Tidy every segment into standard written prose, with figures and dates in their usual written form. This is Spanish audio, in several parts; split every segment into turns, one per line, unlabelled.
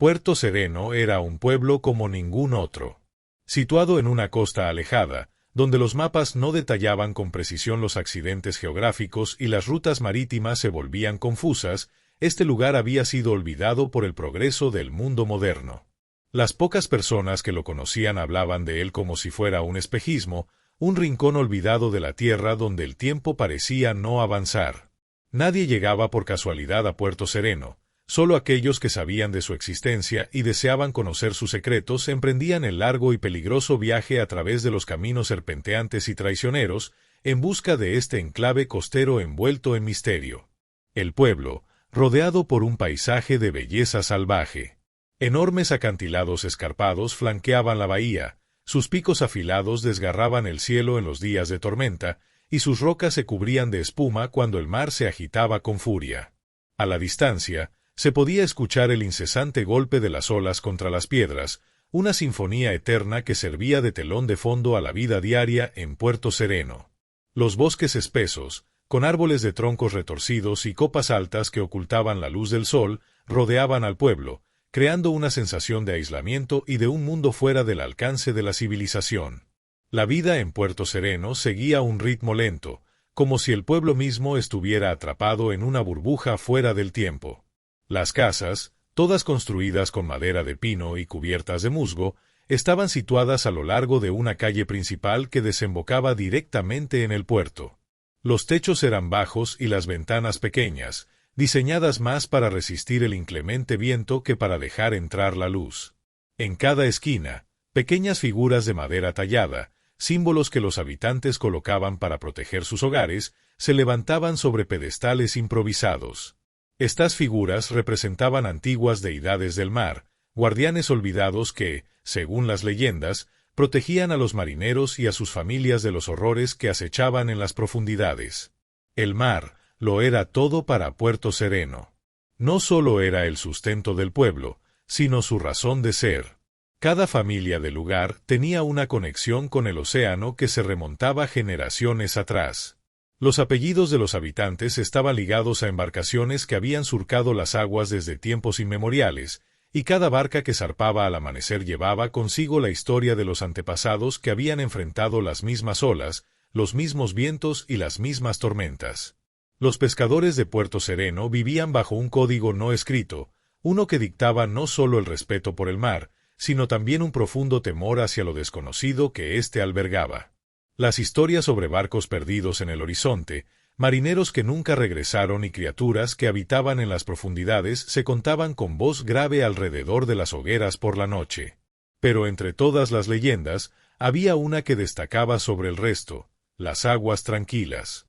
Puerto Sereno era un pueblo como ningún otro. Situado en una costa alejada, donde los mapas no detallaban con precisión los accidentes geográficos y las rutas marítimas se volvían confusas, este lugar había sido olvidado por el progreso del mundo moderno. Las pocas personas que lo conocían hablaban de él como si fuera un espejismo, un rincón olvidado de la tierra donde el tiempo parecía no avanzar. Nadie llegaba por casualidad a Puerto Sereno. Solo aquellos que sabían de su existencia y deseaban conocer sus secretos emprendían el largo y peligroso viaje a través de los caminos serpenteantes y traicioneros, en busca de este enclave costero envuelto en misterio. El pueblo, rodeado por un paisaje de belleza salvaje. Enormes acantilados escarpados flanqueaban la bahía, sus picos afilados desgarraban el cielo en los días de tormenta, y sus rocas se cubrían de espuma cuando el mar se agitaba con furia. A la distancia, se podía escuchar el incesante golpe de las olas contra las piedras, una sinfonía eterna que servía de telón de fondo a la vida diaria en Puerto Sereno. Los bosques espesos, con árboles de troncos retorcidos y copas altas que ocultaban la luz del sol, rodeaban al pueblo, creando una sensación de aislamiento y de un mundo fuera del alcance de la civilización. La vida en Puerto Sereno seguía un ritmo lento, como si el pueblo mismo estuviera atrapado en una burbuja fuera del tiempo. Las casas, todas construidas con madera de pino y cubiertas de musgo, estaban situadas a lo largo de una calle principal que desembocaba directamente en el puerto. Los techos eran bajos y las ventanas pequeñas, diseñadas más para resistir el inclemente viento que para dejar entrar la luz. En cada esquina, pequeñas figuras de madera tallada, símbolos que los habitantes colocaban para proteger sus hogares, se levantaban sobre pedestales improvisados. Estas figuras representaban antiguas deidades del mar, guardianes olvidados que, según las leyendas, protegían a los marineros y a sus familias de los horrores que acechaban en las profundidades. El mar lo era todo para Puerto Sereno. No solo era el sustento del pueblo, sino su razón de ser. Cada familia del lugar tenía una conexión con el océano que se remontaba generaciones atrás. Los apellidos de los habitantes estaban ligados a embarcaciones que habían surcado las aguas desde tiempos inmemoriales, y cada barca que zarpaba al amanecer llevaba consigo la historia de los antepasados que habían enfrentado las mismas olas, los mismos vientos y las mismas tormentas. Los pescadores de Puerto Sereno vivían bajo un código no escrito, uno que dictaba no solo el respeto por el mar, sino también un profundo temor hacia lo desconocido que éste albergaba. Las historias sobre barcos perdidos en el horizonte, marineros que nunca regresaron y criaturas que habitaban en las profundidades se contaban con voz grave alrededor de las hogueras por la noche. Pero entre todas las leyendas, había una que destacaba sobre el resto: las aguas tranquilas.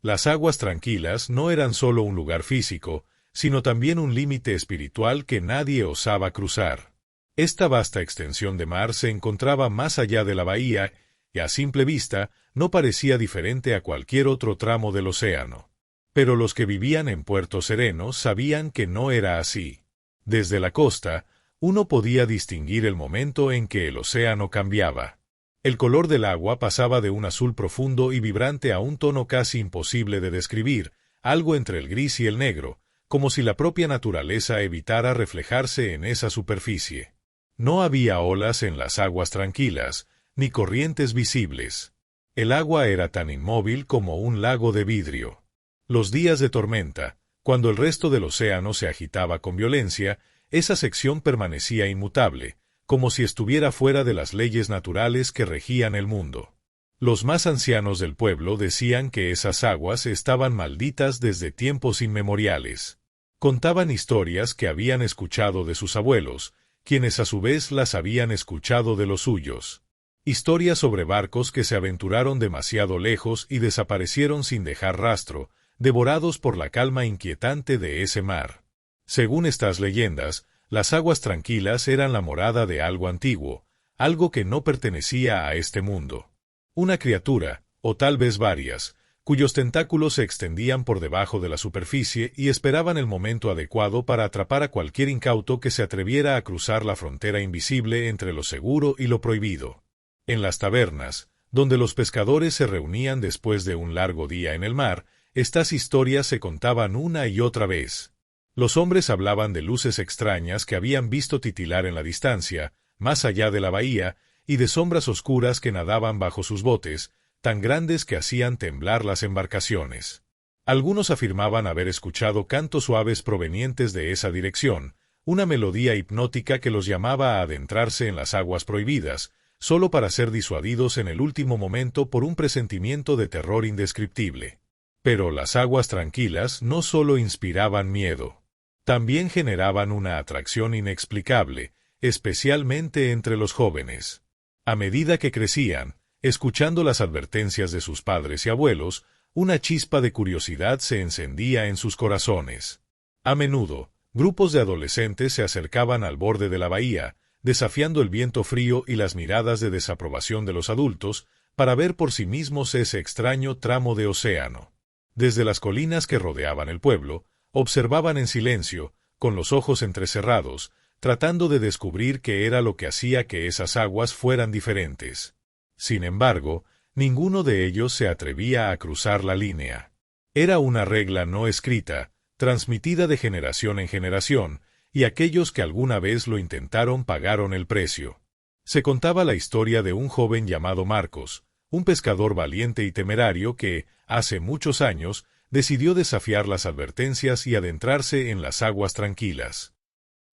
Las aguas tranquilas no eran solo un lugar físico, sino también un límite espiritual que nadie osaba cruzar. Esta vasta extensión de mar se encontraba más allá de la bahía, y a simple vista no parecía diferente a cualquier otro tramo del océano. Pero los que vivían en Puerto Sereno sabían que no era así. Desde la costa, uno podía distinguir el momento en que el océano cambiaba. El color del agua pasaba de un azul profundo y vibrante a un tono casi imposible de describir, algo entre el gris y el negro, como si la propia naturaleza evitara reflejarse en esa superficie. No había olas en las aguas tranquilas, ni corrientes visibles. El agua era tan inmóvil como un lago de vidrio. Los días de tormenta, cuando el resto del océano se agitaba con violencia, esa sección permanecía inmutable, como si estuviera fuera de las leyes naturales que regían el mundo. Los más ancianos del pueblo decían que esas aguas estaban malditas desde tiempos inmemoriales. Contaban historias que habían escuchado de sus abuelos, quienes a su vez las habían escuchado de los suyos. Historias sobre barcos que se aventuraron demasiado lejos y desaparecieron sin dejar rastro, devorados por la calma inquietante de ese mar. Según estas leyendas, las aguas tranquilas eran la morada de algo antiguo, algo que no pertenecía a este mundo. Una criatura, o tal vez varias, cuyos tentáculos se extendían por debajo de la superficie y esperaban el momento adecuado para atrapar a cualquier incauto que se atreviera a cruzar la frontera invisible entre lo seguro y lo prohibido. En las tabernas, donde los pescadores se reunían después de un largo día en el mar, estas historias se contaban una y otra vez. Los hombres hablaban de luces extrañas que habían visto titilar en la distancia, más allá de la bahía, y de sombras oscuras que nadaban bajo sus botes, tan grandes que hacían temblar las embarcaciones. Algunos afirmaban haber escuchado cantos suaves provenientes de esa dirección, una melodía hipnótica que los llamaba a adentrarse en las aguas prohibidas, solo para ser disuadidos en el último momento por un presentimiento de terror indescriptible. Pero las aguas tranquilas no solo inspiraban miedo, también generaban una atracción inexplicable, especialmente entre los jóvenes. A medida que crecían, escuchando las advertencias de sus padres y abuelos, una chispa de curiosidad se encendía en sus corazones. A menudo, grupos de adolescentes se acercaban al borde de la bahía, desafiando el viento frío y las miradas de desaprobación de los adultos, para ver por sí mismos ese extraño tramo de océano. Desde las colinas que rodeaban el pueblo, observaban en silencio, con los ojos entrecerrados, tratando de descubrir qué era lo que hacía que esas aguas fueran diferentes. Sin embargo, ninguno de ellos se atrevía a cruzar la línea. Era una regla no escrita, transmitida de generación en generación, y aquellos que alguna vez lo intentaron pagaron el precio. Se contaba la historia de un joven llamado Marcos, un pescador valiente y temerario que, hace muchos años, decidió desafiar las advertencias y adentrarse en las aguas tranquilas.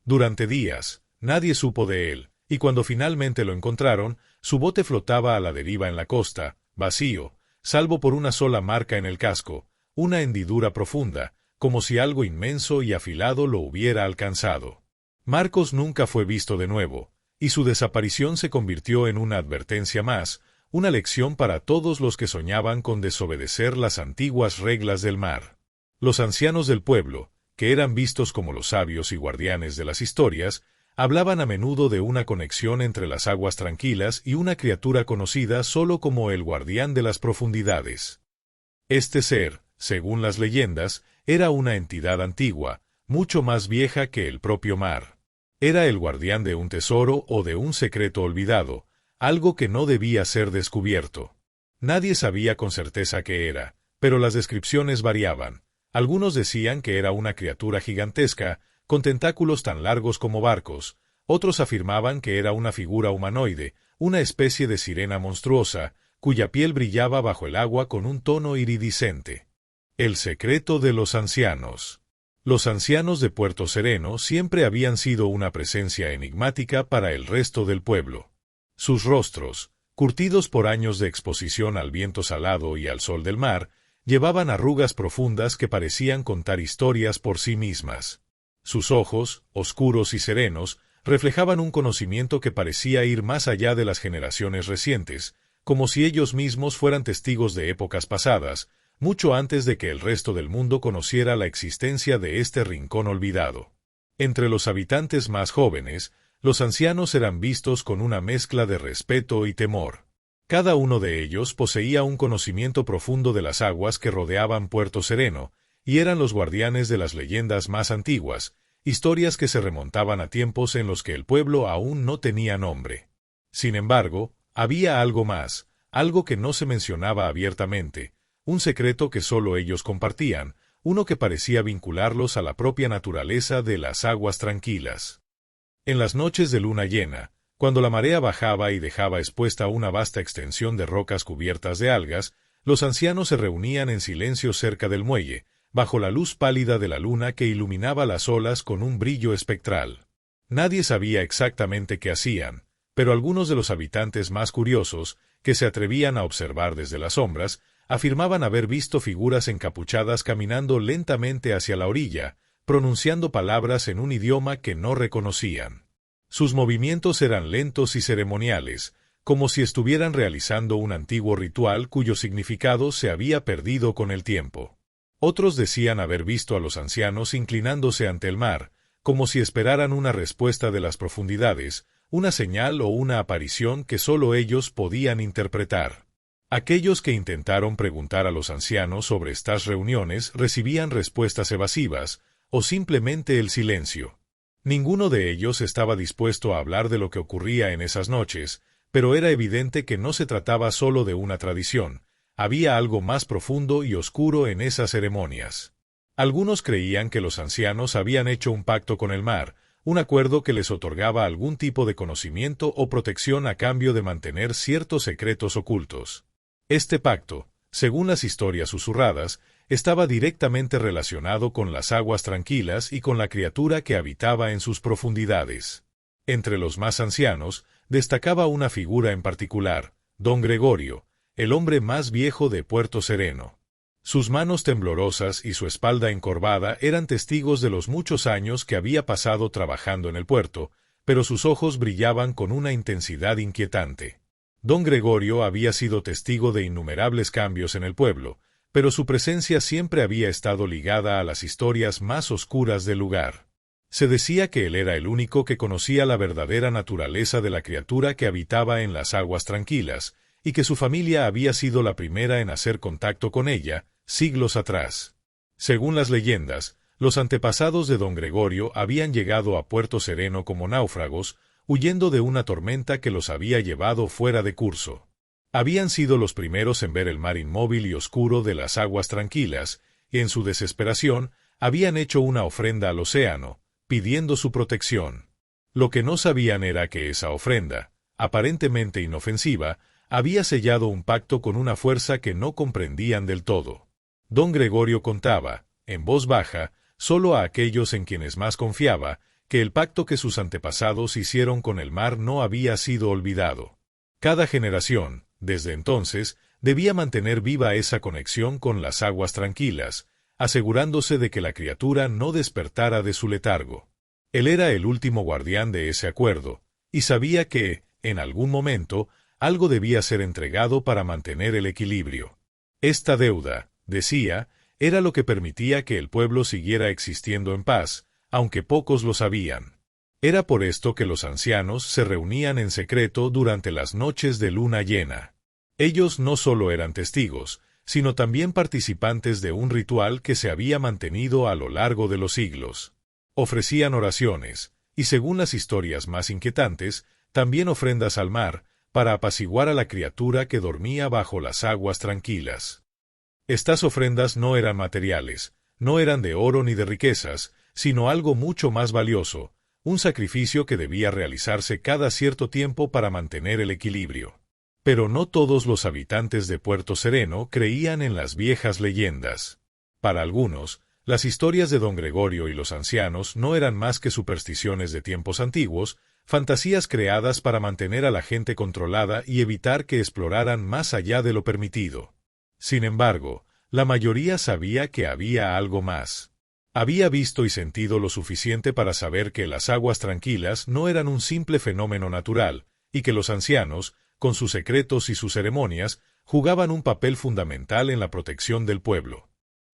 Durante días, nadie supo de él, y cuando finalmente lo encontraron, su bote flotaba a la deriva en la costa, vacío, salvo por una sola marca en el casco, una hendidura profunda, como si algo inmenso y afilado lo hubiera alcanzado. Marcos nunca fue visto de nuevo, y su desaparición se convirtió en una advertencia más, una lección para todos los que soñaban con desobedecer las antiguas reglas del mar. Los ancianos del pueblo, que eran vistos como los sabios y guardianes de las historias, hablaban a menudo de una conexión entre las aguas tranquilas y una criatura conocida solo como el guardián de las profundidades. Este ser, según las leyendas, era una entidad antigua, mucho más vieja que el propio mar. Era el guardián de un tesoro o de un secreto olvidado, algo que no debía ser descubierto. Nadie sabía con certeza qué era, pero las descripciones variaban. Algunos decían que era una criatura gigantesca, con tentáculos tan largos como barcos. Otros afirmaban que era una figura humanoide, una especie de sirena monstruosa, cuya piel brillaba bajo el agua con un tono iridiscente. El secreto de los ancianos. Los ancianos de Puerto Sereno siempre habían sido una presencia enigmática para el resto del pueblo. Sus rostros, curtidos por años de exposición al viento salado y al sol del mar, llevaban arrugas profundas que parecían contar historias por sí mismas. Sus ojos, oscuros y serenos, reflejaban un conocimiento que parecía ir más allá de las generaciones recientes, como si ellos mismos fueran testigos de épocas pasadas, mucho antes de que el resto del mundo conociera la existencia de este rincón olvidado. Entre los habitantes más jóvenes, los ancianos eran vistos con una mezcla de respeto y temor. Cada uno de ellos poseía un conocimiento profundo de las aguas que rodeaban Puerto Sereno, y eran los guardianes de las leyendas más antiguas, historias que se remontaban a tiempos en los que el pueblo aún no tenía nombre. Sin embargo, había algo más, algo que no se mencionaba abiertamente, un secreto que solo ellos compartían, uno que parecía vincularlos a la propia naturaleza de las aguas tranquilas. En las noches de luna llena, cuando la marea bajaba y dejaba expuesta una vasta extensión de rocas cubiertas de algas, los ancianos se reunían en silencio cerca del muelle, bajo la luz pálida de la luna que iluminaba las olas con un brillo espectral. Nadie sabía exactamente qué hacían, pero algunos de los habitantes más curiosos, que se atrevían a observar desde las sombras, afirmaban haber visto figuras encapuchadas caminando lentamente hacia la orilla, pronunciando palabras en un idioma que no reconocían. Sus movimientos eran lentos y ceremoniales, como si estuvieran realizando un antiguo ritual cuyo significado se había perdido con el tiempo. Otros decían haber visto a los ancianos inclinándose ante el mar, como si esperaran una respuesta de las profundidades, una señal o una aparición que solo ellos podían interpretar. Aquellos que intentaron preguntar a los ancianos sobre estas reuniones recibían respuestas evasivas, o simplemente el silencio. Ninguno de ellos estaba dispuesto a hablar de lo que ocurría en esas noches, pero era evidente que no se trataba solo de una tradición, había algo más profundo y oscuro en esas ceremonias. Algunos creían que los ancianos habían hecho un pacto con el mar, un acuerdo que les otorgaba algún tipo de conocimiento o protección a cambio de mantener ciertos secretos ocultos. Este pacto, según las historias susurradas, estaba directamente relacionado con las aguas tranquilas y con la criatura que habitaba en sus profundidades. Entre los más ancianos, destacaba una figura en particular, Don Gregorio, el hombre más viejo de Puerto Sereno. Sus manos temblorosas y su espalda encorvada eran testigos de los muchos años que había pasado trabajando en el puerto, pero sus ojos brillaban con una intensidad inquietante. Don Gregorio había sido testigo de innumerables cambios en el pueblo, pero su presencia siempre había estado ligada a las historias más oscuras del lugar. Se decía que él era el único que conocía la verdadera naturaleza de la criatura que habitaba en las aguas tranquilas, y que su familia había sido la primera en hacer contacto con ella, siglos atrás. Según las leyendas, los antepasados de don Gregorio habían llegado a Puerto Sereno como náufragos, huyendo de una tormenta que los había llevado fuera de curso. Habían sido los primeros en ver el mar inmóvil y oscuro de las aguas tranquilas, y en su desesperación habían hecho una ofrenda al océano, pidiendo su protección. Lo que no sabían era que esa ofrenda, aparentemente inofensiva, había sellado un pacto con una fuerza que no comprendían del todo. Don Gregorio contaba, en voz baja, solo a aquellos en quienes más confiaba, que el pacto que sus antepasados hicieron con el mar no había sido olvidado. Cada generación, desde entonces, debía mantener viva esa conexión con las aguas tranquilas, asegurándose de que la criatura no despertara de su letargo. Él era el último guardián de ese acuerdo, y sabía que, en algún momento, algo debía ser entregado para mantener el equilibrio. Esta deuda, decía, era lo que permitía que el pueblo siguiera existiendo en paz, aunque pocos lo sabían. Era por esto que los ancianos se reunían en secreto durante las noches de luna llena. Ellos no solo eran testigos, sino también participantes de un ritual que se había mantenido a lo largo de los siglos. Ofrecían oraciones, y según las historias más inquietantes, también ofrendas al mar, para apaciguar a la criatura que dormía bajo las aguas tranquilas. Estas ofrendas no eran materiales, no eran de oro ni de riquezas, sino algo mucho más valioso, un sacrificio que debía realizarse cada cierto tiempo para mantener el equilibrio. Pero no todos los habitantes de Puerto Sereno creían en las viejas leyendas. Para algunos, las historias de don Gregorio y los ancianos no eran más que supersticiones de tiempos antiguos, fantasías creadas para mantener a la gente controlada y evitar que exploraran más allá de lo permitido. Sin embargo, la mayoría sabía que había algo más. Había visto y sentido lo suficiente para saber que las aguas tranquilas no eran un simple fenómeno natural, y que los ancianos, con sus secretos y sus ceremonias, jugaban un papel fundamental en la protección del pueblo.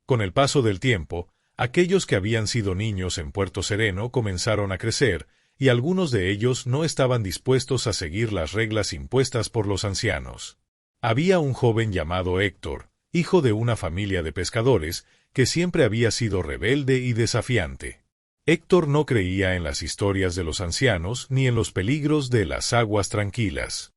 Con el paso del tiempo, aquellos que habían sido niños en Puerto Sereno comenzaron a crecer, y algunos de ellos no estaban dispuestos a seguir las reglas impuestas por los ancianos. Había un joven llamado Héctor, hijo de una familia de pescadores, que siempre había sido rebelde y desafiante. Héctor no creía en las historias de los ancianos ni en los peligros de las aguas tranquilas.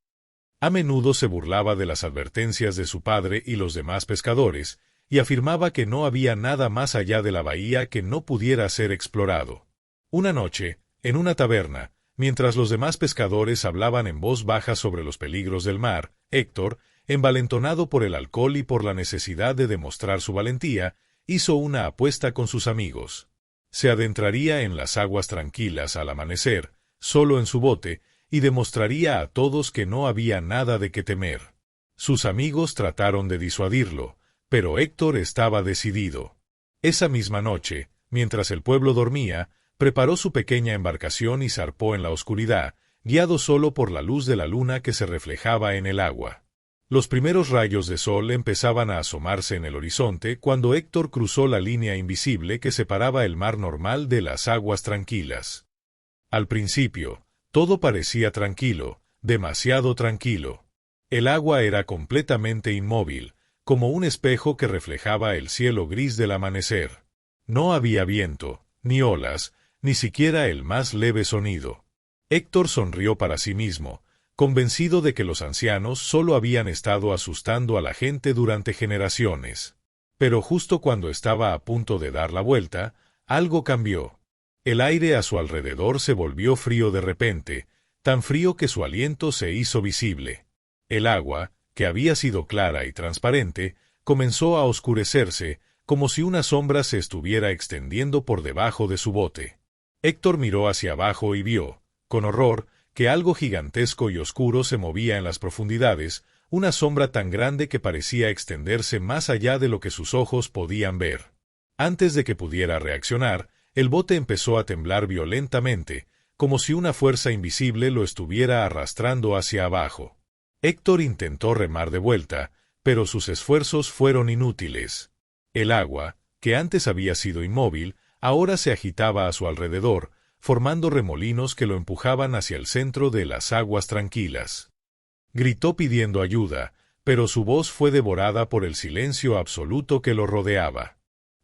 A menudo se burlaba de las advertencias de su padre y los demás pescadores, y afirmaba que no había nada más allá de la bahía que no pudiera ser explorado. Una noche, en una taberna, mientras los demás pescadores hablaban en voz baja sobre los peligros del mar, Héctor, envalentonado por el alcohol y por la necesidad de demostrar su valentía, hizo una apuesta con sus amigos. Se adentraría en las aguas tranquilas al amanecer, solo en su bote, y demostraría a todos que no había nada de qué temer. Sus amigos trataron de disuadirlo, pero Héctor estaba decidido. Esa misma noche, mientras el pueblo dormía, preparó su pequeña embarcación y zarpó en la oscuridad, guiado solo por la luz de la luna que se reflejaba en el agua. Los primeros rayos de sol empezaban a asomarse en el horizonte cuando Héctor cruzó la línea invisible que separaba el mar normal de las aguas tranquilas. Al principio, todo parecía tranquilo, demasiado tranquilo. El agua era completamente inmóvil, como un espejo que reflejaba el cielo gris del amanecer. No había viento, ni olas, ni siquiera el más leve sonido. Héctor sonrió para sí mismo, convencido de que los ancianos solo habían estado asustando a la gente durante generaciones. Pero justo cuando estaba a punto de dar la vuelta, algo cambió. El aire a su alrededor se volvió frío de repente, tan frío que su aliento se hizo visible. El agua, que había sido clara y transparente, comenzó a oscurecerse, como si una sombra se estuviera extendiendo por debajo de su bote. Héctor miró hacia abajo y vio, con horror, que algo gigantesco y oscuro se movía en las profundidades, una sombra tan grande que parecía extenderse más allá de lo que sus ojos podían ver. Antes de que pudiera reaccionar, el bote empezó a temblar violentamente, como si una fuerza invisible lo estuviera arrastrando hacia abajo. Héctor intentó remar de vuelta, pero sus esfuerzos fueron inútiles. El agua, que antes había sido inmóvil, ahora se agitaba a su alrededor, formando remolinos que lo empujaban hacia el centro de las aguas tranquilas. Gritó pidiendo ayuda, pero su voz fue devorada por el silencio absoluto que lo rodeaba.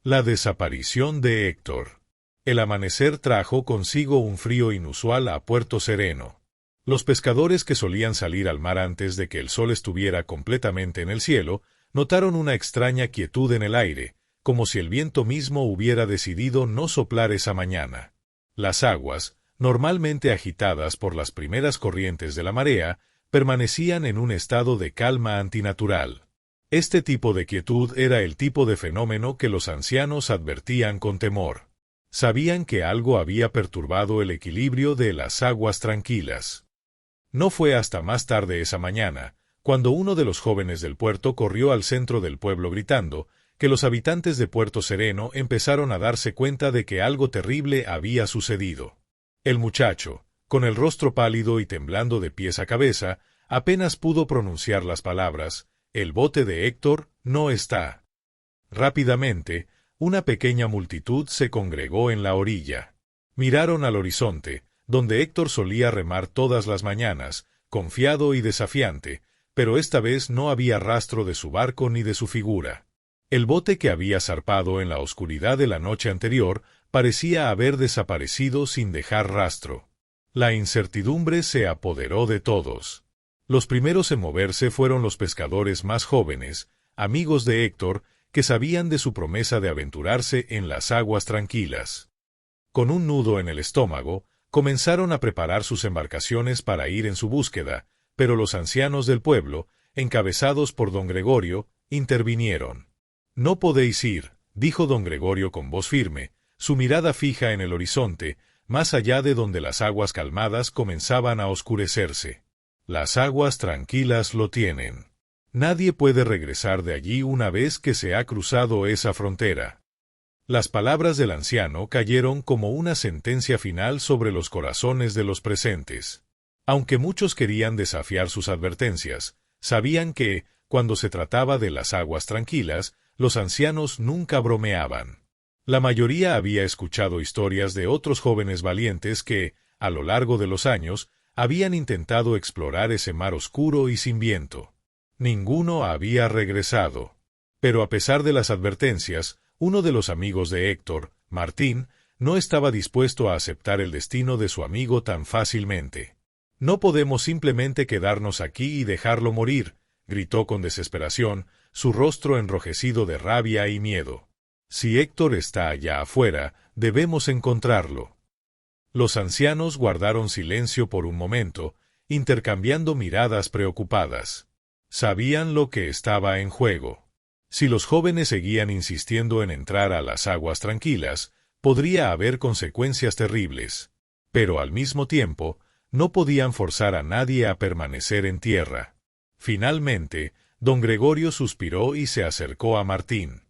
La desaparición de Héctor. El amanecer trajo consigo un frío inusual a Puerto Sereno. Los pescadores que solían salir al mar antes de que el sol estuviera completamente en el cielo, notaron una extraña quietud en el aire, como si el viento mismo hubiera decidido no soplar esa mañana. Las aguas, normalmente agitadas por las primeras corrientes de la marea, permanecían en un estado de calma antinatural. Este tipo de quietud era el tipo de fenómeno que los ancianos advertían con temor. Sabían que algo había perturbado el equilibrio de las aguas tranquilas. No fue hasta más tarde esa mañana, cuando uno de los jóvenes del puerto corrió al centro del pueblo gritando, que los habitantes de Puerto Sereno empezaron a darse cuenta de que algo terrible había sucedido. El muchacho, con el rostro pálido y temblando de pies a cabeza, apenas pudo pronunciar las palabras: «El bote de Héctor no está». Rápidamente, una pequeña multitud se congregó en la orilla. Miraron al horizonte, donde Héctor solía remar todas las mañanas, confiado y desafiante, pero esta vez no había rastro de su barco ni de su figura. El bote que había zarpado en la oscuridad de la noche anterior parecía haber desaparecido sin dejar rastro. La incertidumbre se apoderó de todos. Los primeros en moverse fueron los pescadores más jóvenes, amigos de Héctor, que sabían de su promesa de aventurarse en las aguas tranquilas. Con un nudo en el estómago, comenzaron a preparar sus embarcaciones para ir en su búsqueda, pero los ancianos del pueblo, encabezados por don Gregorio, intervinieron. «No podéis ir», dijo don Gregorio con voz firme, su mirada fija en el horizonte, más allá de donde las aguas calmadas comenzaban a oscurecerse. «Las aguas tranquilas lo tienen. Nadie puede regresar de allí una vez que se ha cruzado esa frontera». Las palabras del anciano cayeron como una sentencia final sobre los corazones de los presentes. Aunque muchos querían desafiar sus advertencias, sabían que, cuando se trataba de las aguas tranquilas, los ancianos nunca bromeaban. La mayoría había escuchado historias de otros jóvenes valientes que, a lo largo de los años, habían intentado explorar ese mar oscuro y sin viento. Ninguno había regresado. Pero a pesar de las advertencias, uno de los amigos de Héctor, Martín, no estaba dispuesto a aceptar el destino de su amigo tan fácilmente. «No podemos simplemente quedarnos aquí y dejarlo morir», gritó con desesperación, su rostro enrojecido de rabia y miedo. «Si Héctor está allá afuera, debemos encontrarlo». Los ancianos guardaron silencio por un momento, intercambiando miradas preocupadas. Sabían lo que estaba en juego. Si los jóvenes seguían insistiendo en entrar a las aguas tranquilas, podría haber consecuencias terribles. Pero al mismo tiempo, no podían forzar a nadie a permanecer en tierra. Finalmente, don Gregorio suspiró y se acercó a Martín.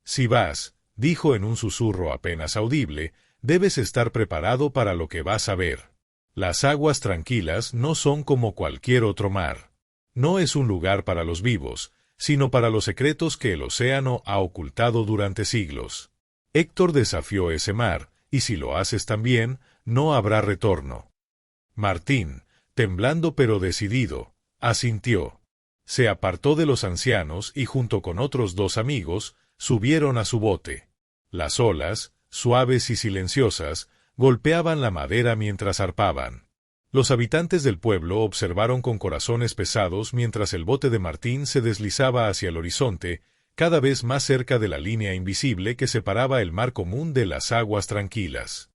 «Si vas», dijo en un susurro apenas audible, «debes estar preparado para lo que vas a ver. Las aguas tranquilas no son como cualquier otro mar. No es un lugar para los vivos, sino para los secretos que el océano ha ocultado durante siglos. Héctor desafió ese mar, y si lo haces también, no habrá retorno». Martín, temblando pero decidido, asintió. Se apartó de los ancianos y junto con otros dos amigos, subieron a su bote. Las olas, suaves y silenciosas, golpeaban la madera mientras zarpaban. Los habitantes del pueblo observaron con corazones pesados mientras el bote de Martín se deslizaba hacia el horizonte, cada vez más cerca de la línea invisible que separaba el mar común de las aguas tranquilas.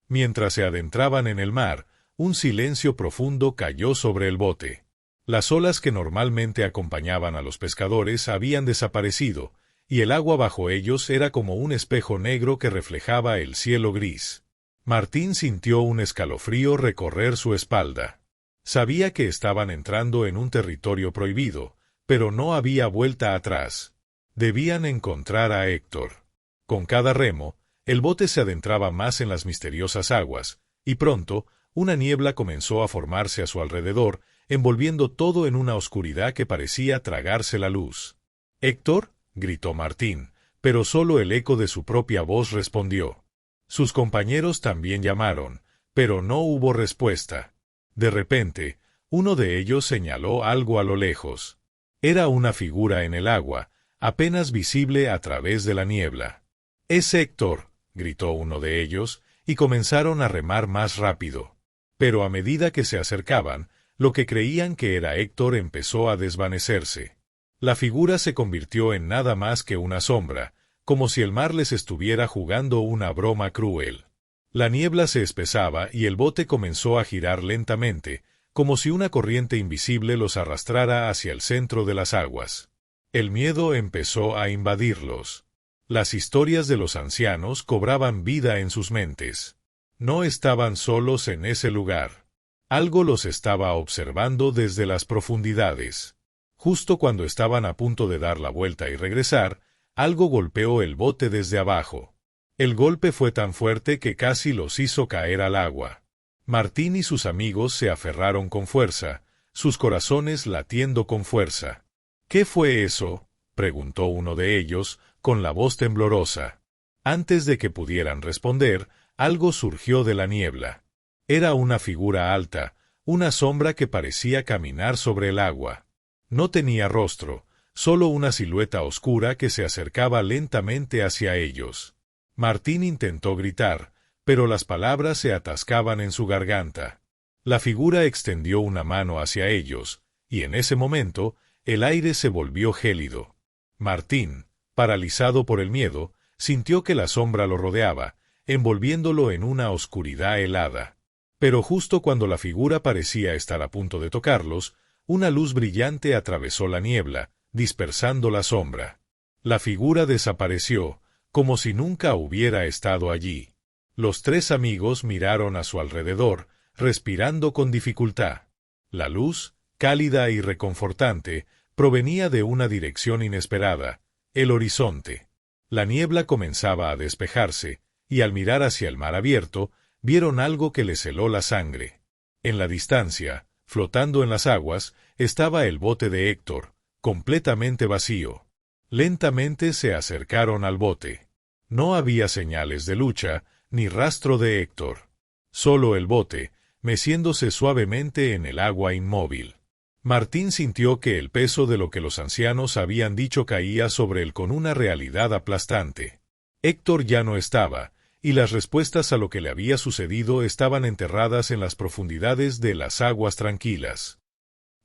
Mientras se adentraban en el mar, un silencio profundo cayó sobre el bote. Las olas que normalmente acompañaban a los pescadores habían desaparecido, y el agua bajo ellos era como un espejo negro que reflejaba el cielo gris. Martín sintió un escalofrío recorrer su espalda. Sabía que estaban entrando en un territorio prohibido, pero no había vuelta atrás. Debían encontrar a Héctor. Con cada remo, el bote se adentraba más en las misteriosas aguas, y pronto, una niebla comenzó a formarse a su alrededor, envolviendo todo en una oscuridad que parecía tragarse la luz. «¿Héctor?», gritó Martín, pero solo el eco de su propia voz respondió. Sus compañeros también llamaron, pero no hubo respuesta. De repente, uno de ellos señaló algo a lo lejos. Era una figura en el agua, apenas visible a través de la niebla. «¡Es Héctor!», gritó uno de ellos, y comenzaron a remar más rápido. Pero a medida que se acercaban, lo que creían que era Héctor empezó a desvanecerse. La figura se convirtió en nada más que una sombra, como si el mar les estuviera jugando una broma cruel. La niebla se espesaba y el bote comenzó a girar lentamente, como si una corriente invisible los arrastrara hacia el centro de las aguas. El miedo empezó a invadirlos. Las historias de los ancianos cobraban vida en sus mentes. No estaban solos en ese lugar. Algo los estaba observando desde las profundidades. Justo cuando estaban a punto de dar la vuelta y regresar, algo golpeó el bote desde abajo. El golpe fue tan fuerte que casi los hizo caer al agua. Martín y sus amigos se aferraron con fuerza, sus corazones latiendo con fuerza. «¿Qué fue eso?», preguntó uno de ellos, con la voz temblorosa. Antes de que pudieran responder, algo surgió de la niebla. Era una figura alta, una sombra que parecía caminar sobre el agua. No tenía rostro, solo una silueta oscura que se acercaba lentamente hacia ellos. Martín intentó gritar, pero las palabras se atascaban en su garganta. La figura extendió una mano hacia ellos, y en ese momento, el aire se volvió gélido. Martín, paralizado por el miedo, sintió que la sombra lo rodeaba, envolviéndolo en una oscuridad helada. Pero justo cuando la figura parecía estar a punto de tocarlos, una luz brillante atravesó la niebla, dispersando la sombra. La figura desapareció, como si nunca hubiera estado allí. Los tres amigos miraron a su alrededor, respirando con dificultad. La luz, cálida y reconfortante, provenía de una dirección inesperada, el horizonte. La niebla comenzaba a despejarse, y al mirar hacia el mar abierto, vieron algo que les heló la sangre. En la distancia, flotando en las aguas, estaba el bote de Héctor, completamente vacío. Lentamente se acercaron al bote. No había señales de lucha, ni rastro de Héctor. Solo el bote, meciéndose suavemente en el agua inmóvil. Martín sintió que el peso de lo que los ancianos habían dicho caía sobre él con una realidad aplastante. Héctor ya no estaba, y las respuestas a lo que le había sucedido estaban enterradas en las profundidades de las aguas tranquilas.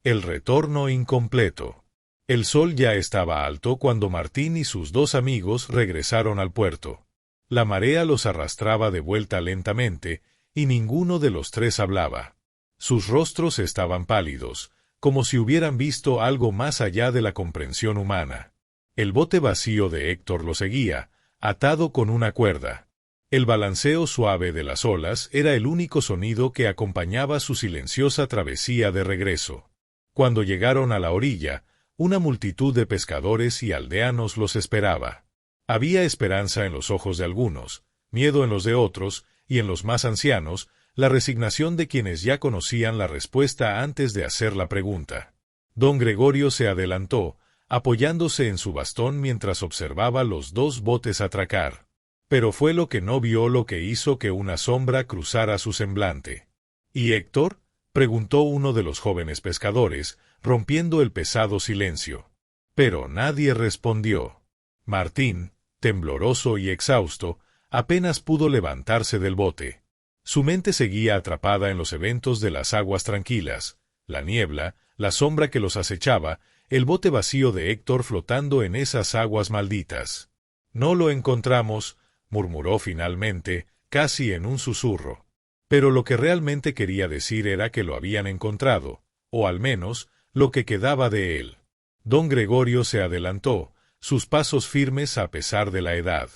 El retorno incompleto. El sol ya estaba alto cuando Martín y sus dos amigos regresaron al puerto. La marea los arrastraba de vuelta lentamente, y ninguno de los tres hablaba. Sus rostros estaban pálidos, como si hubieran visto algo más allá de la comprensión humana. El bote vacío de Héctor lo seguía, atado con una cuerda. El balanceo suave de las olas era el único sonido que acompañaba su silenciosa travesía de regreso. Cuando llegaron a la orilla, una multitud de pescadores y aldeanos los esperaba. Había esperanza en los ojos de algunos, miedo en los de otros, y en los más ancianos, la resignación de quienes ya conocían la respuesta antes de hacer la pregunta. Don Gregorio se adelantó, apoyándose en su bastón mientras observaba los dos botes atracar. Pero fue lo que no vio lo que hizo que una sombra cruzara su semblante. ¿Y Héctor?, preguntó uno de los jóvenes pescadores, rompiendo el pesado silencio. Pero nadie respondió. Martín, tembloroso y exhausto, apenas pudo levantarse del bote. Su mente seguía atrapada en los eventos de las aguas tranquilas, la niebla, la sombra que los acechaba, el bote vacío de Héctor flotando en esas aguas malditas. No lo encontramos, murmuró finalmente, casi en un susurro. Pero lo que realmente quería decir era que lo habían encontrado, o al menos, lo que quedaba de él. Don Gregorio se adelantó, sus pasos firmes a pesar de la edad.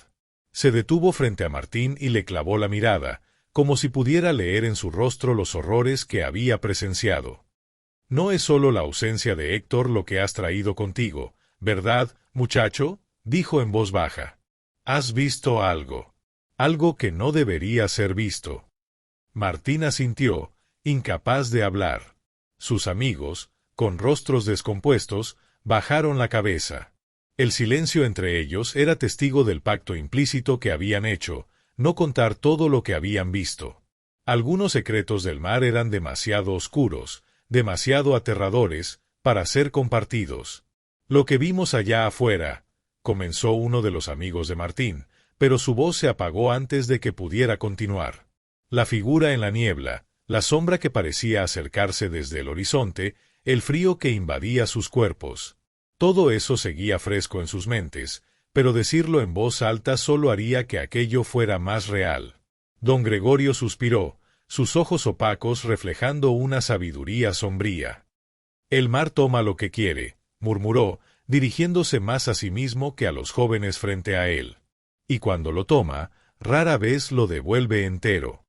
Se detuvo frente a Martín y le clavó la mirada, como si pudiera leer en su rostro los horrores que había presenciado. «No es solo la ausencia de Héctor lo que has traído contigo, ¿verdad, muchacho?», dijo en voz baja. «Has visto algo. Algo que no debería ser visto». Martín asintió, incapaz de hablar. Sus amigos, con rostros descompuestos, bajaron la cabeza. El silencio entre ellos era testigo del pacto implícito que habían hecho, no contar todo lo que habían visto. Algunos secretos del mar eran demasiado oscuros, demasiado aterradores, para ser compartidos. «Lo que vimos allá afuera», comenzó uno de los amigos de Martín, pero su voz se apagó antes de que pudiera continuar. La figura en la niebla, la sombra que parecía acercarse desde el horizonte, el frío que invadía sus cuerpos. Todo eso seguía fresco en sus mentes, pero decirlo en voz alta solo haría que aquello fuera más real. Don Gregorio suspiró, sus ojos opacos reflejando una sabiduría sombría. «El mar toma lo que quiere», murmuró, dirigiéndose más a sí mismo que a los jóvenes frente a él. «Y cuando lo toma, rara vez lo devuelve entero».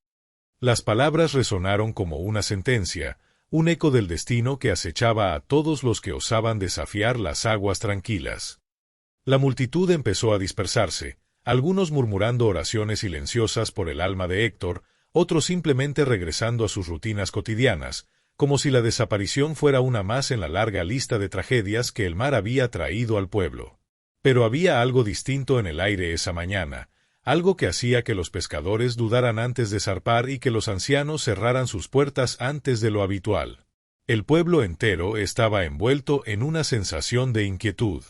Las palabras resonaron como una sentencia, un eco del destino que acechaba a todos los que osaban desafiar las aguas tranquilas. La multitud empezó a dispersarse, algunos murmurando oraciones silenciosas por el alma de Héctor, otros simplemente regresando a sus rutinas cotidianas, como si la desaparición fuera una más en la larga lista de tragedias que el mar había traído al pueblo. Pero había algo distinto en el aire esa mañana, algo que hacía que los pescadores dudaran antes de zarpar y que los ancianos cerraran sus puertas antes de lo habitual. El pueblo entero estaba envuelto en una sensación de inquietud.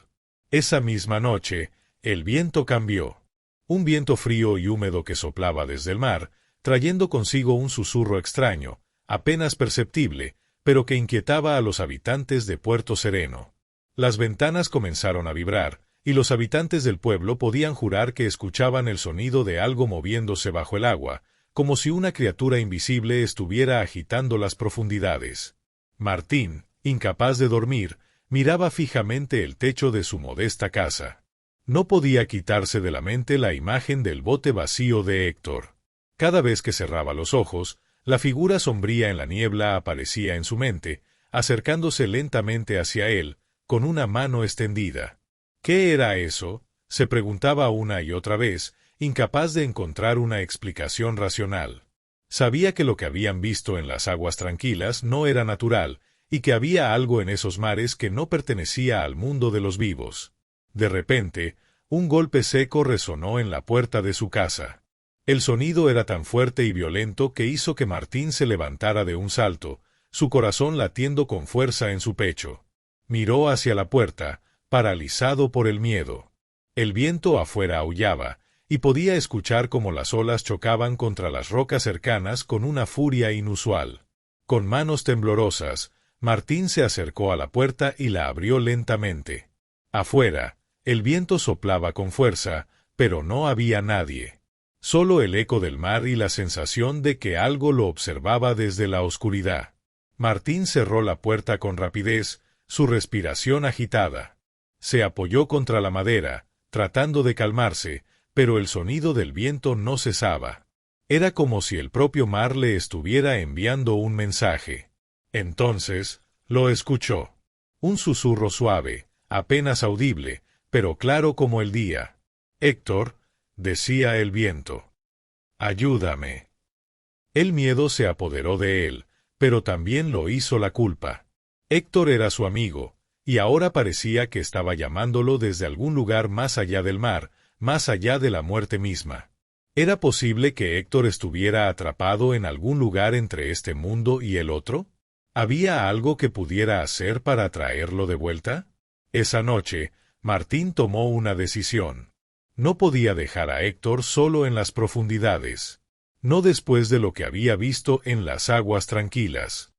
Esa misma noche, el viento cambió. Un viento frío y húmedo que soplaba desde el mar, trayendo consigo un susurro extraño, apenas perceptible, pero que inquietaba a los habitantes de Puerto Sereno. Las ventanas comenzaron a vibrar, y los habitantes del pueblo podían jurar que escuchaban el sonido de algo moviéndose bajo el agua, como si una criatura invisible estuviera agitando las profundidades. Martín, incapaz de dormir, miraba fijamente el techo de su modesta casa. No podía quitarse de la mente la imagen del bote vacío de Héctor. Cada vez que cerraba los ojos, la figura sombría en la niebla aparecía en su mente, acercándose lentamente hacia él, con una mano extendida. ¿Qué era eso?, se preguntaba una y otra vez, incapaz de encontrar una explicación racional. Sabía que lo que habían visto en las aguas tranquilas no era natural, y que había algo en esos mares que no pertenecía al mundo de los vivos. De repente, un golpe seco resonó en la puerta de su casa. El sonido era tan fuerte y violento que hizo que Martín se levantara de un salto, su corazón latiendo con fuerza en su pecho. Miró hacia la puerta, paralizado por el miedo. El viento afuera aullaba, y podía escuchar cómo las olas chocaban contra las rocas cercanas con una furia inusual. Con manos temblorosas, Martín se acercó a la puerta y la abrió lentamente. Afuera, el viento soplaba con fuerza, pero no había nadie. Solo el eco del mar y la sensación de que algo lo observaba desde la oscuridad. Martín cerró la puerta con rapidez, su respiración agitada. Se apoyó contra la madera, tratando de calmarse, pero el sonido del viento no cesaba. Era como si el propio mar le estuviera enviando un mensaje. Entonces, lo escuchó. Un susurro suave, apenas audible, pero claro como el día. «Héctor», decía el viento. «Ayúdame». El miedo se apoderó de él, pero también lo hizo la culpa. Héctor era su amigo, y ahora parecía que estaba llamándolo desde algún lugar más allá del mar, más allá de la muerte misma. ¿Era posible que Héctor estuviera atrapado en algún lugar entre este mundo y el otro? ¿Había algo que pudiera hacer para traerlo de vuelta? Esa noche, Martín tomó una decisión. No podía dejar a Héctor solo en las profundidades. No después de lo que había visto en las aguas tranquilas.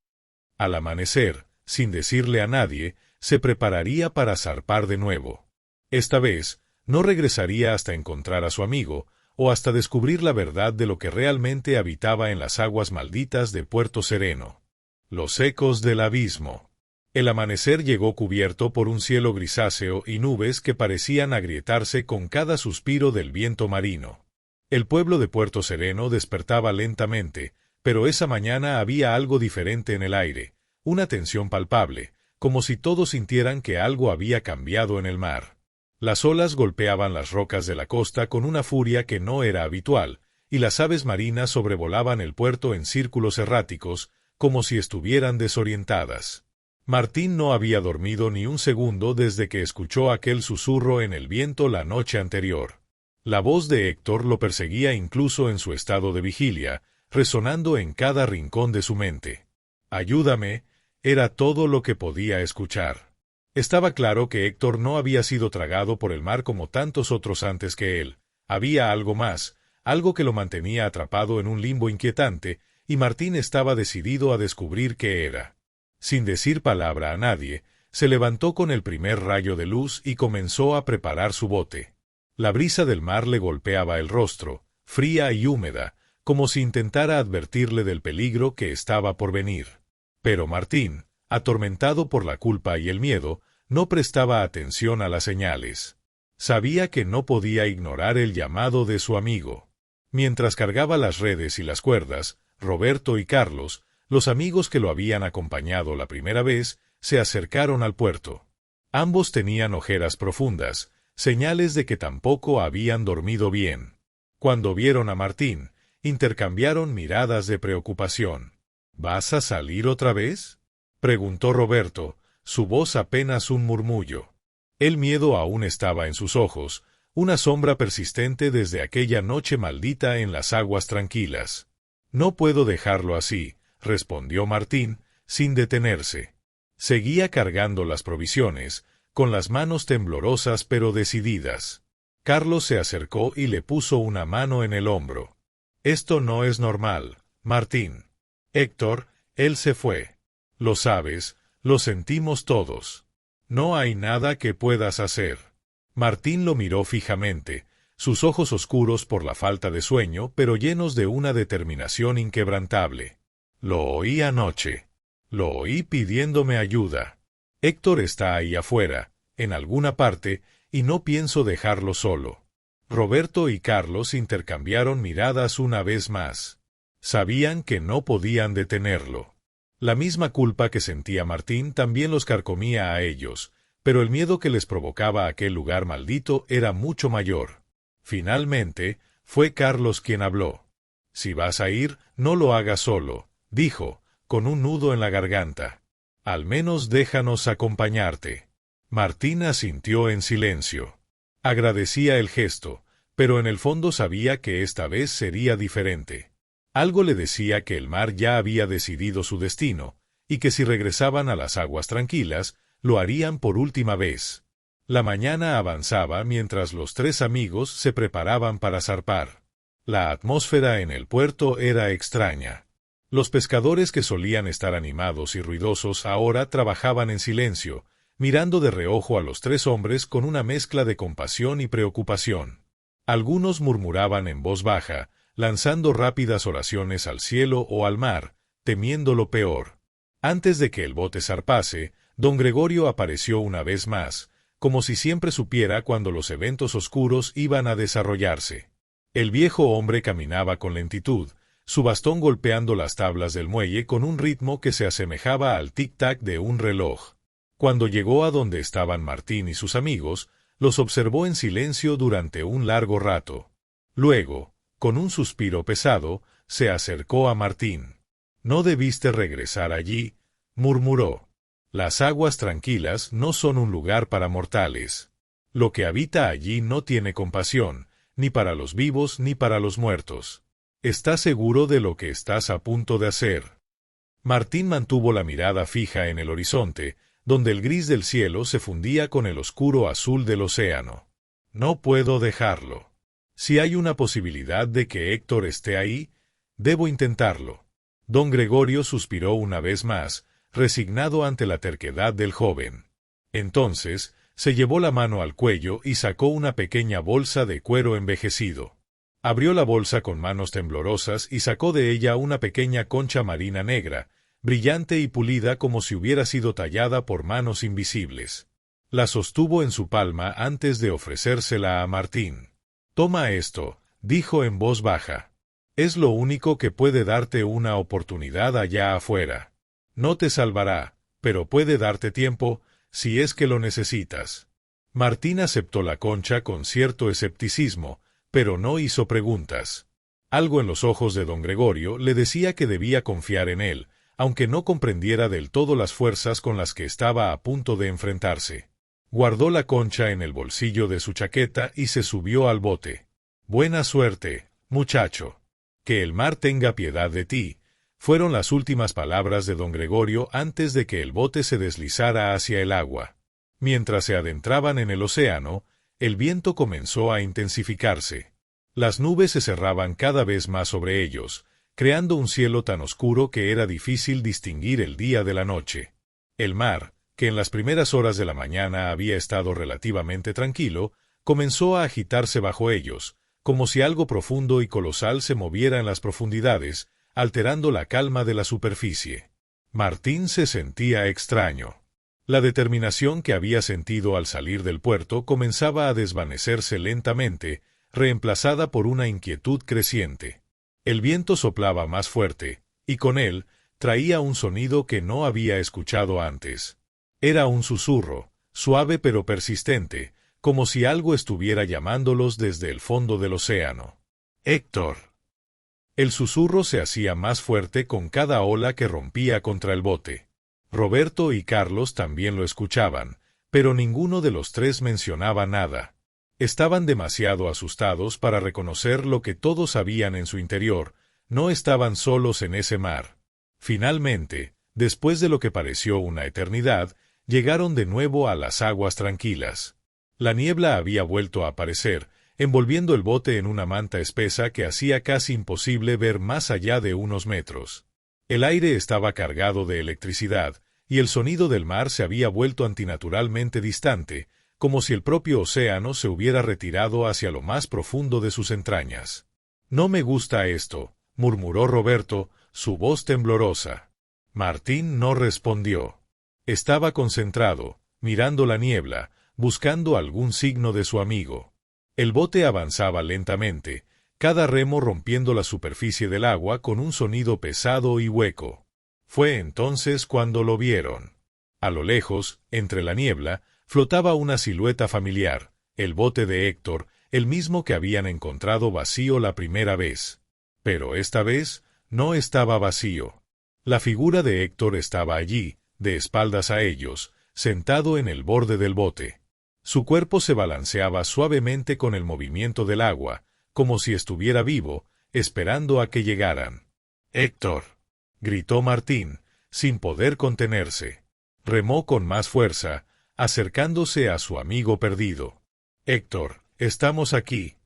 Al amanecer, sin decirle a nadie, se prepararía para zarpar de nuevo. Esta vez, no regresaría hasta encontrar a su amigo, o hasta descubrir la verdad de lo que realmente habitaba en las aguas malditas de Puerto Sereno. Los ecos del abismo. El amanecer llegó cubierto por un cielo grisáceo y nubes que parecían agrietarse con cada suspiro del viento marino. El pueblo de Puerto Sereno despertaba lentamente, pero esa mañana había algo diferente en el aire, una tensión palpable, como si todos sintieran que algo había cambiado en el mar. Las olas golpeaban las rocas de la costa con una furia que no era habitual, y las aves marinas sobrevolaban el puerto en círculos erráticos, como si estuvieran desorientadas. Martín no había dormido ni un segundo desde que escuchó aquel susurro en el viento la noche anterior. La voz de Héctor lo perseguía incluso en su estado de vigilia, resonando en cada rincón de su mente. «Ayúdame», era todo lo que podía escuchar. Estaba claro que Héctor no había sido tragado por el mar como tantos otros antes que él. Había algo más, algo que lo mantenía atrapado en un limbo inquietante, y Martín estaba decidido a descubrir qué era. Sin decir palabra a nadie, se levantó con el primer rayo de luz y comenzó a preparar su bote. La brisa del mar le golpeaba el rostro, fría y húmeda, como si intentara advertirle del peligro que estaba por venir. Pero Martín, atormentado por la culpa y el miedo, no prestaba atención a las señales. Sabía que no podía ignorar el llamado de su amigo. Mientras cargaba las redes y las cuerdas, Roberto y Carlos, los amigos que lo habían acompañado la primera vez, se acercaron al puerto. Ambos tenían ojeras profundas, señales de que tampoco habían dormido bien. Cuando vieron a Martín, intercambiaron miradas de preocupación. ¿Vas a salir otra vez?, preguntó Roberto, su voz apenas un murmullo. El miedo aún estaba en sus ojos, una sombra persistente desde aquella noche maldita en las aguas tranquilas. «No puedo dejarlo así», respondió Martín, sin detenerse. Seguía cargando las provisiones, con las manos temblorosas pero decididas. Carlos se acercó y le puso una mano en el hombro. «Esto no es normal, Martín. Héctor, él se fue. Lo sabes, lo sentimos todos. No hay nada que puedas hacer». Martín lo miró fijamente, sus ojos oscuros por la falta de sueño, pero llenos de una determinación inquebrantable. «Lo oí anoche. Lo oí pidiéndome ayuda. Héctor está ahí afuera, en alguna parte, y no pienso dejarlo solo». Roberto y Carlos intercambiaron miradas una vez más. Sabían que no podían detenerlo. La misma culpa que sentía Martín también los carcomía a ellos, pero el miedo que les provocaba aquel lugar maldito era mucho mayor. Finalmente, fue Carlos quien habló. «Si vas a ir, no lo hagas solo», dijo, con un nudo en la garganta. «Al menos déjanos acompañarte». Martín asintió en silencio. Agradecía el gesto, pero en el fondo sabía que esta vez sería diferente. Algo le decía que el mar ya había decidido su destino, y que si regresaban a las aguas tranquilas, lo harían por última vez. La mañana avanzaba mientras los tres amigos se preparaban para zarpar. La atmósfera en el puerto era extraña. Los pescadores que solían estar animados y ruidosos ahora trabajaban en silencio, mirando de reojo a los tres hombres con una mezcla de compasión y preocupación. Algunos murmuraban en voz baja, lanzando rápidas oraciones al cielo o al mar, temiendo lo peor. Antes de que el bote zarpase, don Gregorio apareció una vez más, como si siempre supiera cuando los eventos oscuros iban a desarrollarse. El viejo hombre caminaba con lentitud, su bastón golpeando las tablas del muelle con un ritmo que se asemejaba al tic-tac de un reloj. Cuando llegó a donde estaban Martín y sus amigos, los observó en silencio durante un largo rato. Luego, con un suspiro pesado, se acercó a Martín. «No debiste regresar allí», murmuró. «Las aguas tranquilas no son un lugar para mortales. Lo que habita allí no tiene compasión, ni para los vivos ni para los muertos. ¿Estás seguro de lo que estás a punto de hacer?». Martín mantuvo la mirada fija en el horizonte, donde el gris del cielo se fundía con el oscuro azul del océano. «No puedo dejarlo. Si hay una posibilidad de que Héctor esté ahí, debo intentarlo». Don Gregorio suspiró una vez más, resignado ante la terquedad del joven. Entonces, se llevó la mano al cuello y sacó una pequeña bolsa de cuero envejecido. Abrió la bolsa con manos temblorosas y sacó de ella una pequeña concha marina negra, brillante y pulida como si hubiera sido tallada por manos invisibles. La sostuvo en su palma antes de ofrecérsela a Martín. «Toma esto», dijo en voz baja. «Es lo único que puede darte una oportunidad allá afuera. No te salvará, pero puede darte tiempo, si es que lo necesitas». Martín aceptó la concha con cierto escepticismo, pero no hizo preguntas. Algo en los ojos de don Gregorio le decía que debía confiar en él, aunque no comprendiera del todo las fuerzas con las que estaba a punto de enfrentarse. Guardó la concha en el bolsillo de su chaqueta y se subió al bote. «Buena suerte, muchacho. Que el mar tenga piedad de ti», fueron las últimas palabras de don Gregorio antes de que el bote se deslizara hacia el agua. Mientras se adentraban en el océano, el viento comenzó a intensificarse. Las nubes se cerraban cada vez más sobre ellos, creando un cielo tan oscuro que era difícil distinguir el día de la noche. El mar, que en las primeras horas de la mañana había estado relativamente tranquilo, comenzó a agitarse bajo ellos, como si algo profundo y colosal se moviera en las profundidades, alterando la calma de la superficie. Martín se sentía extraño. La determinación que había sentido al salir del puerto comenzaba a desvanecerse lentamente, reemplazada por una inquietud creciente. El viento soplaba más fuerte, y con él traía un sonido que no había escuchado antes. Era un susurro, suave pero persistente, como si algo estuviera llamándolos desde el fondo del océano. «Héctor». El susurro se hacía más fuerte con cada ola que rompía contra el bote. Roberto y Carlos también lo escuchaban, pero ninguno de los tres mencionaba nada. Estaban demasiado asustados para reconocer lo que todos sabían en su interior: no estaban solos en ese mar. Finalmente, después de lo que pareció una eternidad, llegaron de nuevo a las aguas tranquilas. La niebla había vuelto a aparecer, envolviendo el bote en una manta espesa que hacía casi imposible ver más allá de unos metros. El aire estaba cargado de electricidad, y el sonido del mar se había vuelto antinaturalmente distante, como si el propio océano se hubiera retirado hacia lo más profundo de sus entrañas. «No me gusta esto», murmuró Roberto, su voz temblorosa. Martín no respondió. Estaba concentrado, mirando la niebla, buscando algún signo de su amigo. El bote avanzaba lentamente, cada remo rompiendo la superficie del agua con un sonido pesado y hueco. Fue entonces cuando lo vieron. A lo lejos, entre la niebla, flotaba una silueta familiar, el bote de Héctor, el mismo que habían encontrado vacío la primera vez. Pero esta vez no estaba vacío. La figura de Héctor estaba allí, de espaldas a ellos, sentado en el borde del bote. Su cuerpo se balanceaba suavemente con el movimiento del agua, como si estuviera vivo, esperando a que llegaran. «Héctor», gritó Martín, sin poder contenerse. Remó con más fuerza, acercándose a su amigo perdido. «Héctor, estamos aquí».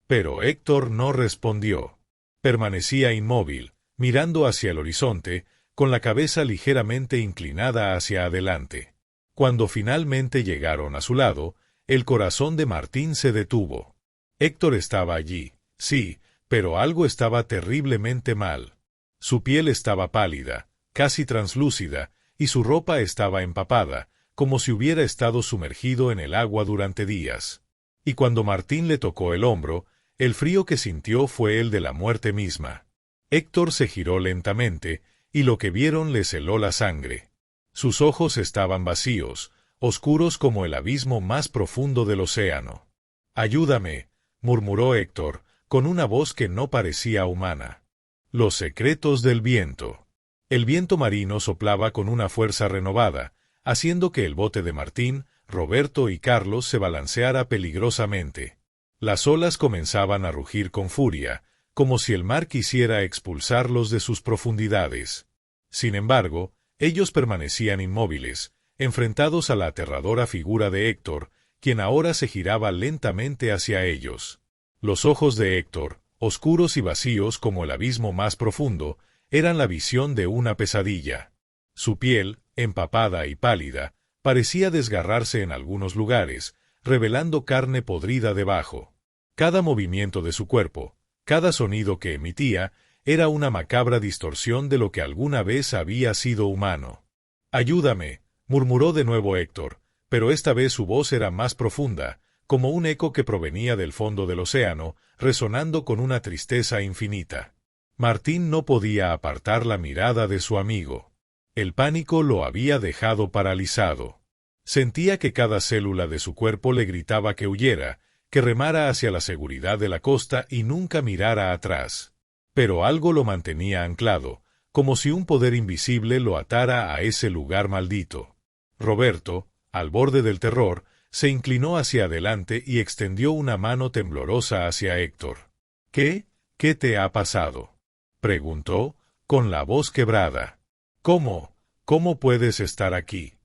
Pero Héctor no respondió. Permanecía inmóvil, mirando hacia el horizonte, con la cabeza ligeramente inclinada hacia adelante. Cuando finalmente llegaron a su lado, el corazón de Martín se detuvo. Héctor estaba allí, sí, pero algo estaba terriblemente mal. Su piel estaba pálida, casi translúcida, y su ropa estaba empapada, como si hubiera estado sumergido en el agua durante días. Y cuando Martín le tocó el hombro, el frío que sintió fue el de la muerte misma. Héctor se giró lentamente, y lo que vieron les heló la sangre. Sus ojos estaban vacíos, oscuros como el abismo más profundo del océano. «Ayúdame», murmuró Héctor, con una voz que no parecía humana. Los secretos del viento. El viento marino soplaba con una fuerza renovada, haciendo que el bote de Martín, Roberto y Carlos se balanceara peligrosamente. Las olas comenzaban a rugir con furia, como si el mar quisiera expulsarlos de sus profundidades. Sin embargo, ellos permanecían inmóviles, enfrentados a la aterradora figura de Héctor, quien ahora se giraba lentamente hacia ellos. Los ojos de Héctor, oscuros y vacíos como el abismo más profundo, eran la visión de una pesadilla. Su piel, empapada y pálida, Parecía desgarrarse en algunos lugares, revelando carne podrida debajo. Cada movimiento de su cuerpo, cada sonido que emitía, era una macabra distorsión de lo que alguna vez había sido humano. «Ayúdame», murmuró de nuevo Héctor, pero esta vez su voz era más profunda, como un eco que provenía del fondo del océano, resonando con una tristeza infinita. Martín no podía apartar la mirada de su amigo. El pánico lo había dejado paralizado. Sentía que cada célula de su cuerpo le gritaba que huyera, que remara hacia la seguridad de la costa y nunca mirara atrás. Pero algo lo mantenía anclado, como si un poder invisible lo atara a ese lugar maldito. Roberto, al borde del terror, se inclinó hacia adelante y extendió una mano temblorosa hacia Héctor. «¿Qué? ¿Qué te ha pasado?», preguntó, con la voz quebrada. «¿Cómo? ¿Cómo puedes estar aquí?».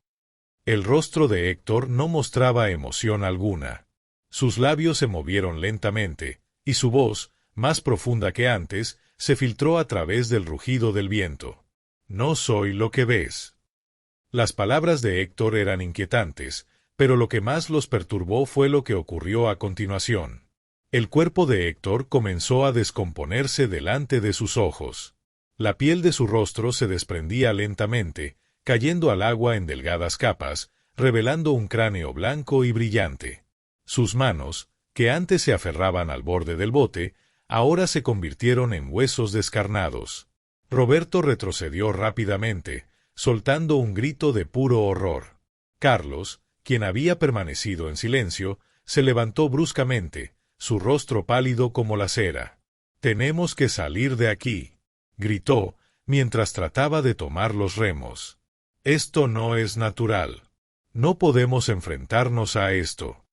El rostro de Héctor no mostraba emoción alguna. Sus labios se movieron lentamente, y su voz, más profunda que antes, se filtró a través del rugido del viento. «No soy lo que ves». Las palabras de Héctor eran inquietantes, pero lo que más los perturbó fue lo que ocurrió a continuación. El cuerpo de Héctor comenzó a descomponerse delante de sus ojos. La piel de su rostro se desprendía lentamente, cayendo al agua en delgadas capas, revelando un cráneo blanco y brillante. Sus manos, que antes se aferraban al borde del bote, ahora se convirtieron en huesos descarnados. Roberto retrocedió rápidamente, soltando un grito de puro horror. Carlos, quien había permanecido en silencio, se levantó bruscamente, su rostro pálido como la cera. «Tenemos que salir de aquí», gritó, mientras trataba de tomar los remos. «Esto no es natural. No podemos enfrentarnos a esto».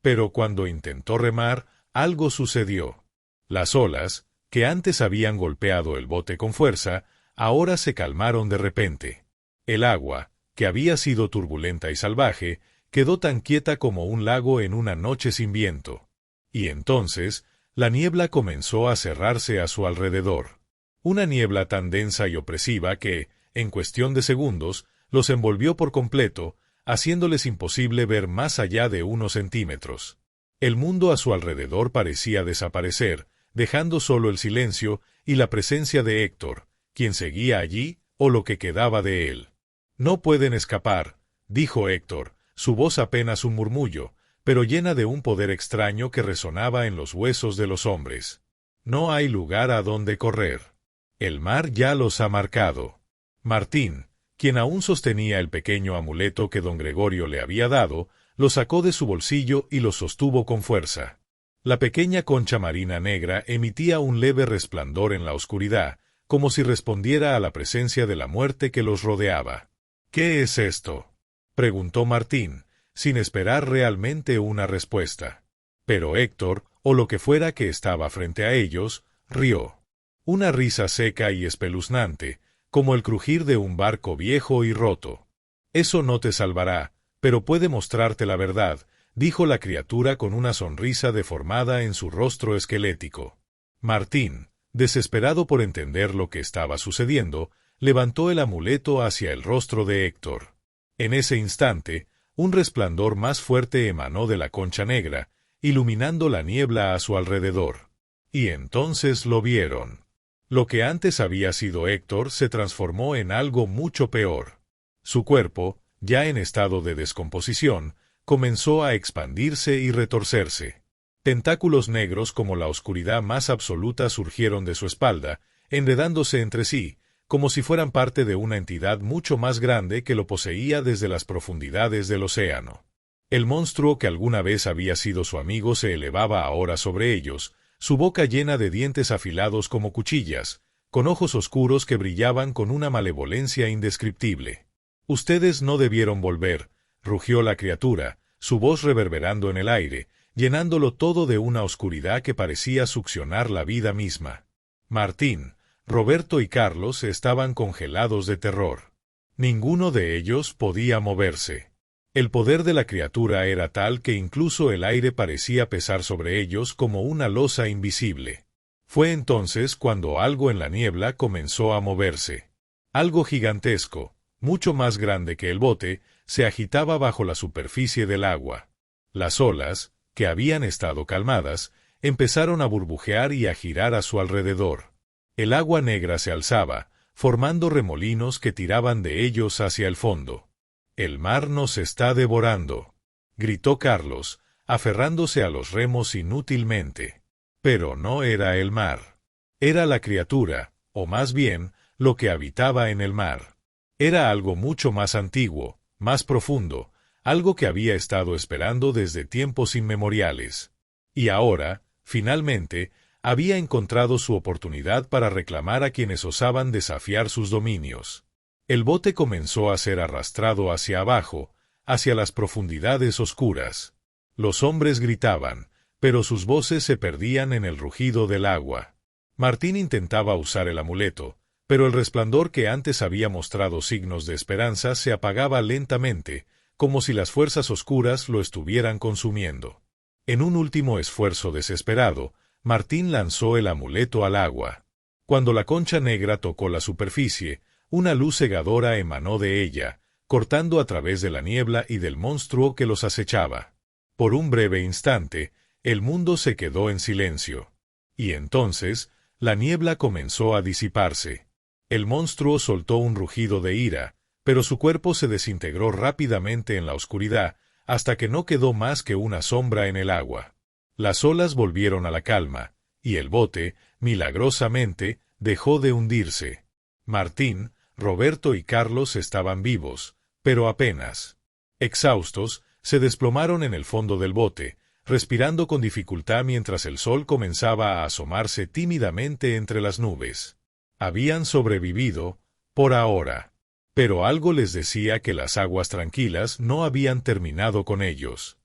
Pero cuando intentó remar, algo sucedió. Las olas, que antes habían golpeado el bote con fuerza, ahora se calmaron de repente. El agua, que había sido turbulenta y salvaje, quedó tan quieta como un lago en una noche sin viento. Y entonces, la niebla comenzó a cerrarse a su alrededor. Una niebla tan densa y opresiva que, en cuestión de segundos, los envolvió por completo, haciéndoles imposible ver más allá de unos centímetros. El mundo a su alrededor parecía desaparecer, dejando solo el silencio y la presencia de Héctor, quien seguía allí, o lo que quedaba de él. «No pueden escapar», dijo Héctor, su voz apenas un murmullo, pero llena de un poder extraño que resonaba en los huesos de los hombres. «No hay lugar a donde correr. El mar ya los ha marcado». Martín, quien aún sostenía el pequeño amuleto que don Gregorio le había dado, lo sacó de su bolsillo y lo sostuvo con fuerza. La pequeña concha marina negra emitía un leve resplandor en la oscuridad, como si respondiera a la presencia de la muerte que los rodeaba. «¿Qué es esto?», preguntó Martín, sin esperar realmente una respuesta. Pero Héctor, o lo que fuera que estaba frente a ellos, rió. Una risa seca y espeluznante, como el crujir de un barco viejo y roto. «Eso no te salvará, pero puede mostrarte la verdad», dijo la criatura con una sonrisa deformada en su rostro esquelético. Martín, desesperado por entender lo que estaba sucediendo, levantó el amuleto hacia el rostro de Héctor. En ese instante, un resplandor más fuerte emanó de la concha negra, iluminando la niebla a su alrededor. Y entonces lo vieron. Lo que antes había sido Héctor se transformó en algo mucho peor. Su cuerpo, ya en estado de descomposición, comenzó a expandirse y retorcerse. Tentáculos negros como la oscuridad más absoluta surgieron de su espalda, enredándose entre sí, como si fueran parte de una entidad mucho más grande que lo poseía desde las profundidades del océano. El monstruo que alguna vez había sido su amigo se elevaba ahora sobre ellos, su boca llena de dientes afilados como cuchillas, con ojos oscuros que brillaban con una malevolencia indescriptible. «Ustedes no debieron volver», rugió la criatura, su voz reverberando en el aire, llenándolo todo de una oscuridad que parecía succionar la vida misma. Martín, Roberto y Carlos estaban congelados de terror. Ninguno de ellos podía moverse. El poder de la criatura era tal que incluso el aire parecía pesar sobre ellos como una losa invisible. Fue entonces cuando algo en la niebla comenzó a moverse. Algo gigantesco, mucho más grande que el bote, se agitaba bajo la superficie del agua. Las olas, que habían estado calmadas, empezaron a burbujear y a girar a su alrededor. El agua negra se alzaba, formando remolinos que tiraban de ellos hacia el fondo. «El mar nos está devorando», gritó Carlos, aferrándose a los remos inútilmente. Pero no era el mar. Era la criatura, o más bien, lo que habitaba en el mar. Era algo mucho más antiguo, más profundo, algo que había estado esperando desde tiempos inmemoriales. Y ahora, finalmente, había encontrado su oportunidad para reclamar a quienes osaban desafiar sus dominios. El bote comenzó a ser arrastrado hacia abajo, hacia las profundidades oscuras. Los hombres gritaban, pero sus voces se perdían en el rugido del agua. Martín intentaba usar el amuleto, pero el resplandor que antes había mostrado signos de esperanza se apagaba lentamente, como si las fuerzas oscuras lo estuvieran consumiendo. En un último esfuerzo desesperado, Martín lanzó el amuleto al agua. Cuando la concha negra tocó la superficie, una luz cegadora emanó de ella, cortando a través de la niebla y del monstruo que los acechaba. Por un breve instante, el mundo se quedó en silencio. Y entonces, la niebla comenzó a disiparse. El monstruo soltó un rugido de ira, pero su cuerpo se desintegró rápidamente en la oscuridad, hasta que no quedó más que una sombra en el agua. Las olas volvieron a la calma, y el bote, milagrosamente, dejó de hundirse. Martín, Roberto y Carlos estaban vivos, pero apenas. Exhaustos, se desplomaron en el fondo del bote, respirando con dificultad mientras el sol comenzaba a asomarse tímidamente entre las nubes. Habían sobrevivido, por ahora. Pero algo les decía que las aguas tranquilas no habían terminado con ellos.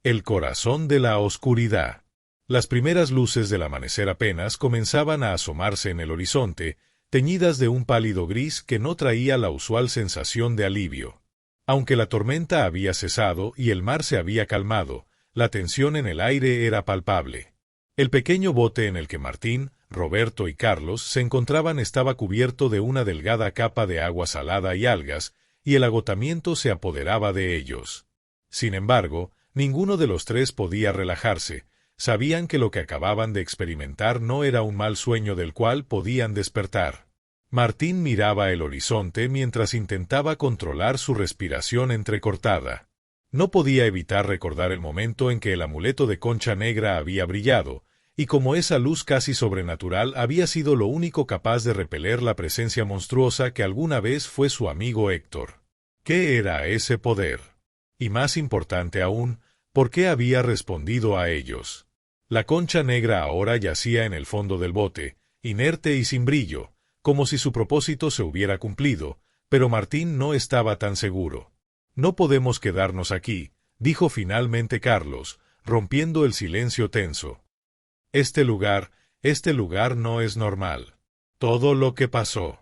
El corazón de la oscuridad. Las primeras luces del amanecer apenas comenzaban a asomarse en el horizonte, teñidas de un pálido gris que no traía la usual sensación de alivio. Aunque la tormenta había cesado y el mar se había calmado, la tensión en el aire era palpable. El pequeño bote en el que Martín, Roberto y Carlos se encontraban estaba cubierto de una delgada capa de agua salada y algas, y el agotamiento se apoderaba de ellos. Sin embargo, ninguno de los tres podía relajarse. Sabían que lo que acababan de experimentar no era un mal sueño del cual podían despertar. Martín miraba el horizonte mientras intentaba controlar su respiración entrecortada. No podía evitar recordar el momento en que el amuleto de concha negra había brillado, y como esa luz casi sobrenatural había sido lo único capaz de repeler la presencia monstruosa que alguna vez fue su amigo Héctor. ¿Qué era ese poder? Y más importante aún, ¿por qué había respondido a ellos? La concha negra ahora yacía en el fondo del bote, inerte y sin brillo, como si su propósito se hubiera cumplido, pero Martín no estaba tan seguro. «No podemos quedarnos aquí», dijo finalmente Carlos, rompiendo el silencio tenso. Este lugar no es normal. Todo lo que pasó.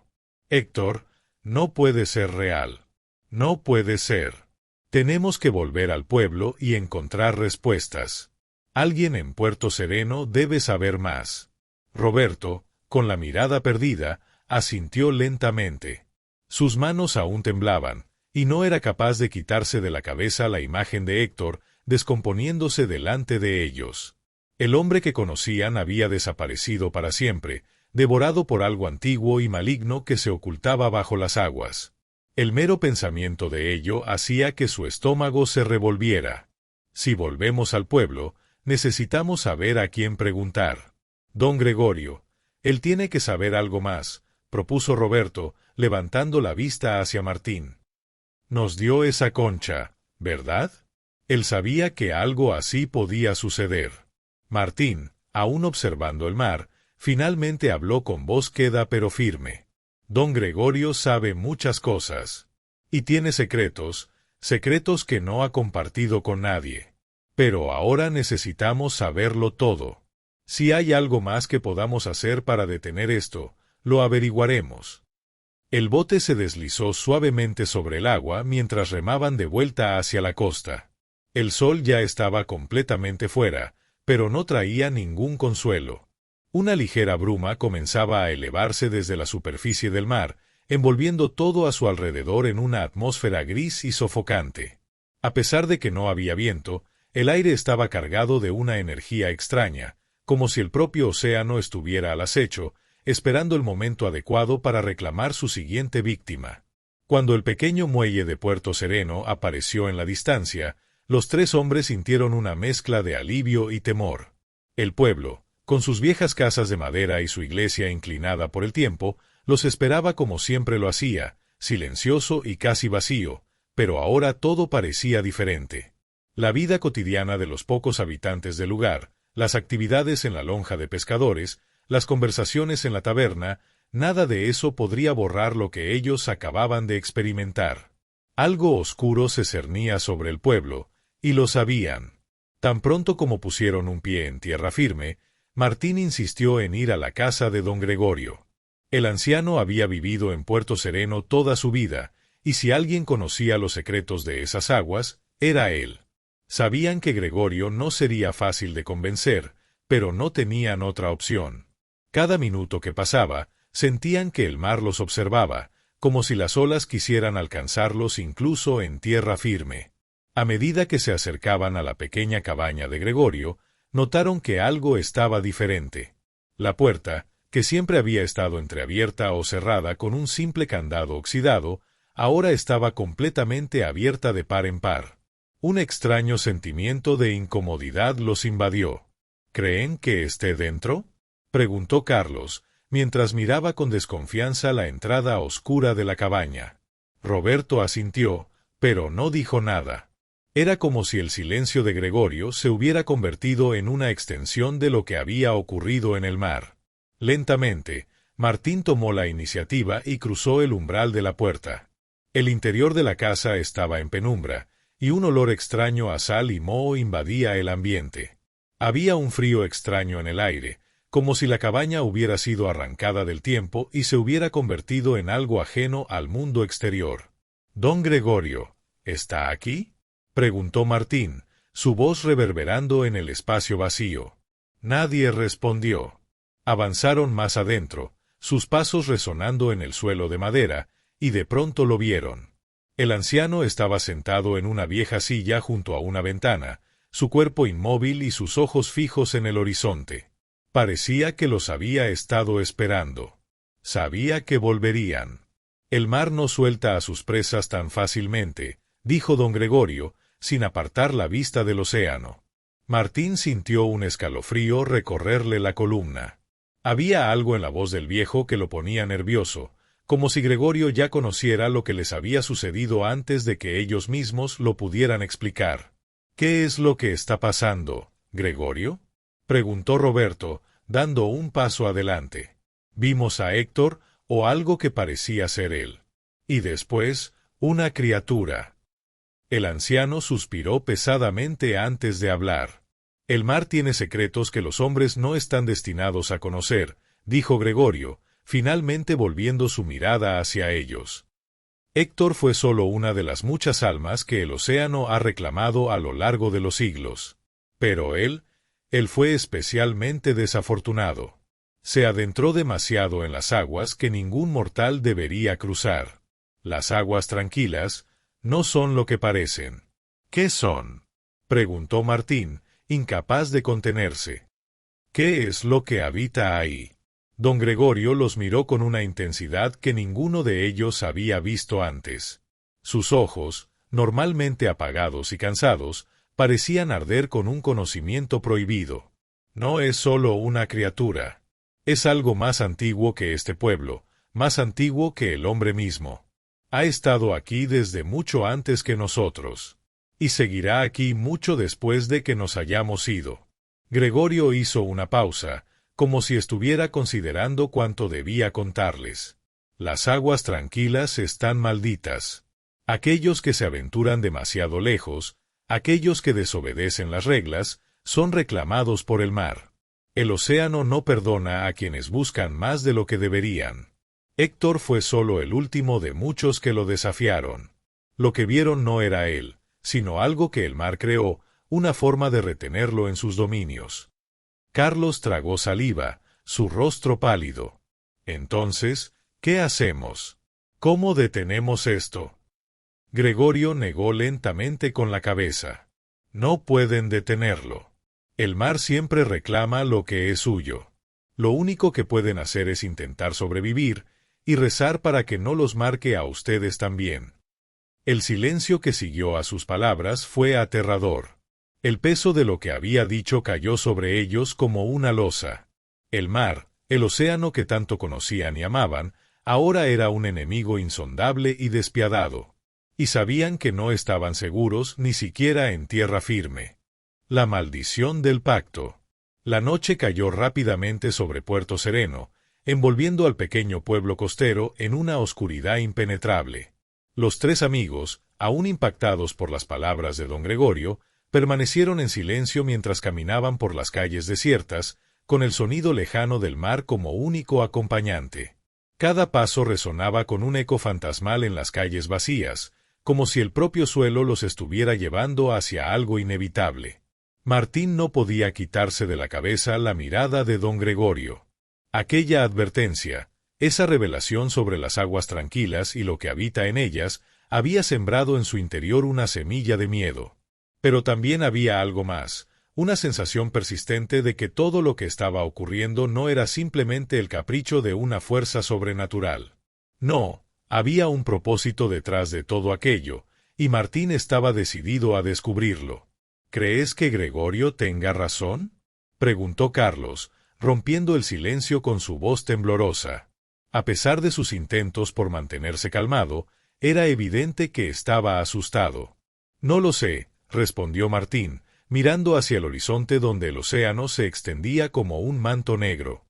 Héctor, no puede ser real. No puede ser. Tenemos que volver al pueblo y encontrar respuestas. Alguien en Puerto Sereno debe saber más». Roberto, con la mirada perdida, asintió lentamente. Sus manos aún temblaban, y no era capaz de quitarse de la cabeza la imagen de Héctor descomponiéndose delante de ellos. El hombre que conocían había desaparecido para siempre, devorado por algo antiguo y maligno que se ocultaba bajo las aguas. El mero pensamiento de ello hacía que su estómago se revolviera. Si volvemos al pueblo, necesitamos saber a quién preguntar. Don Gregorio, él tiene que saber algo más, propuso Roberto, levantando la vista hacia Martín. Nos dio esa concha, ¿verdad? Él sabía que algo así podía suceder. Martín, aún observando el mar, finalmente habló con voz queda pero firme. Don Gregorio sabe muchas cosas. Y tiene secretos que no ha compartido con nadie. Pero ahora necesitamos saberlo todo. Si hay algo más que podamos hacer para detener esto, lo averiguaremos. El bote se deslizó suavemente sobre el agua mientras remaban de vuelta hacia la costa. El sol ya estaba completamente fuera, pero no traía ningún consuelo. Una ligera bruma comenzaba a elevarse desde la superficie del mar, envolviendo todo a su alrededor en una atmósfera gris y sofocante. A pesar de que no había viento, el aire estaba cargado de una energía extraña, como si el propio océano estuviera al acecho, esperando el momento adecuado para reclamar su siguiente víctima. Cuando el pequeño muelle de Puerto Sereno apareció en la distancia, los tres hombres sintieron una mezcla de alivio y temor. El pueblo, con sus viejas casas de madera y su iglesia inclinada por el tiempo, los esperaba como siempre lo hacía, silencioso y casi vacío, pero ahora todo parecía diferente. La vida cotidiana de los pocos habitantes del lugar, las actividades en la lonja de pescadores, las conversaciones en la taberna, nada de eso podría borrar lo que ellos acababan de experimentar. Algo oscuro se cernía sobre el pueblo, y lo sabían. Tan pronto como pusieron un pie en tierra firme, Martín insistió en ir a la casa de don Gregorio. El anciano había vivido en Puerto Sereno toda su vida, y si alguien conocía los secretos de esas aguas, era él. Sabían que Gregorio no sería fácil de convencer, pero no tenían otra opción. Cada minuto que pasaba, sentían que el mar los observaba, como si las olas quisieran alcanzarlos incluso en tierra firme. A medida que se acercaban a la pequeña cabaña de Gregorio, notaron que algo estaba diferente. La puerta, que siempre había estado entreabierta o cerrada con un simple candado oxidado, ahora estaba completamente abierta de par en par. Un extraño sentimiento de incomodidad los invadió. ¿Creen que esté dentro?, preguntó Carlos, mientras miraba con desconfianza la entrada oscura de la cabaña. Roberto asintió, pero no dijo nada. Era como si el silencio de Gregorio se hubiera convertido en una extensión de lo que había ocurrido en el mar. Lentamente, Martín tomó la iniciativa y cruzó el umbral de la puerta. El interior de la casa estaba en penumbra, y un olor extraño a sal y moho invadía el ambiente. Había un frío extraño en el aire, como si la cabaña hubiera sido arrancada del tiempo y se hubiera convertido en algo ajeno al mundo exterior. «Don Gregorio, ¿está aquí?», preguntó Martín, su voz reverberando en el espacio vacío. Nadie respondió. Avanzaron más adentro, sus pasos resonando en el suelo de madera, y de pronto lo vieron. El anciano estaba sentado en una vieja silla junto a una ventana, su cuerpo inmóvil y sus ojos fijos en el horizonte. Parecía que los había estado esperando. Sabía que volverían. «El mar no suelta a sus presas tan fácilmente», dijo don Gregorio, sin apartar la vista del océano. Martín sintió un escalofrío recorrerle la columna. Había algo en la voz del viejo que lo ponía nervioso, como si Gregorio ya conociera lo que les había sucedido antes de que ellos mismos lo pudieran explicar. «¿Qué es lo que está pasando, Gregorio?», preguntó Roberto, dando un paso adelante. «Vimos a Héctor, o algo que parecía ser él. Y después, una criatura». El anciano suspiró pesadamente antes de hablar. «El mar tiene secretos que los hombres no están destinados a conocer», dijo Gregorio, finalmente volviendo su mirada hacia ellos. Héctor fue solo una de las muchas almas que el océano ha reclamado a lo largo de los siglos. Pero él fue especialmente desafortunado. Se adentró demasiado en las aguas que ningún mortal debería cruzar. Las aguas tranquilas no son lo que parecen. «¿Qué son?», preguntó Martín, incapaz de contenerse. «¿Qué es lo que habita ahí?». Don Gregorio los miró con una intensidad que ninguno de ellos había visto antes. Sus ojos, normalmente apagados y cansados, parecían arder con un conocimiento prohibido. «No es solo una criatura. Es algo más antiguo que este pueblo, más antiguo que el hombre mismo. Ha estado aquí desde mucho antes que nosotros. Y seguirá aquí mucho después de que nos hayamos ido». Gregorio hizo una pausa, como si estuviera considerando cuánto debía contarles. «Las aguas tranquilas están malditas. Aquellos que se aventuran demasiado lejos, aquellos que desobedecen las reglas, son reclamados por el mar. El océano no perdona a quienes buscan más de lo que deberían». Héctor fue solo el último de muchos que lo desafiaron. Lo que vieron no era él, sino algo que el mar creó, una forma de retenerlo en sus dominios. Carlos tragó saliva, su rostro pálido. «Entonces, ¿qué hacemos?», ¿Cómo detenemos esto? Gregorio negó lentamente con la cabeza. No pueden detenerlo. El mar siempre reclama lo que es suyo. Lo único que pueden hacer es intentar sobrevivir y rezar para que no los marque a ustedes también. El silencio que siguió a sus palabras fue aterrador. El peso de lo que había dicho cayó sobre ellos como una losa. El mar, el océano que tanto conocían y amaban, ahora era un enemigo insondable y despiadado. Y sabían que no estaban seguros ni siquiera en tierra firme. La maldición del pacto. La noche cayó rápidamente sobre Puerto Sereno, envolviendo al pequeño pueblo costero en una oscuridad impenetrable. Los tres amigos, aún impactados por las palabras de don Gregorio, permanecieron en silencio mientras caminaban por las calles desiertas, con el sonido lejano del mar como único acompañante. Cada paso resonaba con un eco fantasmal en las calles vacías, como si el propio suelo los estuviera llevando hacia algo inevitable. Martín no podía quitarse de la cabeza la mirada de don Gregorio. Aquella advertencia, esa revelación sobre las aguas tranquilas y lo que habita en ellas, había sembrado en su interior una semilla de miedo. Pero también había algo más, una sensación persistente de que todo lo que estaba ocurriendo no era simplemente el capricho de una fuerza sobrenatural. No, había un propósito detrás de todo aquello, y Martín estaba decidido a descubrirlo. ¿Crees que Gregorio tenga razón?, preguntó Carlos, rompiendo el silencio con su voz temblorosa. A pesar de sus intentos por mantenerse calmado, era evidente que estaba asustado. No lo sé, respondió Martín, mirando hacia el horizonte donde el océano se extendía como un manto negro.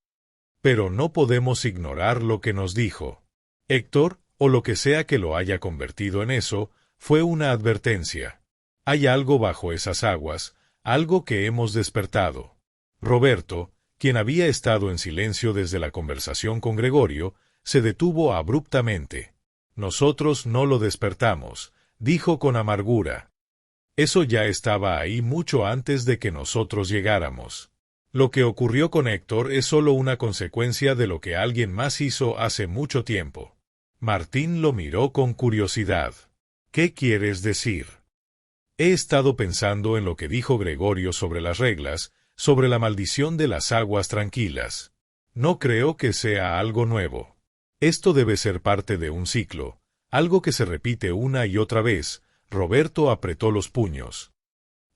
Pero no podemos ignorar lo que nos dijo. Héctor, o lo que sea que lo haya convertido en eso, fue una advertencia. Hay algo bajo esas aguas, algo que hemos despertado. Roberto, quien había estado en silencio desde la conversación con Gregorio, se detuvo abruptamente. Nosotros no lo despertamos, dijo con amargura. Eso ya estaba ahí mucho antes de que nosotros llegáramos. Lo que ocurrió con Héctor es solo una consecuencia de lo que alguien más hizo hace mucho tiempo. Martín lo miró con curiosidad. ¿Qué quieres decir? He estado pensando en lo que dijo Gregorio sobre las reglas, sobre la maldición de las aguas tranquilas. No creo que sea algo nuevo. Esto debe ser parte de un ciclo, algo que se repite una y otra vez. Roberto apretó los puños.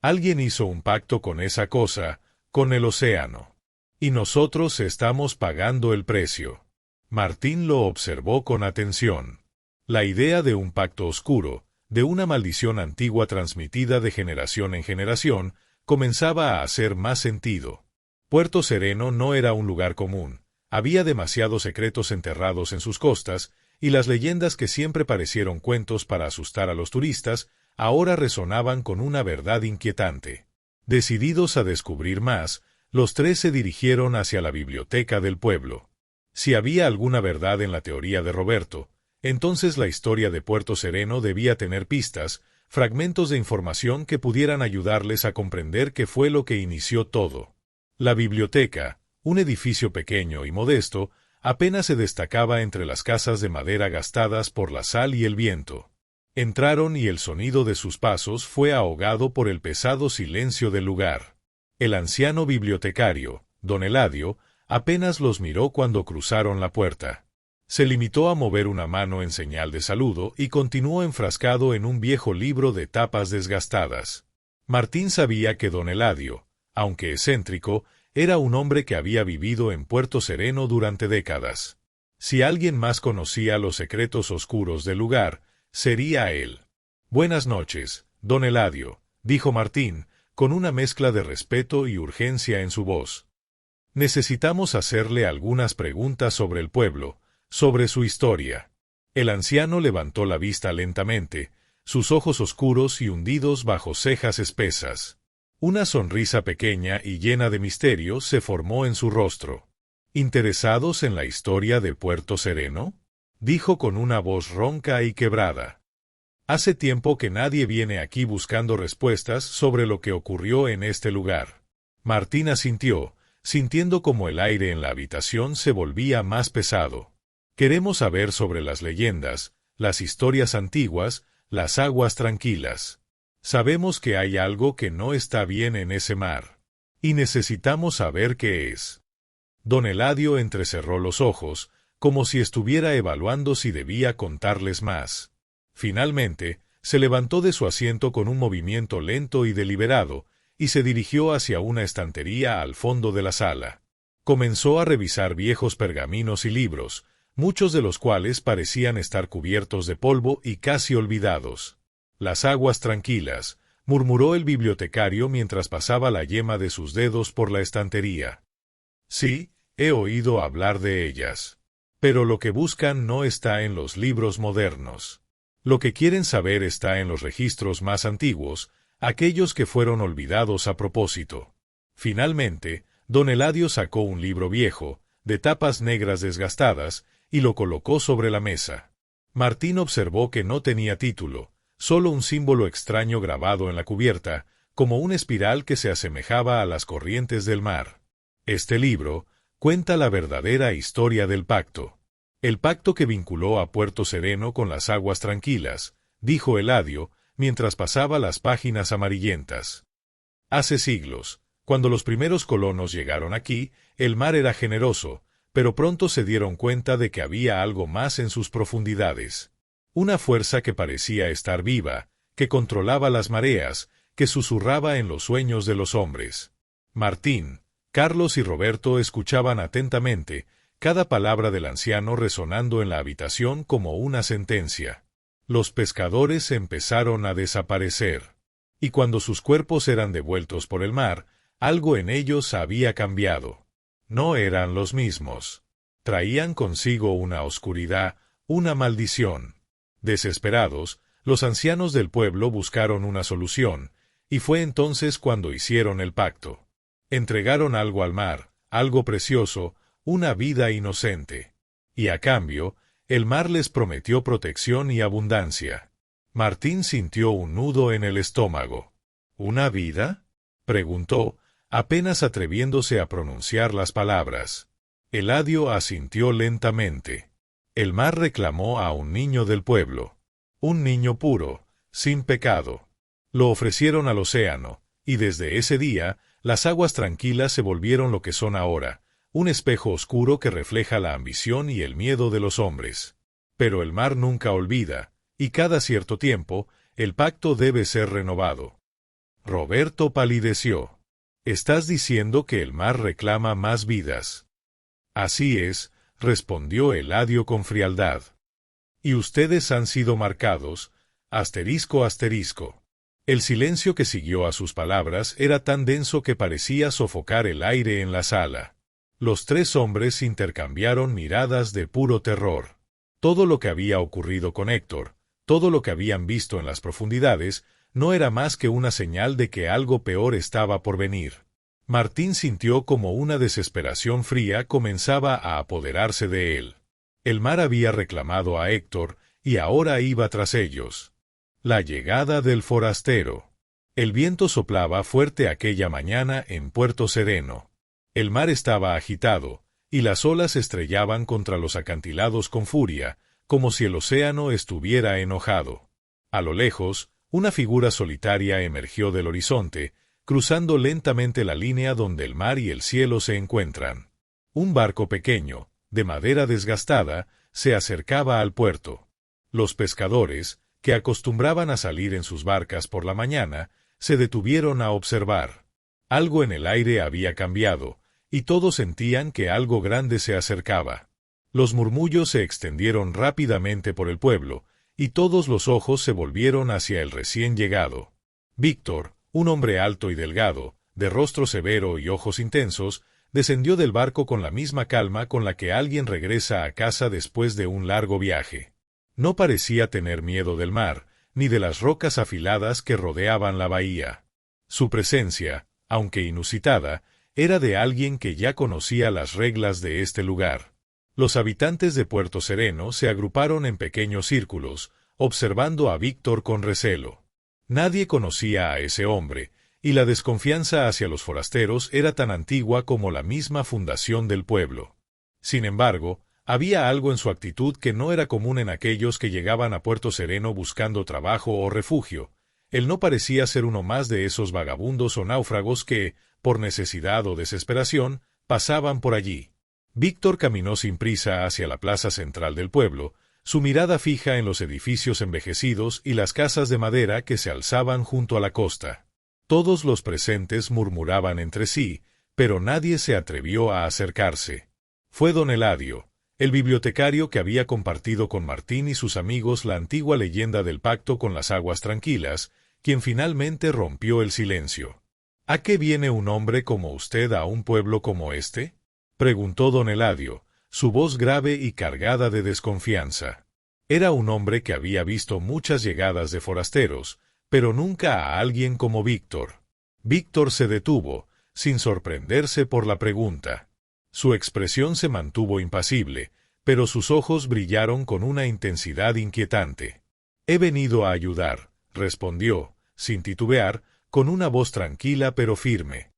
Alguien hizo un pacto con esa cosa, con el océano. Y nosotros estamos pagando el precio. Martín lo observó con atención. La idea de un pacto oscuro, de una maldición antigua transmitida de generación en generación, comenzaba a hacer más sentido. Puerto Sereno no era un lugar común. Había demasiados secretos enterrados en sus costas, y las leyendas que siempre parecieron cuentos para asustar a los turistas, ahora resonaban con una verdad inquietante. Decididos a descubrir más, los tres se dirigieron hacia la biblioteca del pueblo. Si había alguna verdad en la teoría de Roberto, entonces la historia de Puerto Sereno debía tener pistas, fragmentos de información que pudieran ayudarles a comprender qué fue lo que inició todo. La biblioteca, un edificio pequeño y modesto, apenas se destacaba entre las casas de madera gastadas por la sal y el viento. Entraron y el sonido de sus pasos fue ahogado por el pesado silencio del lugar. El anciano bibliotecario, don Eladio, apenas los miró cuando cruzaron la puerta. Se limitó a mover una mano en señal de saludo y continuó enfrascado en un viejo libro de tapas desgastadas. Martín sabía que don Eladio, aunque excéntrico, era un hombre que había vivido en Puerto Sereno durante décadas. Si alguien más conocía los secretos oscuros del lugar, sería él. «Buenas noches, don Eladio», dijo Martín, con una mezcla de respeto y urgencia en su voz. «Necesitamos hacerle algunas preguntas sobre el pueblo, sobre su historia». El anciano levantó la vista lentamente, sus ojos oscuros y hundidos bajo cejas espesas. Una sonrisa pequeña y llena de misterio se formó en su rostro. «¿Interesados en la historia de Puerto Sereno?», dijo con una voz ronca y quebrada. «Hace tiempo que nadie viene aquí buscando respuestas sobre lo que ocurrió en este lugar». Martín asintió, sintiendo como el aire en la habitación se volvía más pesado. Queremos saber sobre las leyendas, las historias antiguas, las aguas tranquilas. Sabemos que hay algo que no está bien en ese mar. Y necesitamos saber qué es. Don Eladio entrecerró los ojos, como si estuviera evaluando si debía contarles más. Finalmente, se levantó de su asiento con un movimiento lento y deliberado, y se dirigió hacia una estantería al fondo de la sala. Comenzó a revisar viejos pergaminos y libros, muchos de los cuales parecían estar cubiertos de polvo y casi olvidados. Las aguas tranquilas, murmuró el bibliotecario mientras pasaba la yema de sus dedos por la estantería. Sí, he oído hablar de ellas. Pero lo que buscan no está en los libros modernos. Lo que quieren saber está en los registros más antiguos, aquellos que fueron olvidados a propósito. Finalmente, don Eladio sacó un libro viejo, de tapas negras desgastadas, y lo colocó sobre la mesa. Martín observó que no tenía título, solo un símbolo extraño grabado en la cubierta, como una espiral que se asemejaba a las corrientes del mar. Este libro cuenta la verdadera historia del pacto. El pacto que vinculó a Puerto Sereno con las aguas tranquilas, dijo Eladio, mientras pasaba las páginas amarillentas. Hace siglos, cuando los primeros colonos llegaron aquí, el mar era generoso, pero pronto se dieron cuenta de que había algo más en sus profundidades. Una fuerza que parecía estar viva, que controlaba las mareas, que susurraba en los sueños de los hombres. Martín, Carlos y Roberto escuchaban atentamente, cada palabra del anciano resonando en la habitación como una sentencia. Los pescadores empezaron a desaparecer. Y cuando sus cuerpos eran devueltos por el mar, algo en ellos había cambiado. No eran los mismos. Traían consigo una oscuridad, una maldición. Desesperados, los ancianos del pueblo buscaron una solución, y fue entonces cuando hicieron el pacto. Entregaron algo al mar, algo precioso, una vida inocente. Y a cambio, el mar les prometió protección y abundancia. Martín sintió un nudo en el estómago. ¿Una vida?, preguntó, apenas atreviéndose a pronunciar las palabras. Eladio asintió lentamente. El mar reclamó a un niño del pueblo. Un niño puro, sin pecado. Lo ofrecieron al océano, y desde ese día, las aguas tranquilas se volvieron lo que son ahora, un espejo oscuro que refleja la ambición y el miedo de los hombres. Pero el mar nunca olvida, y cada cierto tiempo, el pacto debe ser renovado. Roberto palideció. ¿Estás diciendo que el mar reclama más vidas? Así es, respondió Eladio con frialdad. Y ustedes han sido marcados, asterisco asterisco. El silencio que siguió a sus palabras era tan denso que parecía sofocar el aire en la sala. Los tres hombres intercambiaron miradas de puro terror. Todo lo que había ocurrido con Héctor, todo lo que habían visto en las profundidades, no era más que una señal de que algo peor estaba por venir. Martín sintió como una desesperación fría comenzaba a apoderarse de él. El mar había reclamado a Héctor, y ahora iba tras ellos. La llegada del forastero. El viento soplaba fuerte aquella mañana en Puerto Sereno. El mar estaba agitado, y las olas estrellaban contra los acantilados con furia, como si el océano estuviera enojado. A lo lejos, una figura solitaria emergió del horizonte, cruzando lentamente la línea donde el mar y el cielo se encuentran. Un barco pequeño, de madera desgastada, se acercaba al puerto. Los pescadores, que acostumbraban a salir en sus barcas por la mañana, se detuvieron a observar. Algo en el aire había cambiado, y todos sentían que algo grande se acercaba. Los murmullos se extendieron rápidamente por el pueblo, y todos los ojos se volvieron hacia el recién llegado. Víctor, un hombre alto y delgado, de rostro severo y ojos intensos, descendió del barco con la misma calma con la que alguien regresa a casa después de un largo viaje. No parecía tener miedo del mar, ni de las rocas afiladas que rodeaban la bahía. Su presencia, aunque inusitada, era de alguien que ya conocía las reglas de este lugar. Los habitantes de Puerto Sereno se agruparon en pequeños círculos, observando a Víctor con recelo. Nadie conocía a ese hombre, y la desconfianza hacia los forasteros era tan antigua como la misma fundación del pueblo. Sin embargo, Había algo en su actitud que no era común en aquellos que llegaban a Puerto Sereno buscando trabajo o refugio. Él no parecía ser uno más de esos vagabundos o náufragos que, por necesidad o desesperación, pasaban por allí. Víctor caminó sin prisa hacia la plaza central del pueblo, su mirada fija en los edificios envejecidos y las casas de madera que se alzaban junto a la costa. Todos los presentes murmuraban entre sí, pero nadie se atrevió a acercarse. Fue don Eladio, el bibliotecario que había compartido con Martín y sus amigos la antigua leyenda del pacto con las aguas tranquilas, quien finalmente rompió el silencio. ¿A qué viene un hombre como usted a un pueblo como este?, preguntó don Eladio, su voz grave y cargada de desconfianza. Era un hombre que había visto muchas llegadas de forasteros, pero nunca a alguien como Víctor. Víctor se detuvo, sin sorprenderse por la pregunta. Su expresión se mantuvo impasible, pero sus ojos brillaron con una intensidad inquietante. «He venido a ayudar», respondió, sin titubear, con una voz tranquila pero firme.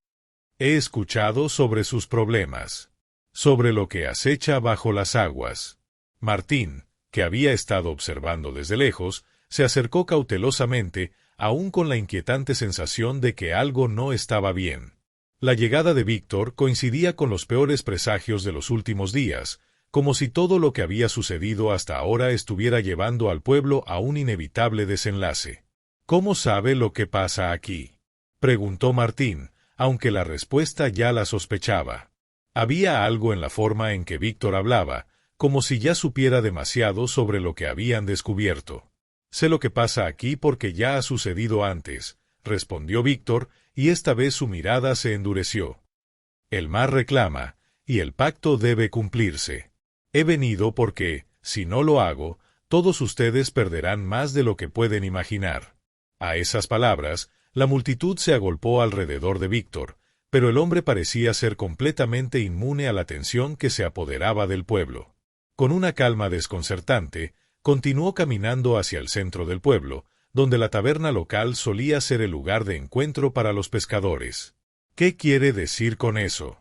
«He escuchado sobre sus problemas, sobre lo que acecha bajo las aguas». Martín, que había estado observando desde lejos, se acercó cautelosamente, aún con la inquietante sensación de que algo no estaba bien. La llegada de Víctor coincidía con los peores presagios de los últimos días, como si todo lo que había sucedido hasta ahora estuviera llevando al pueblo a un inevitable desenlace. «¿Cómo sabe lo que pasa aquí?», preguntó Martín, aunque la respuesta ya la sospechaba. Había algo en la forma en que Víctor hablaba, como si ya supiera demasiado sobre lo que habían descubierto. «Sé lo que pasa aquí porque ya ha sucedido antes», respondió Víctor, y esta vez su mirada se endureció. «El mar reclama, y el pacto debe cumplirse. He venido porque, si no lo hago, todos ustedes perderán más de lo que pueden imaginar». A esas palabras, la multitud se agolpó alrededor de Víctor, pero el hombre parecía ser completamente inmune a la tensión que se apoderaba del pueblo. Con una calma desconcertante, continuó caminando hacia el centro del pueblo, donde la taberna local solía ser el lugar de encuentro para los pescadores. «¿Qué quiere decir con eso?»,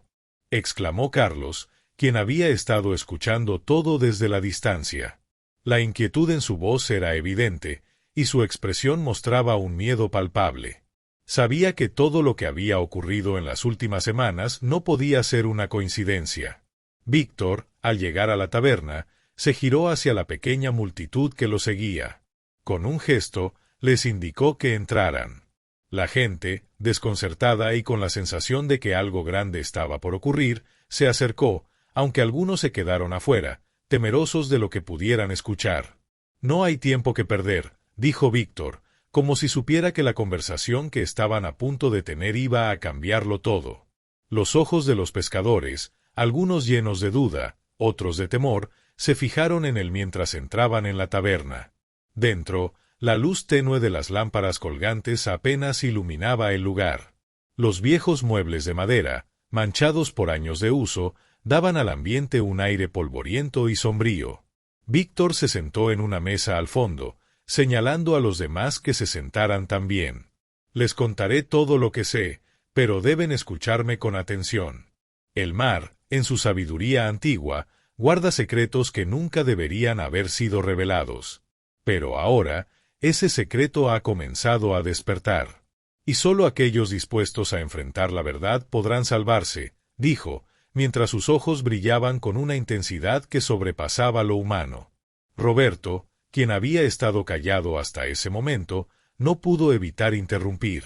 exclamó Carlos, quien había estado escuchando todo desde la distancia. La inquietud en su voz era evidente, y su expresión mostraba un miedo palpable. Sabía que todo lo que había ocurrido en las últimas semanas no podía ser una coincidencia. Víctor, al llegar a la taberna, se giró hacia la pequeña multitud que lo seguía. Con un gesto, les indicó que entraran. La gente, desconcertada y con la sensación de que algo grande estaba por ocurrir, se acercó, aunque algunos se quedaron afuera, temerosos de lo que pudieran escuchar. «No hay tiempo que perder», dijo Víctor, como si supiera que la conversación que estaban a punto de tener iba a cambiarlo todo. Los ojos de los pescadores, algunos llenos de duda, otros de temor, se fijaron en él mientras entraban en la taberna. Dentro, la luz tenue de las lámparas colgantes apenas iluminaba el lugar. Los viejos muebles de madera, manchados por años de uso, daban al ambiente un aire polvoriento y sombrío. Víctor se sentó en una mesa al fondo, señalando a los demás que se sentaran también. «Les contaré todo lo que sé, pero deben escucharme con atención. El mar, en su sabiduría antigua, guarda secretos que nunca deberían haber sido revelados. Pero ahora, ese secreto ha comenzado a despertar. Y solo aquellos dispuestos a enfrentar la verdad podrán salvarse», dijo, mientras sus ojos brillaban con una intensidad que sobrepasaba lo humano. Roberto, quien había estado callado hasta ese momento, no pudo evitar interrumpir.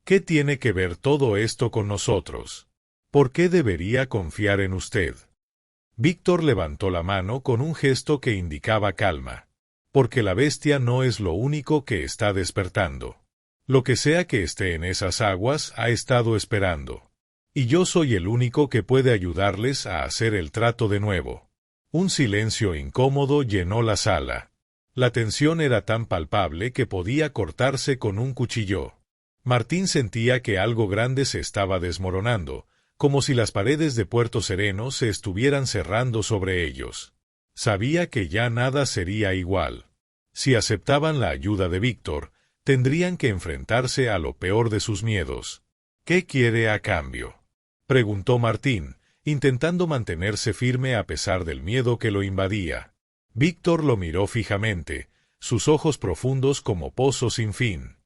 «¿Qué tiene que ver todo esto con nosotros? ¿Por qué debería confiar en usted?». Víctor levantó la mano con un gesto que indicaba calma. «Porque la bestia no es lo único que está despertando. Lo que sea que esté en esas aguas ha estado esperando. Y yo soy el único que puede ayudarles a hacer el trato de nuevo». Un silencio incómodo llenó la sala. La tensión era tan palpable que podía cortarse con un cuchillo. Martín sentía que algo grande se estaba desmoronando, como si las paredes de Puerto Sereno se estuvieran cerrando sobre ellos. Sabía que ya nada sería igual. Si aceptaban la ayuda de Víctor, tendrían que enfrentarse a lo peor de sus miedos. «¿Qué quiere a cambio?», preguntó Martín, intentando mantenerse firme a pesar del miedo que lo invadía. Víctor lo miró fijamente, sus ojos profundos como pozos sin fin.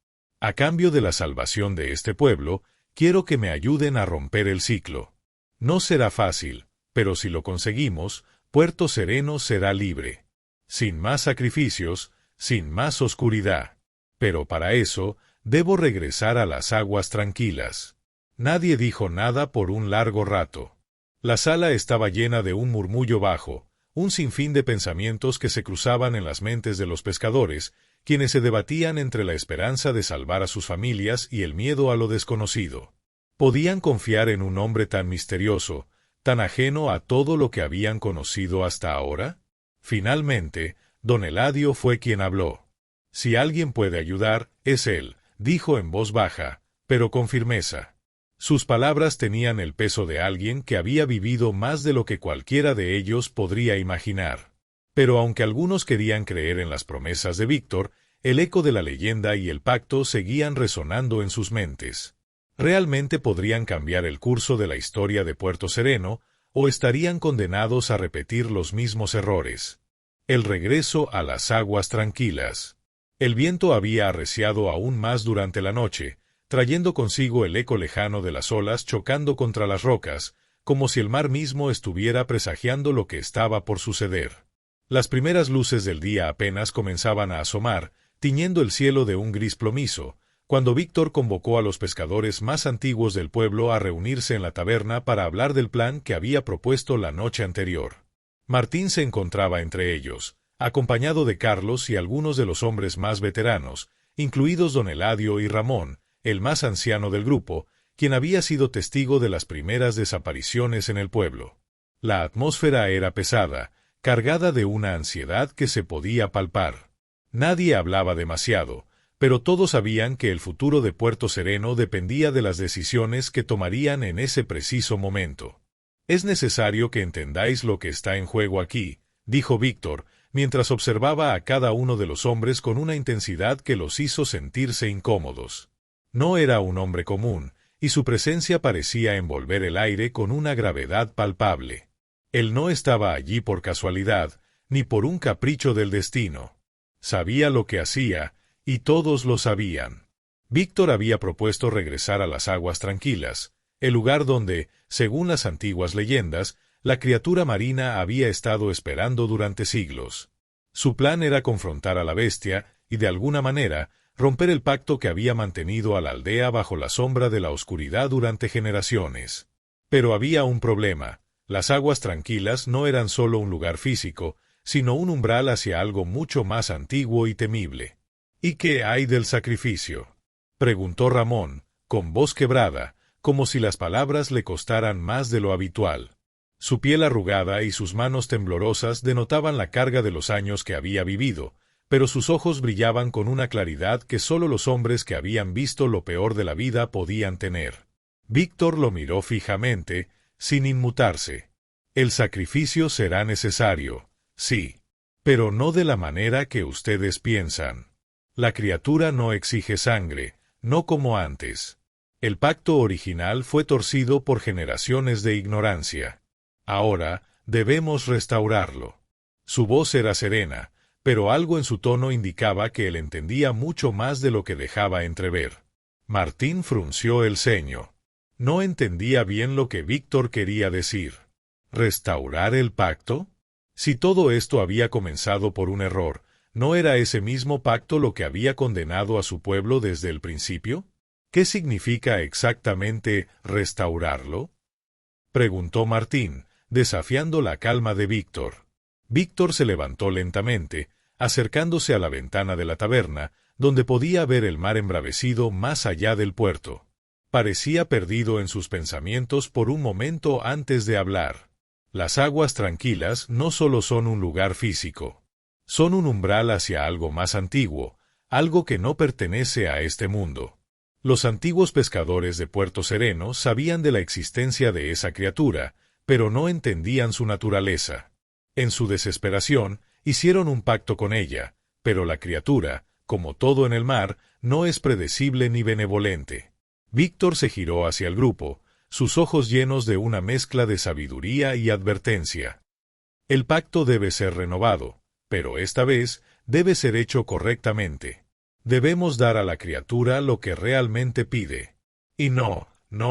A cambio de la salvación de este pueblo, quiero que me ayuden a romper el ciclo. No será fácil, pero si lo conseguimos, Puerto Sereno será libre. Sin más sacrificios, sin más oscuridad. Pero para eso, debo regresar a las aguas tranquilas. Nadie dijo nada por un largo rato. La sala estaba llena de un murmullo bajo, un sinfín de pensamientos que se cruzaban en las mentes de los pescadores, quienes se debatían entre la esperanza de salvar a sus familias y el miedo a lo desconocido. ¿Podían confiar en un hombre tan misterioso, tan ajeno a todo lo que habían conocido hasta ahora? Finalmente, don Eladio fue quien habló. Si alguien puede ayudar, es él, dijo en voz baja, pero con firmeza. Sus palabras tenían el peso de alguien que había vivido más de lo que cualquiera de ellos podría imaginar. Pero aunque algunos querían creer en las promesas de Víctor, el eco de la leyenda y el pacto seguían resonando en sus mentes. ¿Realmente podrían cambiar el curso de la historia de Puerto Sereno, o estarían condenados a repetir los mismos errores? El regreso a las aguas tranquilas. El viento había arreciado aún más durante la noche, trayendo consigo el eco lejano de las olas chocando contra las rocas, como si el mar mismo estuviera presagiando lo que estaba por suceder. Las primeras luces del día apenas comenzaban a asomar, tiñendo el cielo de un gris plomizo, cuando Víctor convocó a los pescadores más antiguos del pueblo a reunirse en la taberna para hablar del plan que había propuesto la noche anterior. Martín se encontraba entre ellos, acompañado de Carlos y algunos de los hombres más veteranos, incluidos don Eladio y Ramón, el más anciano del grupo, quien había sido testigo de las primeras desapariciones en el pueblo. La atmósfera era pesada, cargada de una ansiedad que se podía palpar. Nadie hablaba demasiado, pero todos sabían que el futuro de Puerto Sereno dependía de las decisiones que tomarían en ese preciso momento. «Es necesario que entendáis lo que está en juego aquí», dijo Víctor, mientras observaba a cada uno de los hombres con una intensidad que los hizo sentirse incómodos. No era un hombre común, y su presencia parecía envolver el aire con una gravedad palpable. Él no estaba allí por casualidad, ni por un capricho del destino. Sabía lo que hacía, y todos lo sabían. Víctor había propuesto regresar a las aguas tranquilas, el lugar donde, según las antiguas leyendas, la criatura marina había estado esperando durante siglos. Su plan era confrontar a la bestia y, de alguna manera, romper el pacto que había mantenido a la aldea bajo la sombra de la oscuridad durante generaciones. Pero había un problema. Las aguas tranquilas no eran solo un lugar físico, sino un umbral hacia algo mucho más antiguo y temible. ¿Y qué hay del sacrificio?, preguntó Ramón, con voz quebrada, como si las palabras le costaran más de lo habitual. Su piel arrugada y sus manos temblorosas denotaban la carga de los años que había vivido, pero sus ojos brillaban con una claridad que solo los hombres que habían visto lo peor de la vida podían tener. Víctor lo miró fijamente, sin inmutarse. «El sacrificio será necesario, sí, pero no de la manera que ustedes piensan. La criatura no exige sangre, no como antes. El pacto original fue torcido por generaciones de ignorancia. Ahora debemos restaurarlo». Su voz era serena, pero algo en su tono indicaba que él entendía mucho más de lo que dejaba entrever. Martín frunció el ceño. No entendía bien lo que Víctor quería decir. ¿Restaurar el pacto? Si todo esto había comenzado por un error, ¿no era ese mismo pacto lo que había condenado a su pueblo desde el principio? ¿Qué significa exactamente restaurarlo?, preguntó Martín, desafiando la calma de Víctor. Víctor se levantó lentamente, acercándose a la ventana de la taberna, donde podía ver el mar embravecido más allá del puerto. Parecía perdido en sus pensamientos por un momento antes de hablar. Las aguas tranquilas no solo son un lugar físico. Son un umbral hacia algo más antiguo, algo que no pertenece a este mundo. Los antiguos pescadores de Puerto Sereno sabían de la existencia de esa criatura, pero no entendían su naturaleza. En su desesperación, hicieron un pacto con ella, pero la criatura, como todo en el mar, no es predecible ni benevolente. Víctor se giró hacia el grupo, sus ojos llenos de una mezcla de sabiduría y advertencia. El pacto debe ser renovado, pero esta vez debe ser hecho correctamente. Debemos dar a la criatura lo que realmente pide. Y no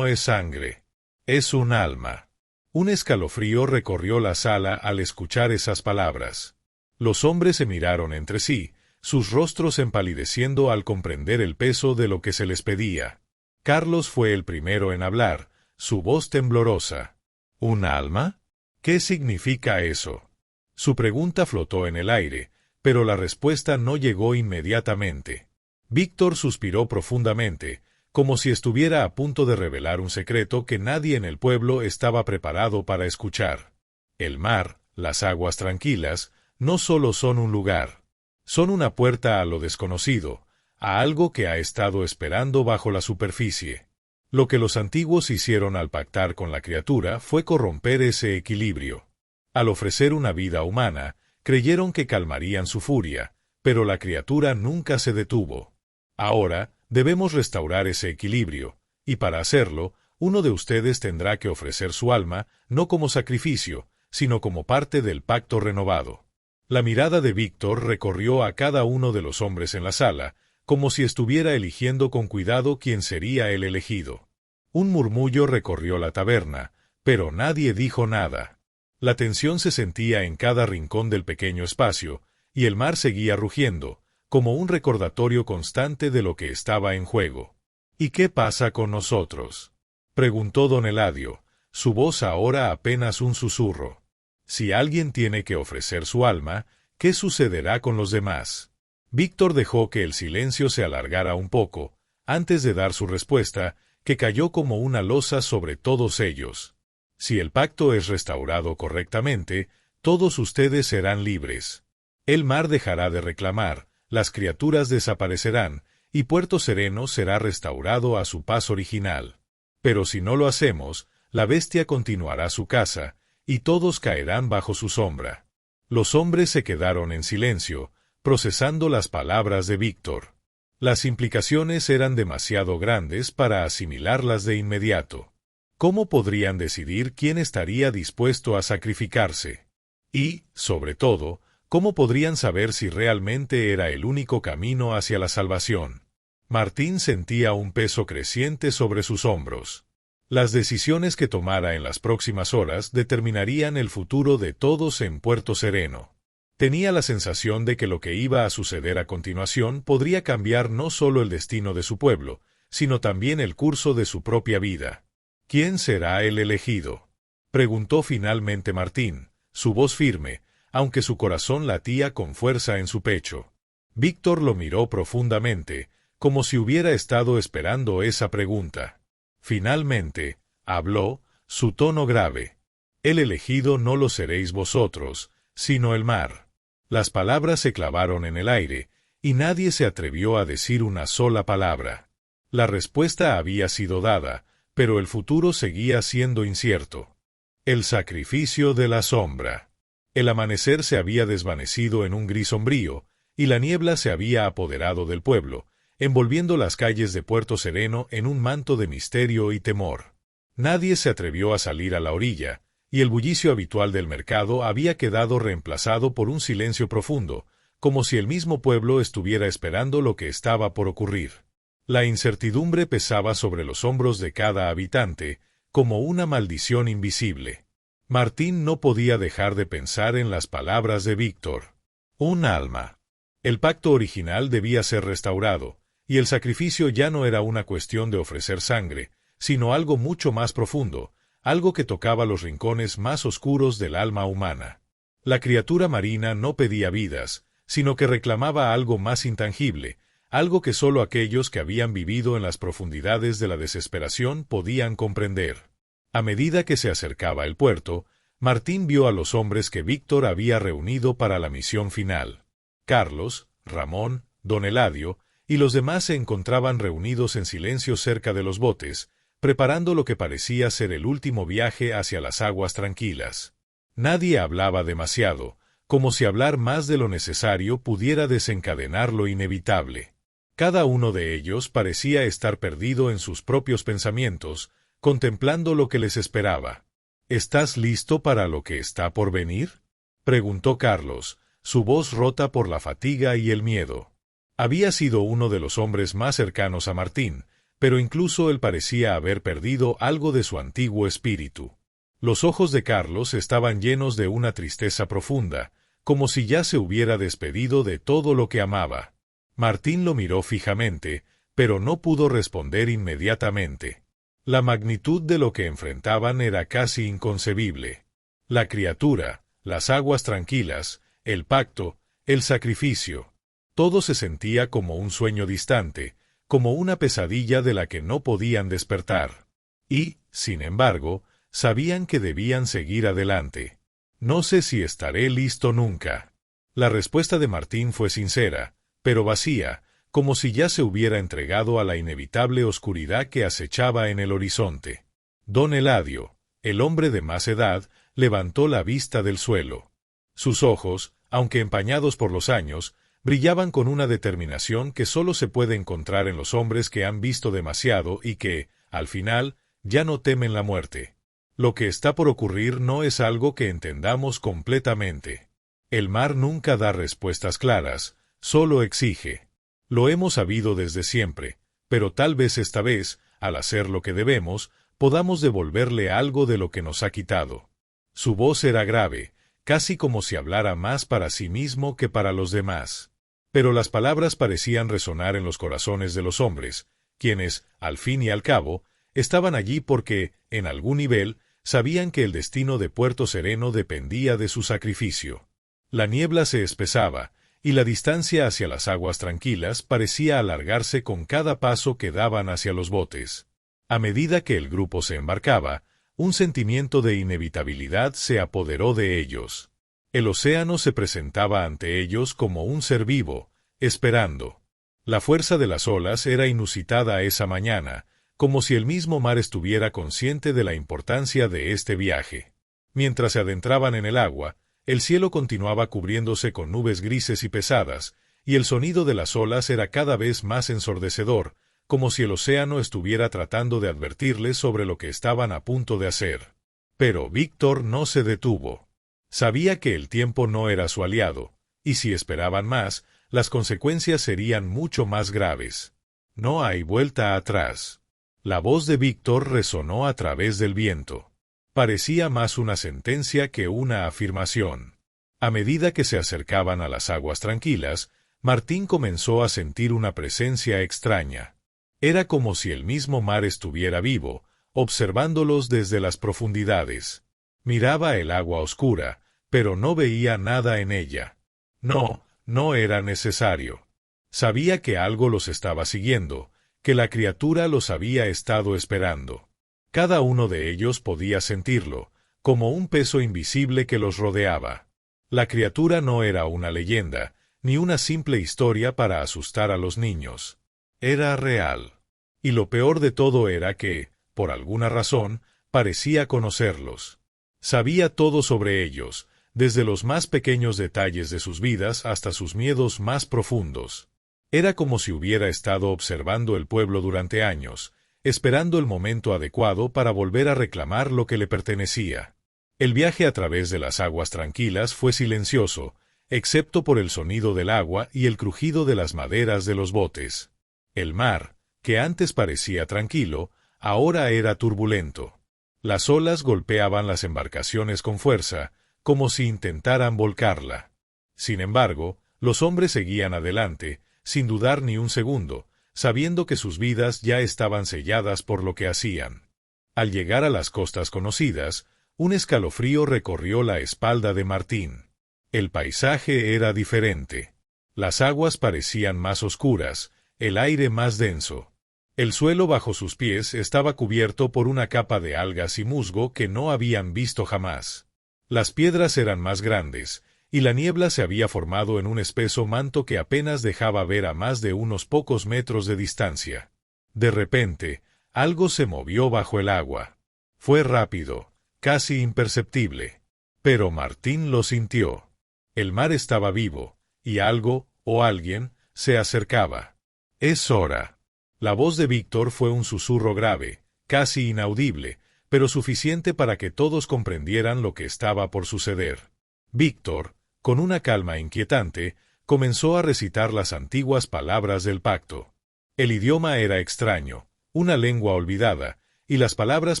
es sangre. Es un alma. Un escalofrío recorrió la sala al escuchar esas palabras. Los hombres se miraron entre sí, sus rostros empalideciendo al comprender el peso de lo que se les pedía. Carlos fue el primero en hablar, su voz temblorosa. ¿Un alma? ¿Qué significa eso? Su pregunta flotó en el aire, pero la respuesta no llegó inmediatamente. Víctor suspiró profundamente, como si estuviera a punto de revelar un secreto que nadie en el pueblo estaba preparado para escuchar. El mar, las aguas tranquilas, no solo son un lugar. Son una puerta a lo desconocido, a algo que ha estado esperando bajo la superficie. Lo que los antiguos hicieron al pactar con la criatura fue corromper ese equilibrio. Al ofrecer una vida humana, creyeron que calmarían su furia, pero la criatura nunca se detuvo. Ahora, debemos restaurar ese equilibrio, y para hacerlo, uno de ustedes tendrá que ofrecer su alma, no como sacrificio, sino como parte del pacto renovado. La mirada de Víctor recorrió a cada uno de los hombres en la sala, como si estuviera eligiendo con cuidado quién sería el elegido. Un murmullo recorrió la taberna, pero nadie dijo nada. La tensión se sentía en cada rincón del pequeño espacio, y el mar seguía rugiendo, como un recordatorio constante de lo que estaba en juego. ¿Y qué pasa con nosotros?, preguntó don Eladio, su voz ahora apenas un susurro. Si alguien tiene que ofrecer su alma, ¿qué sucederá con los demás? Víctor dejó que el silencio se alargara un poco, antes de dar su respuesta, que cayó como una losa sobre todos ellos. Si el pacto es restaurado correctamente, todos ustedes serán libres. El mar dejará de reclamar, las criaturas desaparecerán, y Puerto Sereno será restaurado a su paz original. Pero si no lo hacemos, la bestia continuará su caza, y todos caerán bajo su sombra. Los hombres se quedaron en silencio, procesando las palabras de Víctor. Las implicaciones eran demasiado grandes para asimilarlas de inmediato. ¿Cómo podrían decidir quién estaría dispuesto a sacrificarse? Y, sobre todo, ¿cómo podrían saber si realmente era el único camino hacia la salvación? Martín sentía un peso creciente sobre sus hombros. Las decisiones que tomara en las próximas horas determinarían el futuro de todos en Puerto Sereno. Tenía la sensación de que lo que iba a suceder a continuación podría cambiar no solo el destino de su pueblo, sino también el curso de su propia vida. ¿Quién será el elegido?, preguntó finalmente Martín, su voz firme, aunque su corazón latía con fuerza en su pecho. Víctor lo miró profundamente, como si hubiera estado esperando esa pregunta. Finalmente, habló, su tono grave. El elegido no lo seréis vosotros, sino el mar. Las palabras se clavaron en el aire, y nadie se atrevió a decir una sola palabra. La respuesta había sido dada, pero el futuro seguía siendo incierto. El sacrificio de la sombra. El amanecer se había desvanecido en un gris sombrío, y la niebla se había apoderado del pueblo, envolviendo las calles de Puerto Sereno en un manto de misterio y temor. Nadie se atrevió a salir a la orilla, y el bullicio habitual del mercado había quedado reemplazado por un silencio profundo, como si el mismo pueblo estuviera esperando lo que estaba por ocurrir. La incertidumbre pesaba sobre los hombros de cada habitante, como una maldición invisible. Martín no podía dejar de pensar en las palabras de Víctor. Un alma. El pacto original debía ser restaurado, y el sacrificio ya no era una cuestión de ofrecer sangre, sino algo mucho más profundo, algo que tocaba los rincones más oscuros del alma humana. La criatura marina no pedía vidas, sino que reclamaba algo más intangible, algo que sólo aquellos que habían vivido en las profundidades de la desesperación podían comprender. A medida que se acercaba el puerto, Martín vio a los hombres que Víctor había reunido para la misión final. Carlos, Ramón, don Eladio y los demás se encontraban reunidos en silencio cerca de los botes, preparando lo que parecía ser el último viaje hacia las aguas tranquilas. Nadie hablaba demasiado, como si hablar más de lo necesario pudiera desencadenar lo inevitable. Cada uno de ellos parecía estar perdido en sus propios pensamientos, contemplando lo que les esperaba. ¿Estás listo para lo que está por venir?, preguntó Carlos, su voz rota por la fatiga y el miedo. Había sido uno de los hombres más cercanos a Martín, pero incluso él parecía haber perdido algo de su antiguo espíritu. Los ojos de Carlos estaban llenos de una tristeza profunda, como si ya se hubiera despedido de todo lo que amaba. Martín lo miró fijamente, pero no pudo responder inmediatamente. La magnitud de lo que enfrentaban era casi inconcebible. La criatura, las aguas tranquilas, el pacto, el sacrificio. Todo se sentía como un sueño distante, como una pesadilla de la que no podían despertar. Y, sin embargo, sabían que debían seguir adelante. No sé si estaré listo nunca. La respuesta de Martín fue sincera, pero vacía, como si ya se hubiera entregado a la inevitable oscuridad que acechaba en el horizonte. Don Eladio, el hombre de más edad, levantó la vista del suelo. Sus ojos, aunque empañados por los años, brillaban con una determinación que solo se puede encontrar en los hombres que han visto demasiado y que, al final, ya no temen la muerte. Lo que está por ocurrir no es algo que entendamos completamente. El mar nunca da respuestas claras, solo exige. Lo hemos sabido desde siempre, pero tal vez esta vez, al hacer lo que debemos, podamos devolverle algo de lo que nos ha quitado. Su voz era grave, casi como si hablara más para sí mismo que para los demás. Pero las palabras parecían resonar en los corazones de los hombres, quienes, al fin y al cabo, estaban allí porque, en algún nivel, sabían que el destino de Puerto Sereno dependía de su sacrificio. La niebla se espesaba, y la distancia hacia las aguas tranquilas parecía alargarse con cada paso que daban hacia los botes. A medida que el grupo se embarcaba, un sentimiento de inevitabilidad se apoderó de ellos. El océano se presentaba ante ellos como un ser vivo, esperando. La fuerza de las olas era inusitada esa mañana, como si el mismo mar estuviera consciente de la importancia de este viaje. Mientras se adentraban en el agua, el cielo continuaba cubriéndose con nubes grises y pesadas, y el sonido de las olas era cada vez más ensordecedor, como si el océano estuviera tratando de advertirles sobre lo que estaban a punto de hacer. Pero Víctor no se detuvo. Sabía que el tiempo no era su aliado, y si esperaban más, las consecuencias serían mucho más graves. No hay vuelta atrás. La voz de Víctor resonó a través del viento. Parecía más una sentencia que una afirmación. A medida que se acercaban a las aguas tranquilas, Martín comenzó a sentir una presencia extraña. Era como si el mismo mar estuviera vivo, observándolos desde las profundidades. Miraba el agua oscura, pero no veía nada en ella. No era necesario. Sabía que algo los estaba siguiendo, que la criatura los había estado esperando. Cada uno de ellos podía sentirlo, como un peso invisible que los rodeaba. La criatura no era una leyenda, ni una simple historia para asustar a los niños. Era real. Y lo peor de todo era que, por alguna razón, parecía conocerlos. Sabía todo sobre ellos, desde los más pequeños detalles de sus vidas hasta sus miedos más profundos. Era como si hubiera estado observando el pueblo durante años, esperando el momento adecuado para volver a reclamar lo que le pertenecía. El viaje a través de las aguas tranquilas fue silencioso, excepto por el sonido del agua y el crujido de las maderas de los botes. El mar, que antes parecía tranquilo, ahora era turbulento. Las olas golpeaban las embarcaciones con fuerza, como si intentaran volcarla. Sin embargo, los hombres seguían adelante, sin dudar ni un segundo, sabiendo que sus vidas ya estaban selladas por lo que hacían. Al llegar a las costas conocidas, un escalofrío recorrió la espalda de Martín. El paisaje era diferente. Las aguas parecían más oscuras, el aire más denso. El suelo bajo sus pies estaba cubierto por una capa de algas y musgo que no habían visto jamás. Las piedras eran más grandes, y la niebla se había formado en un espeso manto que apenas dejaba ver a más de unos pocos metros de distancia. De repente, algo se movió bajo el agua. Fue rápido, casi imperceptible. Pero Martín lo sintió. El mar estaba vivo, y algo, o alguien, se acercaba. «Es hora». La voz de Víctor fue un susurro grave, casi inaudible, pero suficiente para que todos comprendieran lo que estaba por suceder. Víctor, con una calma inquietante, comenzó a recitar las antiguas palabras del pacto. El idioma era extraño, una lengua olvidada, y las palabras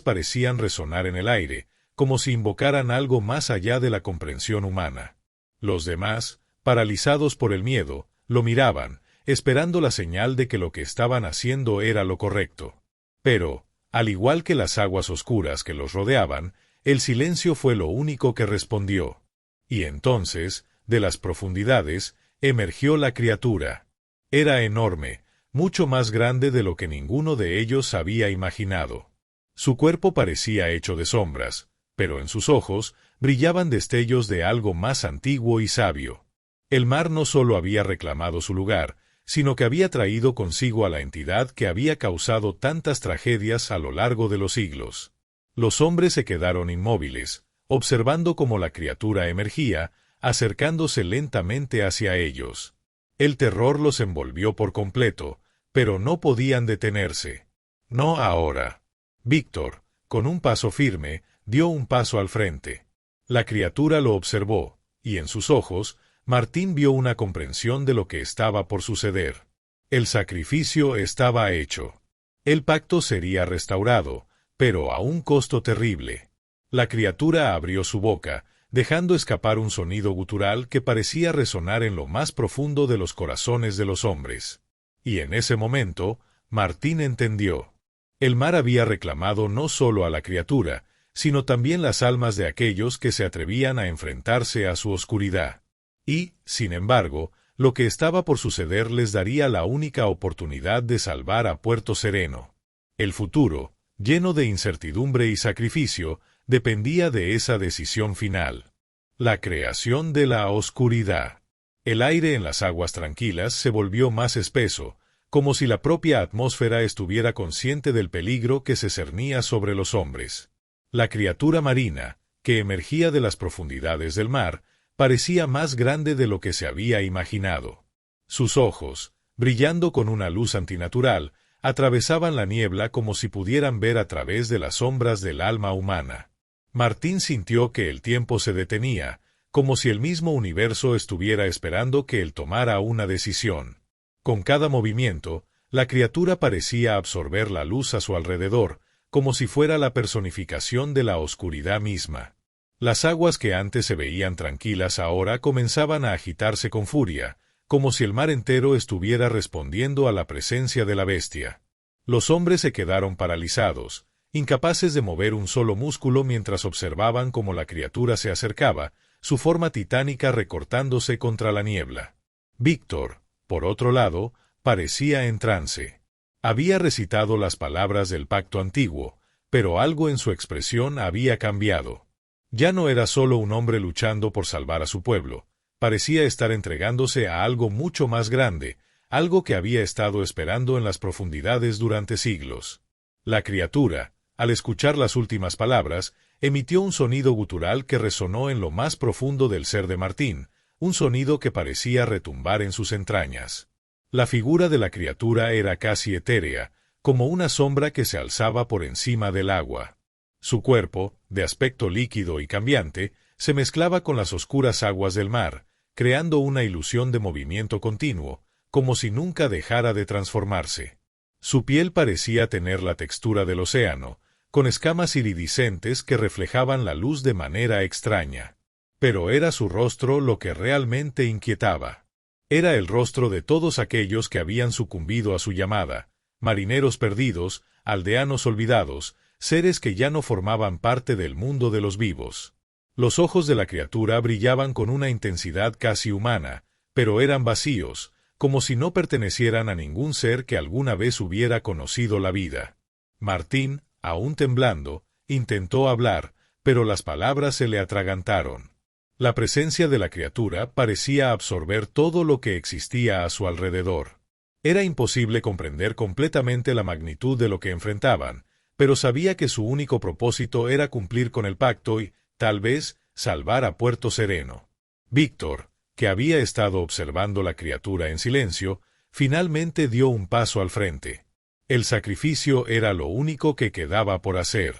parecían resonar en el aire, como si invocaran algo más allá de la comprensión humana. Los demás, paralizados por el miedo, lo miraban, esperando la señal de que lo que estaban haciendo era lo correcto. Pero, al igual que las aguas oscuras que los rodeaban, el silencio fue lo único que respondió. Y entonces, de las profundidades, emergió la criatura. Era enorme, mucho más grande de lo que ninguno de ellos había imaginado. Su cuerpo parecía hecho de sombras, pero en sus ojos brillaban destellos de algo más antiguo y sabio. El mar no solo había reclamado su lugar, sino que había traído consigo a la entidad que había causado tantas tragedias a lo largo de los siglos. Los hombres se quedaron inmóviles, observando cómo la criatura emergía, acercándose lentamente hacia ellos. El terror los envolvió por completo, pero no podían detenerse. No ahora. Víctor, con un paso firme, dio un paso al frente. La criatura lo observó, y en sus ojos, Martín vio una comprensión de lo que estaba por suceder. El sacrificio estaba hecho. El pacto sería restaurado, pero a un costo terrible. La criatura abrió su boca, dejando escapar un sonido gutural que parecía resonar en lo más profundo de los corazones de los hombres. Y en ese momento, Martín entendió. El mar había reclamado no solo a la criatura, sino también las almas de aquellos que se atrevían a enfrentarse a su oscuridad. Y, sin embargo, lo que estaba por suceder les daría la única oportunidad de salvar a Puerto Sereno. El futuro, lleno de incertidumbre y sacrificio, dependía de esa decisión final. La creación de la oscuridad. El aire en las aguas tranquilas se volvió más espeso, como si la propia atmósfera estuviera consciente del peligro que se cernía sobre los hombres. La criatura marina, que emergía de las profundidades del mar, parecía más grande de lo que se había imaginado. Sus ojos, brillando con una luz antinatural, atravesaban la niebla como si pudieran ver a través de las sombras del alma humana. Martín sintió que el tiempo se detenía, como si el mismo universo estuviera esperando que él tomara una decisión. Con cada movimiento, la criatura parecía absorber la luz a su alrededor, como si fuera la personificación de la oscuridad misma. Las aguas que antes se veían tranquilas ahora comenzaban a agitarse con furia, como si el mar entero estuviera respondiendo a la presencia de la bestia. Los hombres se quedaron paralizados, incapaces de mover un solo músculo mientras observaban cómo la criatura se acercaba, su forma titánica recortándose contra la niebla. Víctor, por otro lado, parecía en trance. Había recitado las palabras del pacto antiguo, pero algo en su expresión había cambiado. Ya no era solo un hombre luchando por salvar a su pueblo, parecía estar entregándose a algo mucho más grande, algo que había estado esperando en las profundidades durante siglos. La criatura, al escuchar las últimas palabras, emitió un sonido gutural que resonó en lo más profundo del ser de Martín, un sonido que parecía retumbar en sus entrañas. La figura de la criatura era casi etérea, como una sombra que se alzaba por encima del agua. Su cuerpo, de aspecto líquido y cambiante, se mezclaba con las oscuras aguas del mar, creando una ilusión de movimiento continuo, como si nunca dejara de transformarse. Su piel parecía tener la textura del océano, con escamas iridiscentes que reflejaban la luz de manera extraña. Pero era su rostro lo que realmente inquietaba. Era el rostro de todos aquellos que habían sucumbido a su llamada, marineros perdidos, aldeanos olvidados, seres que ya no formaban parte del mundo de los vivos. Los ojos de la criatura brillaban con una intensidad casi humana, pero eran vacíos, como si no pertenecieran a ningún ser que alguna vez hubiera conocido la vida. Martín, aún temblando, intentó hablar, pero las palabras se le atragantaron. La presencia de la criatura parecía absorber todo lo que existía a su alrededor. Era imposible comprender completamente la magnitud de lo que enfrentaban, pero sabía que su único propósito era cumplir con el pacto y, tal vez, salvar a Puerto Sereno. Víctor, que había estado observando la criatura en silencio, finalmente dio un paso al frente. El sacrificio era lo único que quedaba por hacer.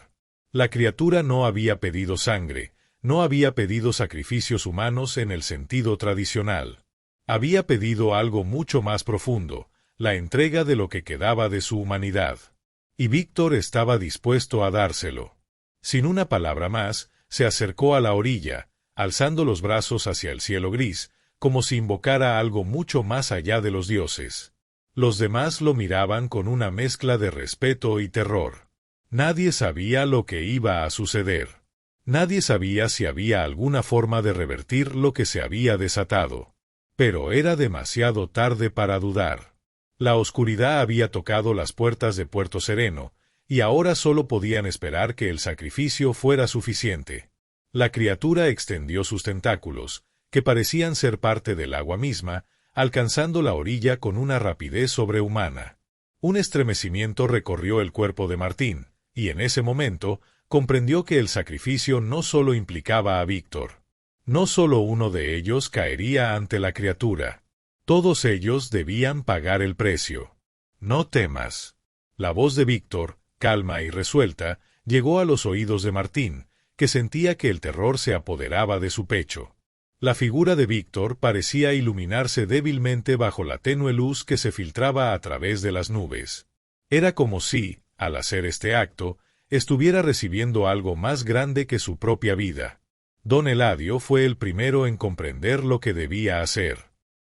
La criatura no había pedido sangre, no había pedido sacrificios humanos en el sentido tradicional. Había pedido algo mucho más profundo, la entrega de lo que quedaba de su humanidad. Y Víctor estaba dispuesto a dárselo. Sin una palabra más, se acercó a la orilla, alzando los brazos hacia el cielo gris, como si invocara algo mucho más allá de los dioses. Los demás lo miraban con una mezcla de respeto y terror. Nadie sabía lo que iba a suceder. Nadie sabía si había alguna forma de revertir lo que se había desatado. Pero era demasiado tarde para dudar. La oscuridad había tocado las puertas de Puerto Sereno, y ahora solo podían esperar que el sacrificio fuera suficiente. La criatura extendió sus tentáculos, que parecían ser parte del agua misma, alcanzando la orilla con una rapidez sobrehumana. Un estremecimiento recorrió el cuerpo de Martín, y en ese momento comprendió que el sacrificio no solo implicaba a Víctor. No solo uno de ellos caería ante la criatura. Todos ellos debían pagar el precio. No temas. La voz de Víctor, calma y resuelta, llegó a los oídos de Martín, que sentía que el terror se apoderaba de su pecho. La figura de Víctor parecía iluminarse débilmente bajo la tenue luz que se filtraba a través de las nubes. Era como si, al hacer este acto, estuviera recibiendo algo más grande que su propia vida. Don Eladio fue el primero en comprender lo que debía hacer.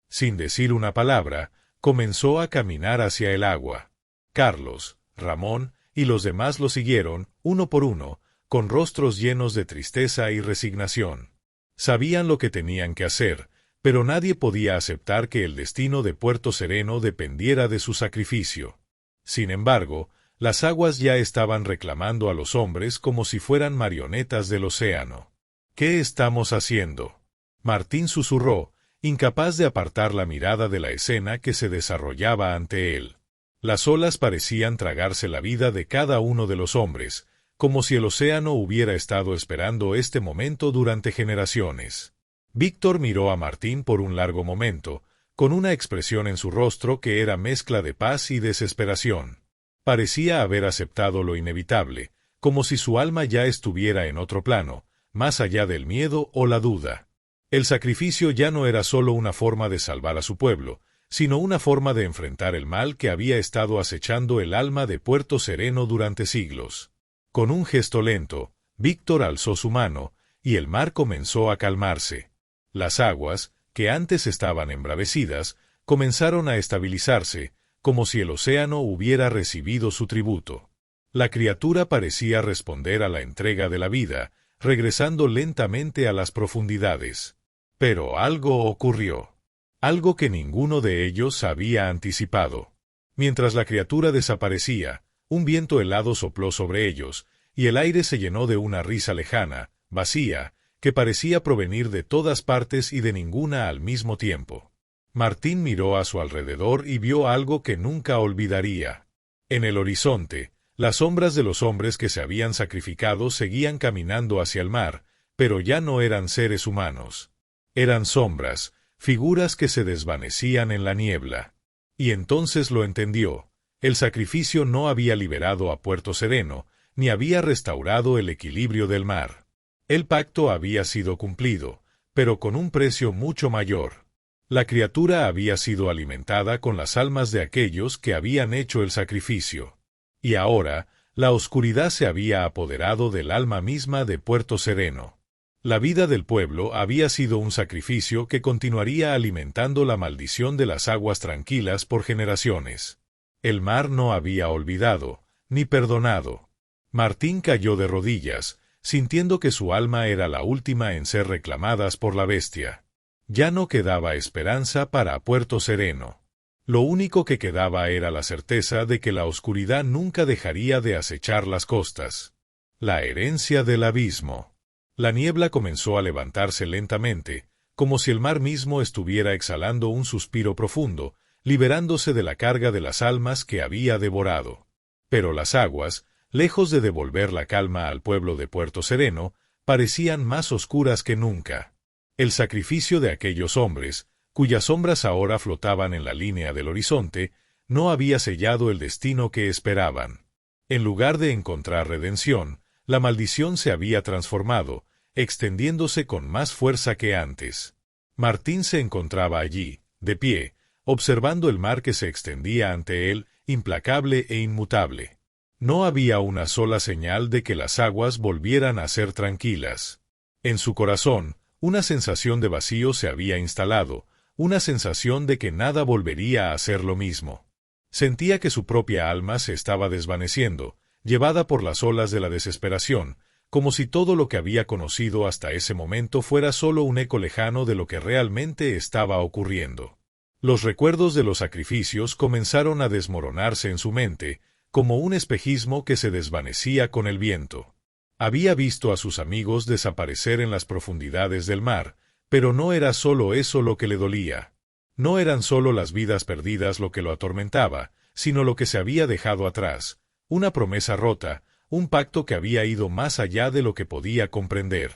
Sin decir una palabra, comenzó a caminar hacia el agua. Carlos, Ramón y los demás lo siguieron, uno por uno, con rostros llenos de tristeza y resignación. Sabían lo que tenían que hacer, pero nadie podía aceptar que el destino de Puerto Sereno dependiera de su sacrificio. Sin embargo, las aguas ya estaban reclamando a los hombres como si fueran marionetas del océano. ¿Qué estamos haciendo?, Martín susurró, incapaz de apartar la mirada de la escena que se desarrollaba ante él. Las olas parecían tragarse la vida de cada uno de los hombres, como si el océano hubiera estado esperando este momento durante generaciones. Víctor miró a Martín por un largo momento, con una expresión en su rostro que era mezcla de paz y desesperación. Parecía haber aceptado lo inevitable, como si su alma ya estuviera en otro plano, más allá del miedo o la duda. El sacrificio ya no era solo una forma de salvar a su pueblo, sino una forma de enfrentar el mal que había estado acechando el alma de Puerto Sereno durante siglos. Con un gesto lento, Víctor alzó su mano, y el mar comenzó a calmarse. Las aguas, que antes estaban embravecidas, comenzaron a estabilizarse, como si el océano hubiera recibido su tributo. La criatura parecía responder a la entrega de la vida, regresando lentamente a las profundidades. Pero algo ocurrió. Algo que ninguno de ellos había anticipado. Mientras la criatura desaparecía, un viento helado sopló sobre ellos, y el aire se llenó de una risa lejana, vacía, que parecía provenir de todas partes y de ninguna al mismo tiempo. Martín miró a su alrededor y vio algo que nunca olvidaría. En el horizonte, las sombras de los hombres que se habían sacrificado seguían caminando hacia el mar, pero ya no eran seres humanos. Eran sombras, figuras que se desvanecían en la niebla. Y entonces lo entendió. El sacrificio no había liberado a Puerto Sereno, ni había restaurado el equilibrio del mar. El pacto había sido cumplido, pero con un precio mucho mayor. La criatura había sido alimentada con las almas de aquellos que habían hecho el sacrificio. Y ahora, la oscuridad se había apoderado del alma misma de Puerto Sereno. La vida del pueblo había sido un sacrificio que continuaría alimentando la maldición de las aguas tranquilas por generaciones. El mar no había olvidado, ni perdonado. Martín cayó de rodillas, sintiendo que su alma era la última en ser reclamadas por la bestia. Ya no quedaba esperanza para Puerto Sereno. Lo único que quedaba era la certeza de que la oscuridad nunca dejaría de acechar las costas. La herencia del abismo. La niebla comenzó a levantarse lentamente, como si el mar mismo estuviera exhalando un suspiro profundo, liberándose de la carga de las almas que había devorado. Pero las aguas, lejos de devolver la calma al pueblo de Puerto Sereno, parecían más oscuras que nunca. El sacrificio de aquellos hombres, cuyas sombras ahora flotaban en la línea del horizonte, no había sellado el destino que esperaban. En lugar de encontrar redención, la maldición se había transformado, extendiéndose con más fuerza que antes. Martín se encontraba allí, de pie, observando el mar que se extendía ante él, implacable e inmutable. No había una sola señal de que las aguas volvieran a ser tranquilas. En su corazón, una sensación de vacío se había instalado, una sensación de que nada volvería a ser lo mismo. Sentía que su propia alma se estaba desvaneciendo, llevada por las olas de la desesperación, como si todo lo que había conocido hasta ese momento fuera solo un eco lejano de lo que realmente estaba ocurriendo. Los recuerdos de los sacrificios comenzaron a desmoronarse en su mente, como un espejismo que se desvanecía con el viento. Había visto a sus amigos desaparecer en las profundidades del mar, pero no era solo eso lo que le dolía. No eran solo las vidas perdidas lo que lo atormentaba, sino lo que se había dejado atrás, una promesa rota, un pacto que había ido más allá de lo que podía comprender.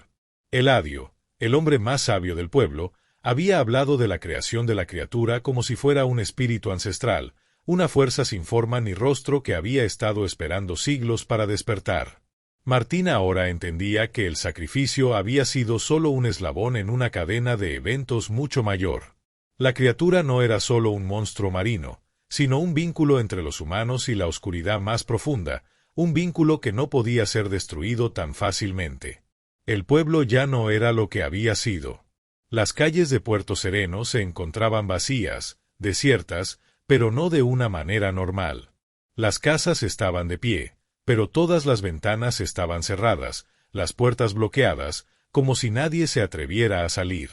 Eladio, el hombre más sabio del pueblo, había hablado de la creación de la criatura como si fuera un espíritu ancestral, una fuerza sin forma ni rostro que había estado esperando siglos para despertar. Martín ahora entendía que el sacrificio había sido solo un eslabón en una cadena de eventos mucho mayor. La criatura no era solo un monstruo marino, sino un vínculo entre los humanos y la oscuridad más profunda, un vínculo que no podía ser destruido tan fácilmente. El pueblo ya no era lo que había sido. Las calles de Puerto Sereno se encontraban vacías, desiertas, pero no de una manera normal. Las casas estaban de pie, pero todas las ventanas estaban cerradas, las puertas bloqueadas, como si nadie se atreviera a salir.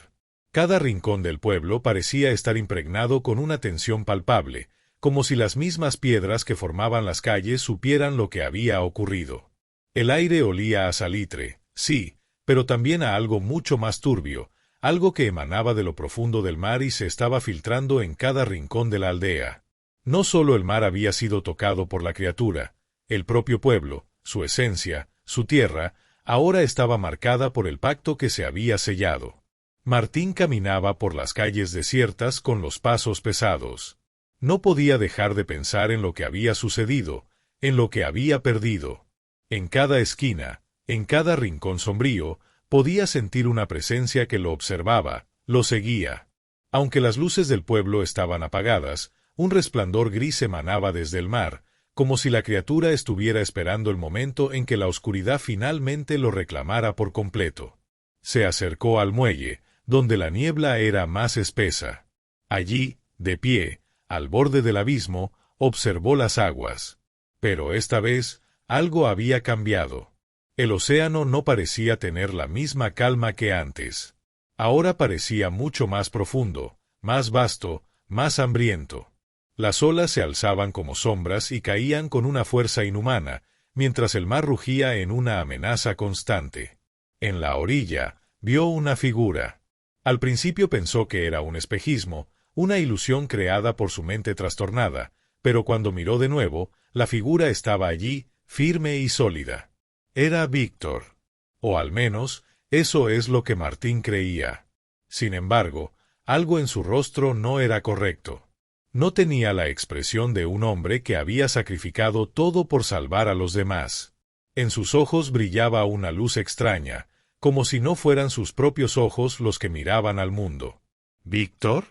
Cada rincón del pueblo parecía estar impregnado con una tensión palpable, como si las mismas piedras que formaban las calles supieran lo que había ocurrido. El aire olía a salitre, sí, pero también a algo mucho más turbio, algo que emanaba de lo profundo del mar y se estaba filtrando en cada rincón de la aldea. No solo el mar había sido tocado por la criatura, el propio pueblo, su esencia, su tierra, ahora estaba marcada por el pacto que se había sellado. Martín caminaba por las calles desiertas con los pasos pesados. No podía dejar de pensar en lo que había sucedido, en lo que había perdido. En cada esquina, en cada rincón sombrío, podía sentir una presencia que lo observaba, lo seguía. Aunque las luces del pueblo estaban apagadas, un resplandor gris emanaba desde el mar, como si la criatura estuviera esperando el momento en que la oscuridad finalmente lo reclamara por completo. Se acercó al muelle, donde la niebla era más espesa. Allí, de pie, al borde del abismo, observó las aguas. Pero esta vez, algo había cambiado. El océano no parecía tener la misma calma que antes. Ahora parecía mucho más profundo, más vasto, más hambriento. Las olas se alzaban como sombras y caían con una fuerza inhumana, mientras el mar rugía en una amenaza constante. En la orilla, vio una figura. Al principio pensó que era un espejismo, una ilusión creada por su mente trastornada, pero cuando miró de nuevo, la figura estaba allí, firme y sólida. Era Víctor. O al menos, eso es lo que Martín creía. Sin embargo, algo en su rostro no era correcto. No tenía la expresión de un hombre que había sacrificado todo por salvar a los demás. En sus ojos brillaba una luz extraña, como si no fueran sus propios ojos los que miraban al mundo. ¿Víctor?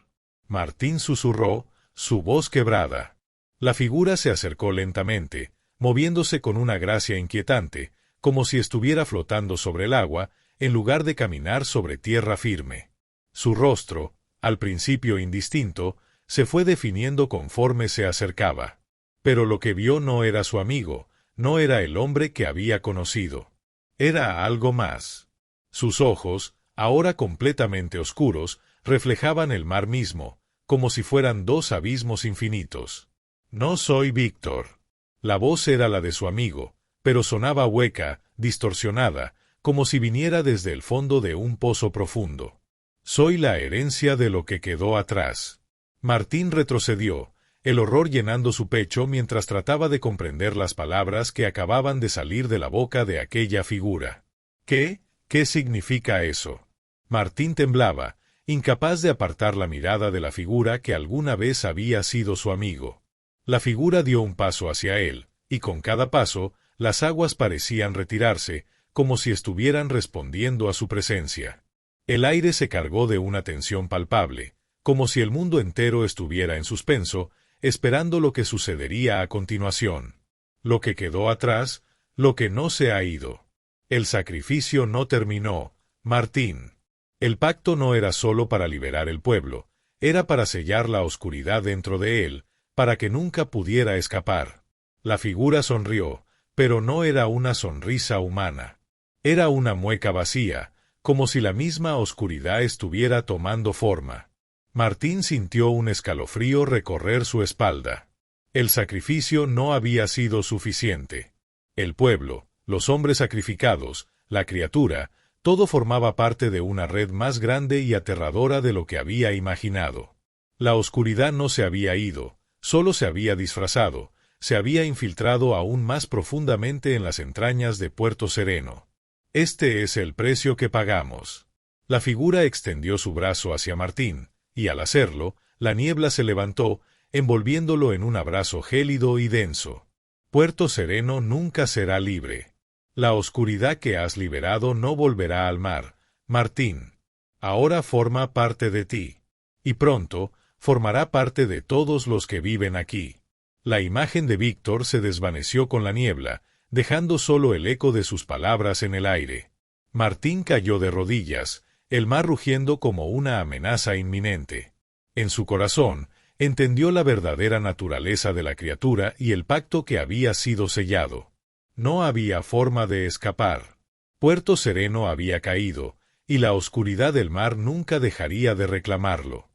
Martín susurró, su voz quebrada. La figura se acercó lentamente, moviéndose con una gracia inquietante, como si estuviera flotando sobre el agua, en lugar de caminar sobre tierra firme. Su rostro, al principio indistinto, se fue definiendo conforme se acercaba. Pero lo que vio no era su amigo, no era el hombre que había conocido. Era algo más. Sus ojos, ahora completamente oscuros, reflejaban el mar mismo, como si fueran dos abismos infinitos. No soy Víctor. La voz era la de su amigo, pero sonaba hueca, distorsionada, como si viniera desde el fondo de un pozo profundo. Soy la herencia de lo que quedó atrás. Martín retrocedió, el horror llenando su pecho mientras trataba de comprender las palabras que acababan de salir de la boca de aquella figura. ¿Qué? ¿Qué significa eso? Martín temblaba, incapaz de apartar la mirada de la figura que alguna vez había sido su amigo. La figura dio un paso hacia él, y con cada paso, las aguas parecían retirarse, como si estuvieran respondiendo a su presencia. El aire se cargó de una tensión palpable, como si el mundo entero estuviera en suspenso, esperando lo que sucedería a continuación. Lo que quedó atrás, lo que no se ha ido. El sacrificio no terminó, Martín. El pacto no era solo para liberar el pueblo, era para sellar la oscuridad dentro de él, para que nunca pudiera escapar. La figura sonrió, pero no era una sonrisa humana. Era una mueca vacía, como si la misma oscuridad estuviera tomando forma. Martín sintió un escalofrío recorrer su espalda. El sacrificio no había sido suficiente. El pueblo, los hombres sacrificados, la criatura, todo formaba parte de una red más grande y aterradora de lo que había imaginado. La oscuridad no se había ido, solo se había disfrazado, se había infiltrado aún más profundamente en las entrañas de Puerto Sereno. Este es el precio que pagamos. La figura extendió su brazo hacia Martín, y al hacerlo, la niebla se levantó, envolviéndolo en un abrazo gélido y denso. Puerto Sereno nunca será libre. La oscuridad que has liberado no volverá al mar, Martín. Ahora forma parte de ti. Y pronto, formará parte de todos los que viven aquí. La imagen de Víctor se desvaneció con la niebla, dejando solo el eco de sus palabras en el aire. Martín cayó de rodillas, el mar rugiendo como una amenaza inminente. En su corazón, entendió la verdadera naturaleza de la criatura y el pacto que había sido sellado. No había forma de escapar. Puerto Sereno había caído, y la oscuridad del mar nunca dejaría de reclamarlo.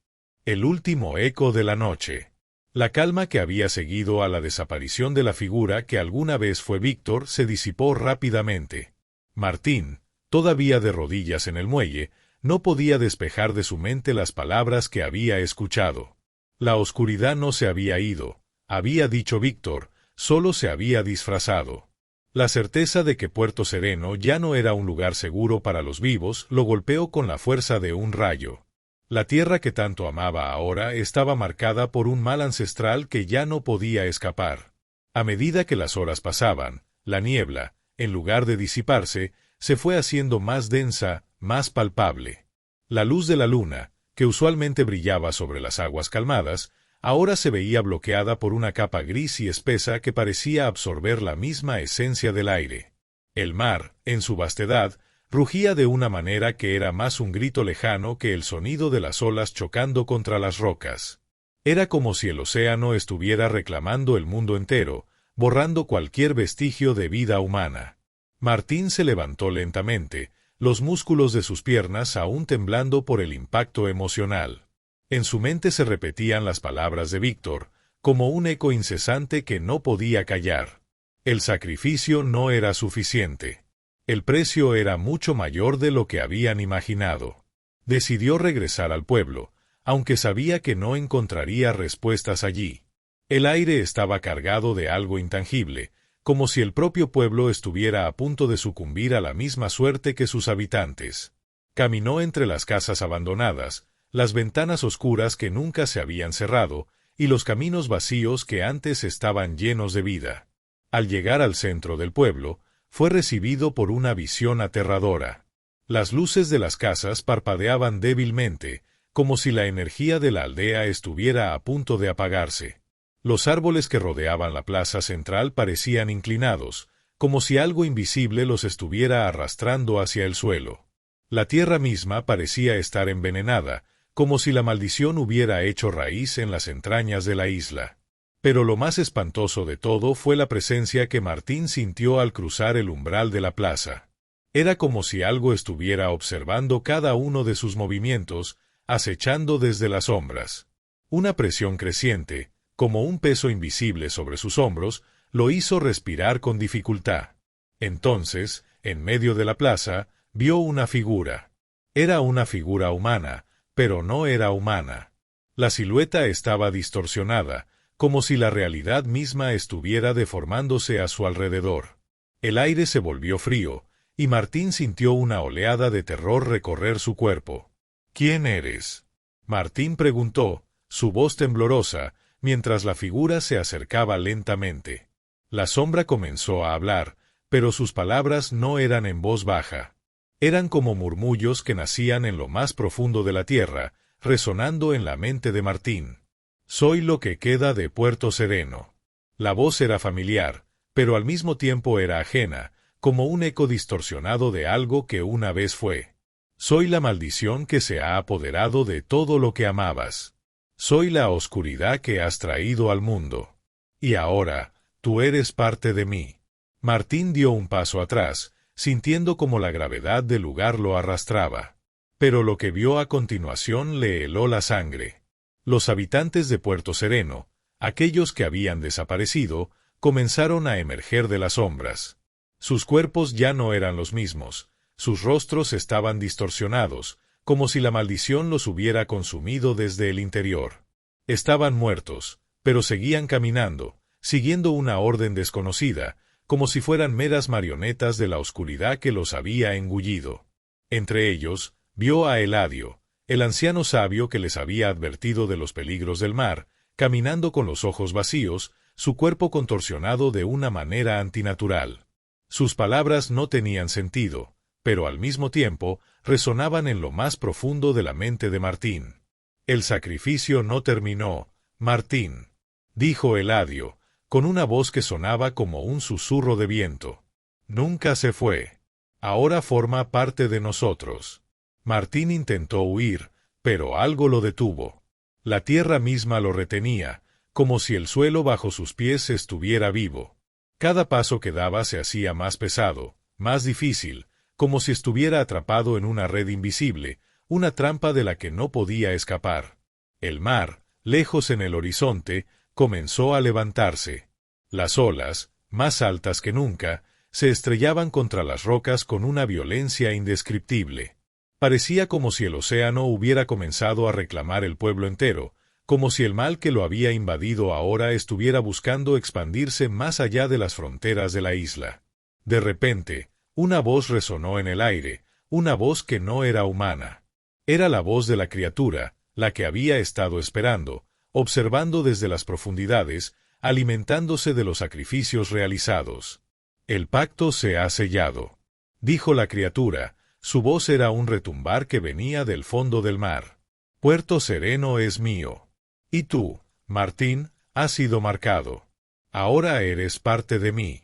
El último eco de la noche. La calma que había seguido a la desaparición de la figura que alguna vez fue Víctor se disipó rápidamente. Martín, todavía de rodillas en el muelle, no podía despejar de su mente las palabras que había escuchado. La oscuridad no se había ido, había dicho Víctor, solo se había disfrazado. La certeza de que Puerto Sereno ya no era un lugar seguro para los vivos lo golpeó con la fuerza de un rayo. La tierra que tanto amaba ahora estaba marcada por un mal ancestral que ya no podía escapar. A medida que las horas pasaban, la niebla, en lugar de disiparse, se fue haciendo más densa, más palpable. La luz de la luna, que usualmente brillaba sobre las aguas calmadas, ahora se veía bloqueada por una capa gris y espesa que parecía absorber la misma esencia del aire. El mar, en su vastedad, rugía de una manera que era más un grito lejano que el sonido de las olas chocando contra las rocas. Era como si el océano estuviera reclamando el mundo entero, borrando cualquier vestigio de vida humana. Martín se levantó lentamente, los músculos de sus piernas aún temblando por el impacto emocional. En su mente se repetían las palabras de Víctor, como un eco incesante que no podía callar. El sacrificio no era suficiente. El precio era mucho mayor de lo que habían imaginado. Decidió regresar al pueblo, aunque sabía que no encontraría respuestas allí. El aire estaba cargado de algo intangible, como si el propio pueblo estuviera a punto de sucumbir a la misma suerte que sus habitantes. Caminó entre las casas abandonadas, las ventanas oscuras que nunca se habían cerrado, y los caminos vacíos que antes estaban llenos de vida. Al llegar al centro del pueblo, fue recibido por una visión aterradora. Las luces de las casas parpadeaban débilmente, como si la energía de la aldea estuviera a punto de apagarse. Los árboles que rodeaban la plaza central parecían inclinados, como si algo invisible los estuviera arrastrando hacia el suelo. La tierra misma parecía estar envenenada, como si la maldición hubiera hecho raíz en las entrañas de la isla. Pero lo más espantoso de todo fue la presencia que Martín sintió al cruzar el umbral de la plaza. Era como si algo estuviera observando cada uno de sus movimientos, acechando desde las sombras. Una presión creciente, como un peso invisible sobre sus hombros, lo hizo respirar con dificultad. Entonces, en medio de la plaza, vio una figura. Era una figura humana, pero no era humana. La silueta estaba distorsionada, como si la realidad misma estuviera deformándose a su alrededor. El aire se volvió frío, y Martín sintió una oleada de terror recorrer su cuerpo. —¿Quién eres? Martín preguntó, su voz temblorosa, mientras la figura se acercaba lentamente. La sombra comenzó a hablar, pero sus palabras no eran en voz baja. Eran como murmullos que nacían en lo más profundo de la tierra, resonando en la mente de Martín. Soy lo que queda de Puerto Sereno. La voz era familiar, pero al mismo tiempo era ajena, como un eco distorsionado de algo que una vez fue. Soy la maldición que se ha apoderado de todo lo que amabas. Soy la oscuridad que has traído al mundo. Y ahora, tú eres parte de mí. Martín dio un paso atrás, sintiendo como la gravedad del lugar lo arrastraba. Pero lo que vio a continuación le heló la sangre. Los habitantes de Puerto Sereno, aquellos que habían desaparecido, comenzaron a emerger de las sombras. Sus cuerpos ya no eran los mismos, sus rostros estaban distorsionados, como si la maldición los hubiera consumido desde el interior. Estaban muertos, pero seguían caminando, siguiendo una orden desconocida, como si fueran meras marionetas de la oscuridad que los había engullido. Entre ellos, vio a Eladio, el anciano sabio que les había advertido de los peligros del mar, caminando con los ojos vacíos, su cuerpo contorsionado de una manera antinatural. Sus palabras no tenían sentido, pero al mismo tiempo resonaban en lo más profundo de la mente de Martín. El sacrificio no terminó, Martín, dijo Eladio, con una voz que sonaba como un susurro de viento. Nunca se fue. Ahora forma parte de nosotros. Martín intentó huir, pero algo lo detuvo. La tierra misma lo retenía, como si el suelo bajo sus pies estuviera vivo. Cada paso que daba se hacía más pesado, más difícil, como si estuviera atrapado en una red invisible, una trampa de la que no podía escapar. El mar, lejos en el horizonte, comenzó a levantarse. Las olas, más altas que nunca, se estrellaban contra las rocas con una violencia indescriptible. Parecía como si el océano hubiera comenzado a reclamar el pueblo entero, como si el mal que lo había invadido ahora estuviera buscando expandirse más allá de las fronteras de la isla. De repente, una voz resonó en el aire, una voz que no era humana. Era la voz de la criatura, la que había estado esperando, observando desde las profundidades, alimentándose de los sacrificios realizados. El pacto se ha sellado, dijo la criatura, su voz era un retumbar que venía del fondo del mar. Puerto Sereno es mío. Y tú, Martín, has sido marcado. Ahora eres parte de mí.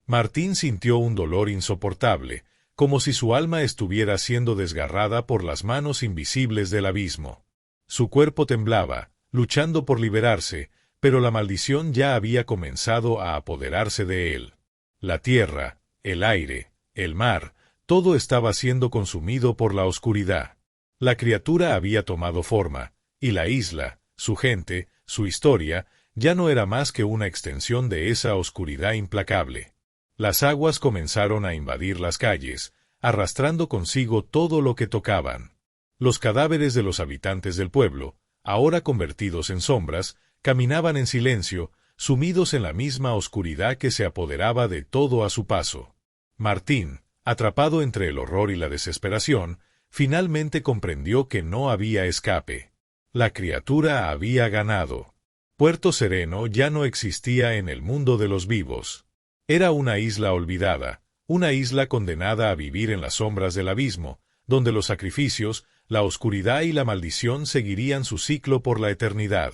Martín sintió un dolor insoportable, como si su alma estuviera siendo desgarrada por las manos invisibles del abismo. Su cuerpo temblaba, luchando por liberarse, pero la maldición ya había comenzado a apoderarse de él. La tierra, el aire, el mar, todo estaba siendo consumido por la oscuridad. La criatura había tomado forma, y la isla, su gente, su historia, ya no era más que una extensión de esa oscuridad implacable. Las aguas comenzaron a invadir las calles, arrastrando consigo todo lo que tocaban. Los cadáveres de los habitantes del pueblo, ahora convertidos en sombras, caminaban en silencio, sumidos en la misma oscuridad que se apoderaba de todo a su paso. Martín, atrapado entre el horror y la desesperación, finalmente comprendió que no había escape. La criatura había ganado. Puerto Sereno ya no existía en el mundo de los vivos. Era una isla olvidada, una isla condenada a vivir en las sombras del abismo, donde los sacrificios, la oscuridad y la maldición seguirían su ciclo por la eternidad.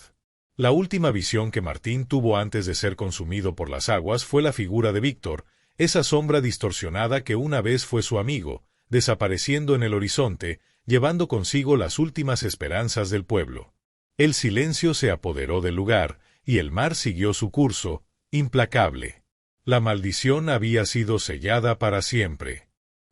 La última visión que Martín tuvo antes de ser consumido por las aguas fue la figura de Víctor, esa sombra distorsionada que una vez fue su amigo, desapareciendo en el horizonte, llevando consigo las últimas esperanzas del pueblo. El silencio se apoderó del lugar, y el mar siguió su curso, implacable. La maldición había sido sellada para siempre.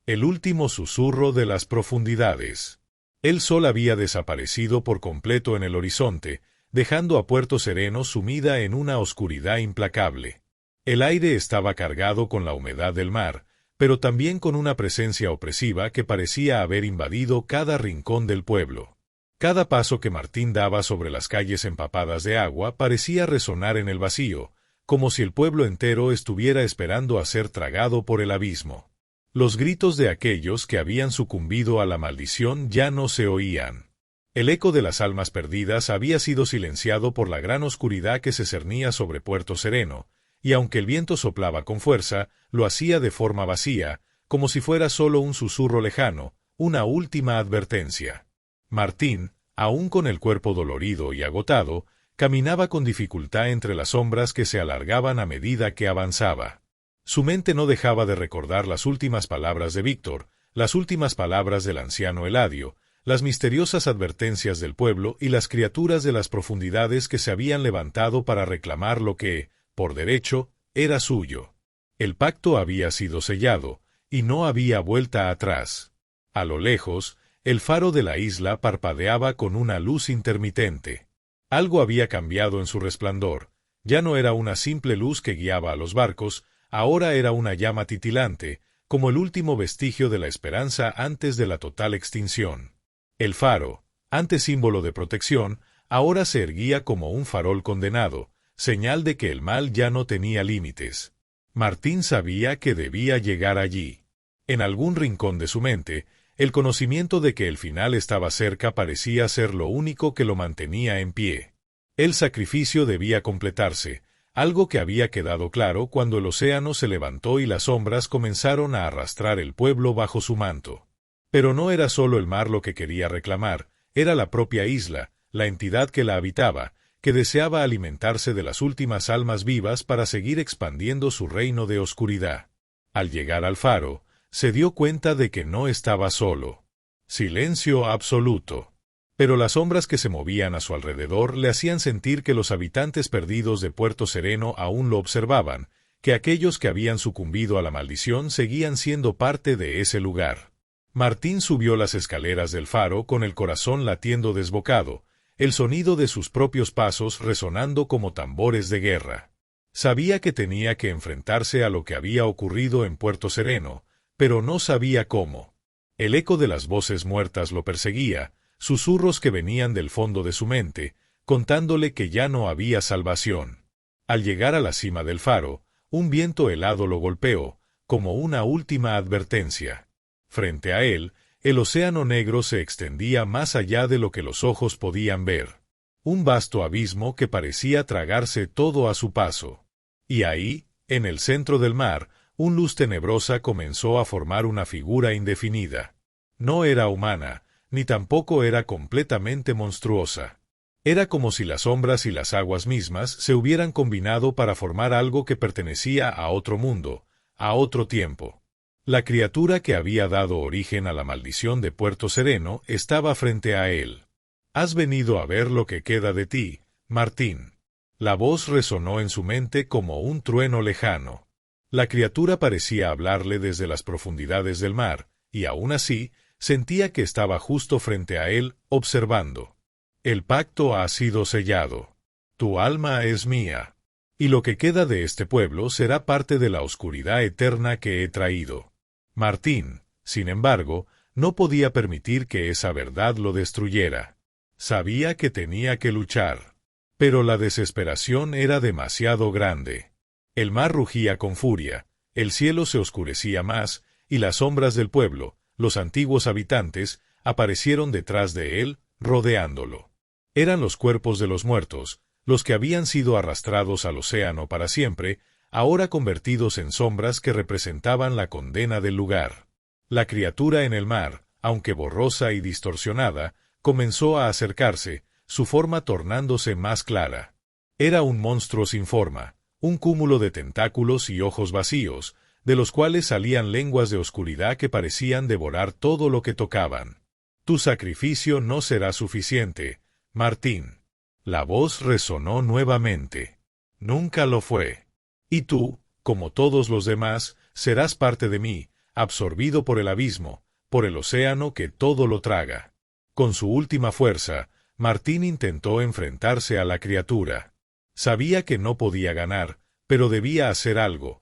El último susurro de las profundidades. El sol había desaparecido por completo en el horizonte, dejando a Puerto Sereno sumida en una oscuridad implacable. El aire estaba cargado con la humedad del mar, pero también con una presencia opresiva que parecía haber invadido cada rincón del pueblo. Cada paso que Martín daba sobre las calles empapadas de agua parecía resonar en el vacío, como si el pueblo entero estuviera esperando a ser tragado por el abismo. Los gritos de aquellos que habían sucumbido a la maldición ya no se oían. El eco de las almas perdidas había sido silenciado por la gran oscuridad que se cernía sobre Puerto Sereno, y aunque el viento soplaba con fuerza, lo hacía de forma vacía, como si fuera solo un susurro lejano, una última advertencia. Martín, aún con el cuerpo dolorido y agotado, caminaba con dificultad entre las sombras que se alargaban a medida que avanzaba. Su mente no dejaba de recordar las últimas palabras de Víctor, las últimas palabras del anciano Eladio, las misteriosas advertencias del pueblo y las criaturas de las profundidades que se habían levantado para reclamar lo que, por derecho, era suyo. El pacto había sido sellado, y no había vuelta atrás. A lo lejos, el faro de la isla parpadeaba con una luz intermitente. Algo había cambiado en su resplandor. Ya no era una simple luz que guiaba a los barcos, ahora era una llama titilante, como el último vestigio de la esperanza antes de la total extinción. El faro, antes símbolo de protección, ahora se erguía como un farol condenado, señal de que el mal ya no tenía límites. Martín sabía que debía llegar allí. En algún rincón de su mente, el conocimiento de que el final estaba cerca parecía ser lo único que lo mantenía en pie. El sacrificio debía completarse, algo que había quedado claro cuando el océano se levantó y las sombras comenzaron a arrastrar el pueblo bajo su manto. Pero no era solo el mar lo que quería reclamar, era la propia isla, la entidad que la habitaba, que deseaba alimentarse de las últimas almas vivas para seguir expandiendo su reino de oscuridad. Al llegar al faro, se dio cuenta de que no estaba solo. Silencio absoluto. Pero las sombras que se movían a su alrededor le hacían sentir que los habitantes perdidos de Puerto Sereno aún lo observaban, que aquellos que habían sucumbido a la maldición seguían siendo parte de ese lugar. Martín subió las escaleras del faro con el corazón latiendo desbocado, el sonido de sus propios pasos resonando como tambores de guerra. Sabía que tenía que enfrentarse a lo que había ocurrido en Puerto Sereno, pero no sabía cómo. El eco de las voces muertas lo perseguía, susurros que venían del fondo de su mente, contándole que ya no había salvación. Al llegar a la cima del faro, un viento helado lo golpeó, como una última advertencia. Frente a él, el océano negro se extendía más allá de lo que los ojos podían ver. Un vasto abismo que parecía tragarse todo a su paso. Y ahí, en el centro del mar, una luz tenebrosa comenzó a formar una figura indefinida. No era humana, ni tampoco era completamente monstruosa. Era como si las sombras y las aguas mismas se hubieran combinado para formar algo que pertenecía a otro mundo, a otro tiempo. La criatura que había dado origen a la maldición de Puerto Sereno estaba frente a él. «Has venido a ver lo que queda de ti, Martín». La voz resonó en su mente como un trueno lejano. La criatura parecía hablarle desde las profundidades del mar, y aún así, sentía que estaba justo frente a él, observando. «El pacto ha sido sellado. Tu alma es mía. Y lo que queda de este pueblo será parte de la oscuridad eterna que he traído». Martín, sin embargo, no podía permitir que esa verdad lo destruyera. Sabía que tenía que luchar. Pero la desesperación era demasiado grande. El mar rugía con furia, el cielo se oscurecía más, y las sombras del pueblo, los antiguos habitantes, aparecieron detrás de él, rodeándolo. Eran los cuerpos de los muertos, los que habían sido arrastrados al océano para siempre, ahora convertidos en sombras que representaban la condena del lugar. La criatura en el mar, aunque borrosa y distorsionada, comenzó a acercarse, su forma tornándose más clara. Era un monstruo sin forma, un cúmulo de tentáculos y ojos vacíos, de los cuales salían lenguas de oscuridad que parecían devorar todo lo que tocaban. «Tu sacrificio no será suficiente, Martín». La voz resonó nuevamente. «Nunca lo fue. Y tú, como todos los demás, serás parte de mí, absorbido por el abismo, por el océano que todo lo traga». Con su última fuerza, Martín intentó enfrentarse a la criatura. Sabía que no podía ganar, pero debía hacer algo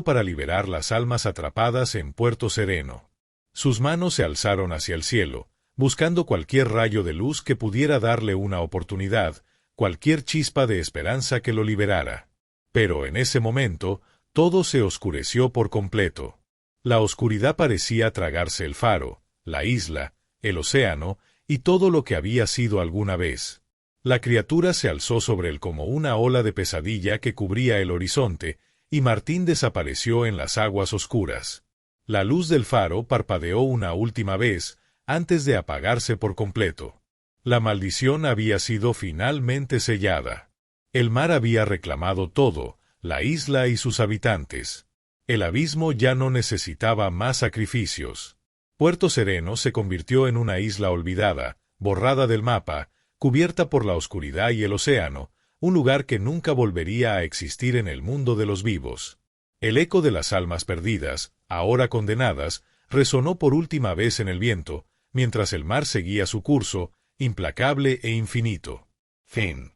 para liberar las almas atrapadas en Puerto Sereno. Sus manos se alzaron hacia el cielo, buscando cualquier rayo de luz que pudiera darle una oportunidad, cualquier chispa de esperanza que lo liberara. Pero en ese momento, todo se oscureció por completo. La oscuridad parecía tragarse el faro, la isla, el océano, y todo lo que había sido alguna vez. La criatura se alzó sobre él como una ola de pesadilla que cubría el horizonte, y Martín desapareció en las aguas oscuras. La luz del faro parpadeó una última vez, antes de apagarse por completo. La maldición había sido finalmente sellada. El mar había reclamado todo, la isla y sus habitantes. El abismo ya no necesitaba más sacrificios. Puerto Sereno se convirtió en una isla olvidada, borrada del mapa, cubierta por la oscuridad y el océano, un lugar que nunca volvería a existir en el mundo de los vivos. El eco de las almas perdidas, ahora condenadas, resonó por última vez en el viento, mientras el mar seguía su curso, implacable e infinito. Fin.